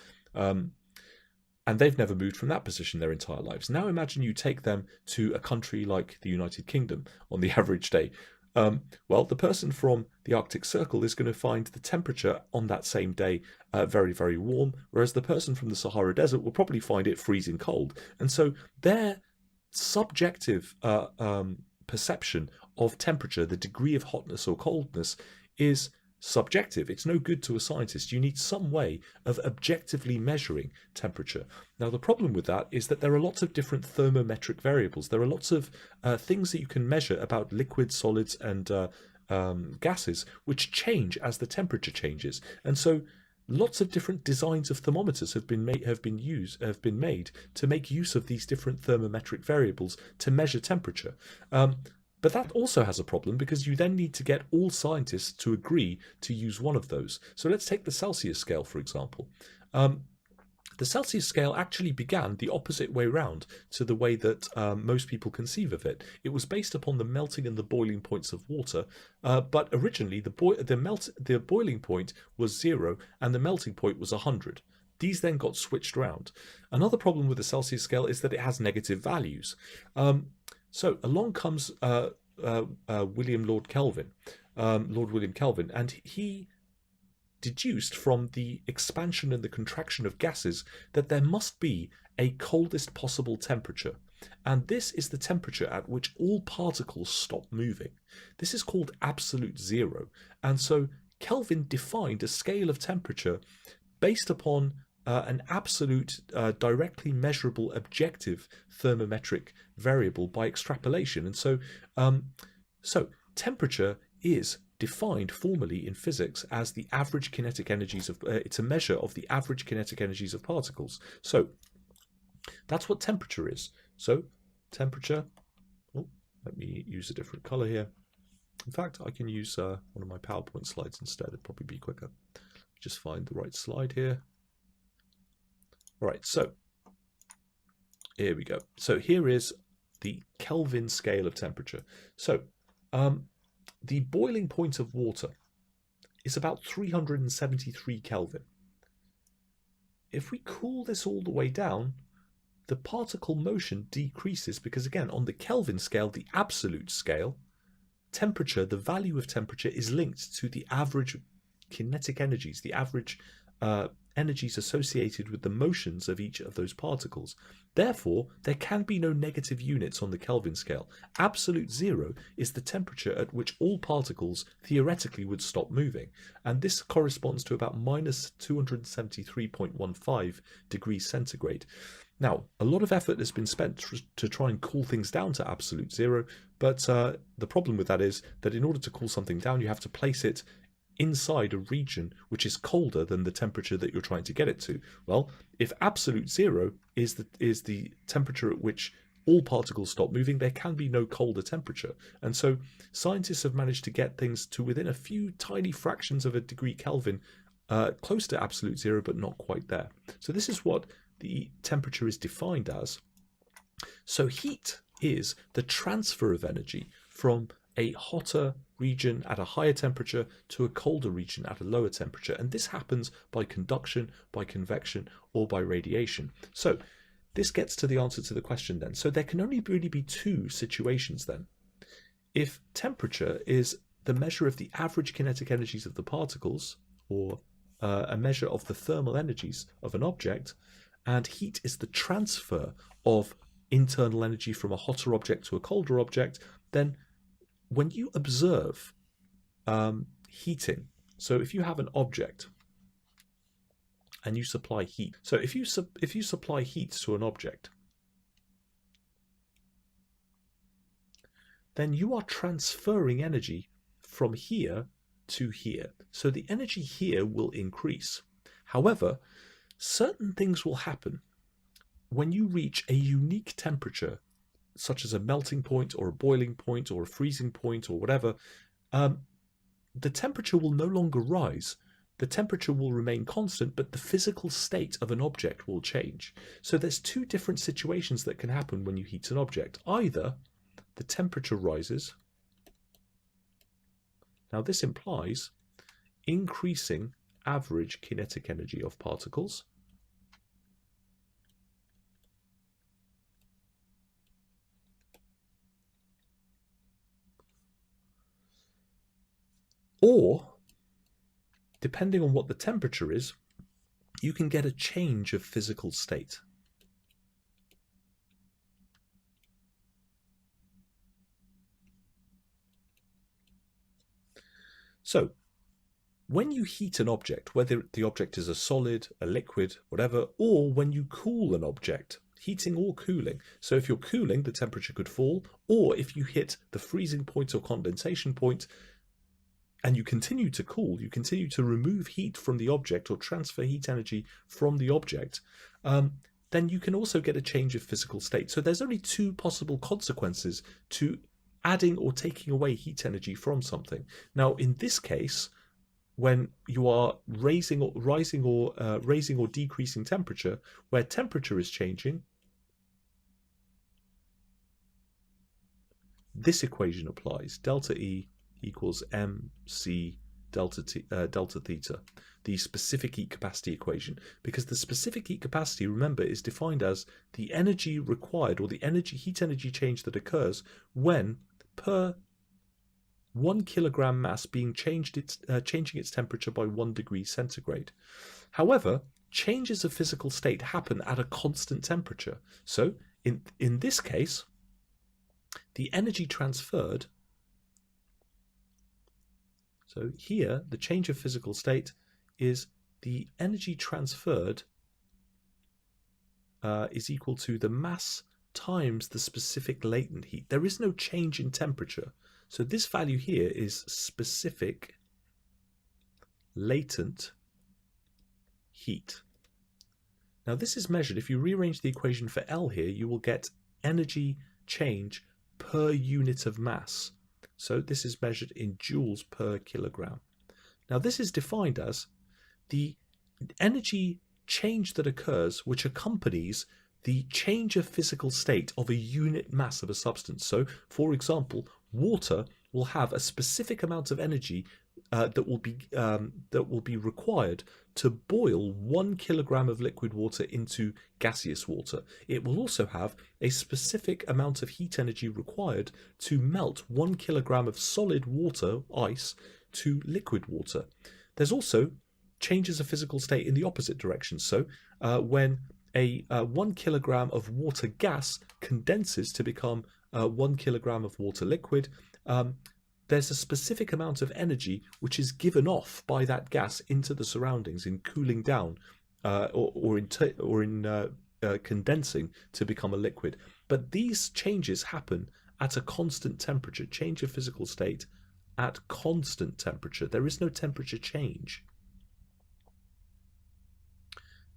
And they've never moved from that position their entire lives. Now imagine you take them to a country like the United Kingdom on the average day. Well, the person from the Arctic Circle is going to find the temperature on that same day very, very warm, whereas the person from the Sahara Desert will probably find it freezing cold. And so their subjective perception of temperature, the degree of hotness or coldness, is subjective. It's no good to a scientist. You need some way of objectively measuring temperature. Now, the problem with that is that there are lots of different thermometric variables. There are lots of things that you can measure about liquids, solids, and gases, which change as the temperature changes. And so lots of different designs of thermometers have been made to make use of these different thermometric variables to measure temperature. But that also has a problem, because you then need to get all scientists to agree to use one of those. So let's take the Celsius scale, for example. The Celsius scale actually began the opposite way round to the way that most people conceive of it. It was based upon the melting and the boiling points of water, but originally the boiling point was 0 and the melting point was 100. These then got switched around. Another problem with the Celsius scale is that it has negative values. So along comes Lord William Kelvin, and he deduced from the expansion and the contraction of gases that there must be a coldest possible temperature. And this is the temperature at which all particles stop moving. This is called absolute zero. And so Kelvin defined a scale of temperature based upon an absolute, directly measurable objective thermometric variable by extrapolation. And so temperature is defined formally in physics as the average kinetic energies of, it's a measure of the average kinetic energies of particles. So that's what temperature is. So temperature, oh, let me use a different color here. In fact, I can use one of my PowerPoint slides instead. It'd probably be quicker. Just find the right slide here. All right, so here we go. So here is the Kelvin scale of temperature. So the boiling point of water is about 373 Kelvin. If we cool this all the way down, the particle motion decreases because, again, on the Kelvin scale, the absolute scale, temperature, the value of temperature is linked to the average kinetic energies, the average energies associated with the motions of each of those particles. Therefore, there can be no negative units on the Kelvin scale. Absolute zero is the temperature at which all particles theoretically would stop moving, and this corresponds to about minus 273.15 degrees centigrade. Now, a lot of effort has been spent to try and cool things down to absolute zero, but the problem with that is that in order to cool something down, you have to place it inside a region which is colder than the temperature that you're trying to get it to. Well, if absolute zero is the temperature at which all particles stop moving, there can be no colder temperature. And so scientists have managed to get things to within a few tiny fractions of a degree Kelvin, close to absolute zero, but not quite there. So this is what the temperature is defined as. So heat is the transfer of energy from a hotter region at a higher temperature to a colder region at a lower temperature, and this happens by conduction, by convection, or by radiation. So this gets to the answer to the question then. So there can only really be two situations then. If temperature is the measure of the average kinetic energies of the particles, or a measure of the thermal energies of an object, and heat is the transfer of internal energy from a hotter object to a colder object, then when you observe heating, so if you have an object and you supply heat, so if you supply heat to an object, then you are transferring energy from here to here. So the energy here will increase. However, certain things will happen when you reach a unique temperature, such as a melting point or a boiling point or a freezing point or whatever. The temperature will no longer rise. The temperature will remain constant, but the physical state of an object will change. So there's two different situations that can happen when you heat an object. Either the temperature rises. Now this implies increasing average kinetic energy of particles. Or, depending on what the temperature is, you can get a change of physical state. So, when you heat an object, whether the object is a solid, a liquid, whatever, or when you cool an object, heating or cooling. So if you're cooling, the temperature could fall, or if you hit the freezing point or condensation point, and you continue to cool, you continue to remove heat from the object or transfer heat energy from the object, then you can also get a change of physical state. So there's only two possible consequences to adding or taking away heat energy from something. Now, in this case, when you are raising or decreasing temperature, where temperature is changing, this equation applies. Delta E equals mc delta theta, the specific heat capacity equation, because the specific heat capacity, remember, is defined as the energy required, or the heat energy change that occurs when per 1 kilogram mass being changing its temperature by 1 degree centigrade. However, changes of physical state happen at a constant temperature. So in this case, the energy transferred, so here the change of physical state is the energy transferred is equal to the mass times the specific latent heat. There is no change in temperature. So this value here is specific latent heat. Now this is measured. If you rearrange the equation for L here, you will get energy change per unit of mass. So this is measured in joules per kilogram. Now this is defined as the energy change that occurs which accompanies the change of physical state of a unit mass of a substance. So for example, water will have a specific amount of energy that will be required to boil 1 kilogram of liquid water into gaseous water. It will also have a specific amount of heat energy required to melt 1 kilogram of solid water, ice, to liquid water. There's also changes of physical state in the opposite direction. So when a 1 kilogram of water gas condenses to become 1 kilogram of water liquid, there's a specific amount of energy which is given off by that gas into the surroundings in cooling down or in condensing to become a liquid. But these changes happen at a constant temperature, change of physical state at constant temperature. There is no temperature change.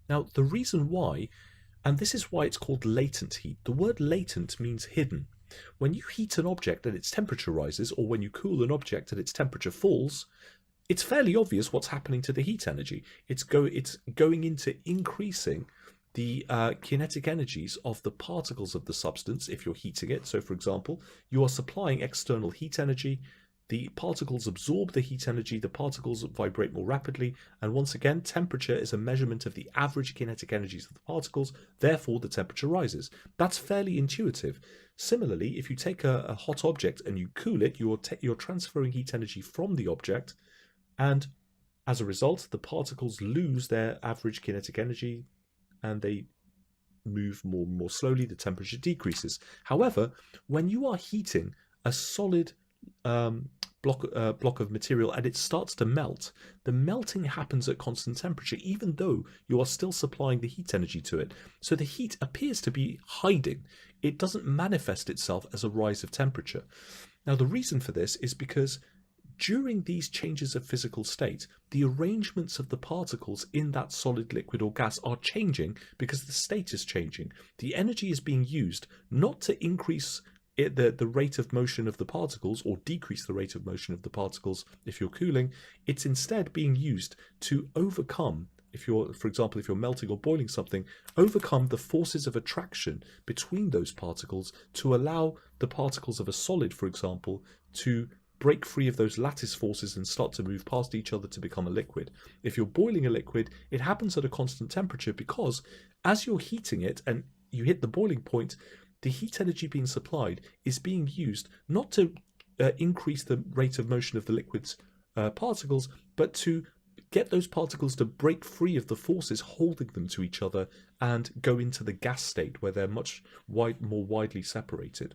Now, the reason why, and this is why it's called latent heat. The word latent means hidden. When you heat an object and its temperature rises, or when you cool an object and its temperature falls, it's fairly obvious what's happening to the heat energy. It's going into increasing the kinetic energies of the particles of the substance if you're heating it. So for example, you are supplying external heat energy, the particles absorb the heat energy, the particles vibrate more rapidly, and once again, temperature is a measurement of the average kinetic energies of the particles, therefore the temperature rises. That's fairly intuitive. Similarly, if you take a hot object and you cool it, you're transferring heat energy from the object, and as a result, the particles lose their average kinetic energy and they move more and more slowly, the temperature decreases. However, when you are heating a solid block of material and it starts to melt, the melting happens at constant temperature even though you are still supplying the heat energy to it. So the heat appears to be hiding. It doesn't manifest itself as a rise of temperature. Now the reason for this is because during these changes of physical state, the arrangements of the particles in that solid, liquid or gas are changing because the state is changing. The energy is being used not to increase the rate of motion of the particles or decrease the rate of motion of the particles if you're cooling. It's instead being used to overcome, for example, if you're melting or boiling something, overcome the forces of attraction between those particles to allow the particles of a solid, for example, to break free of those lattice forces and start to move past each other to become a liquid. If you're boiling a liquid, it happens at a constant temperature because as you're heating it and you hit the boiling point, the heat energy being supplied is being used not to increase the rate of motion of the liquid's particles, but to get those particles to break free of the forces holding them to each other and go into the gas state where they're much more widely separated.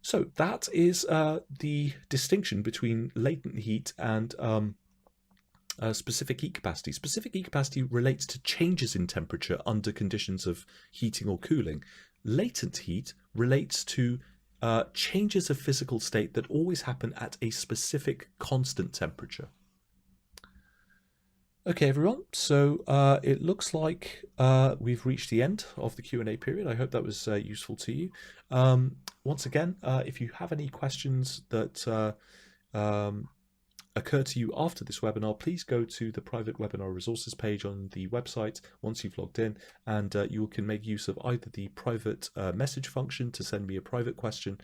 So that is the distinction between latent heat and specific heat capacity. Specific heat capacity relates to changes in temperature under conditions of heating or cooling. Latent heat relates to changes of physical state that always happen at a specific constant temperature. Okay, everyone, so it looks like we've reached the end of the Q&A period. I hope that was useful to you. Once again, if you have any questions that occur to you after this webinar, please go to the private webinar resources page on the website once you've logged in, and you can make use of either the private message function to send me a private question,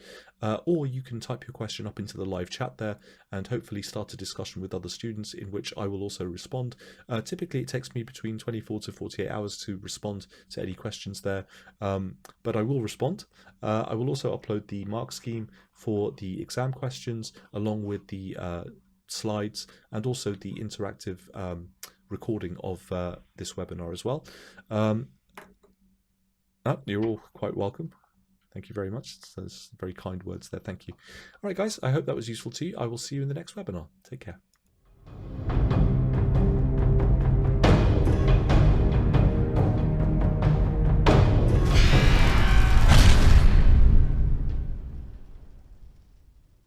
or you can type your question up into the live chat there and hopefully start a discussion with other students in which I will also respond. Typically it takes me between 24 to 48 hours to respond to any questions there, but I will respond. I will also upload the mark scheme for the exam questions along with the slides and also the interactive recording of this webinar as well. You're all quite welcome. Thank you very much. Those very kind words there. Thank you. All right, guys, I hope that was useful to you. I will see you in the next webinar. Take care.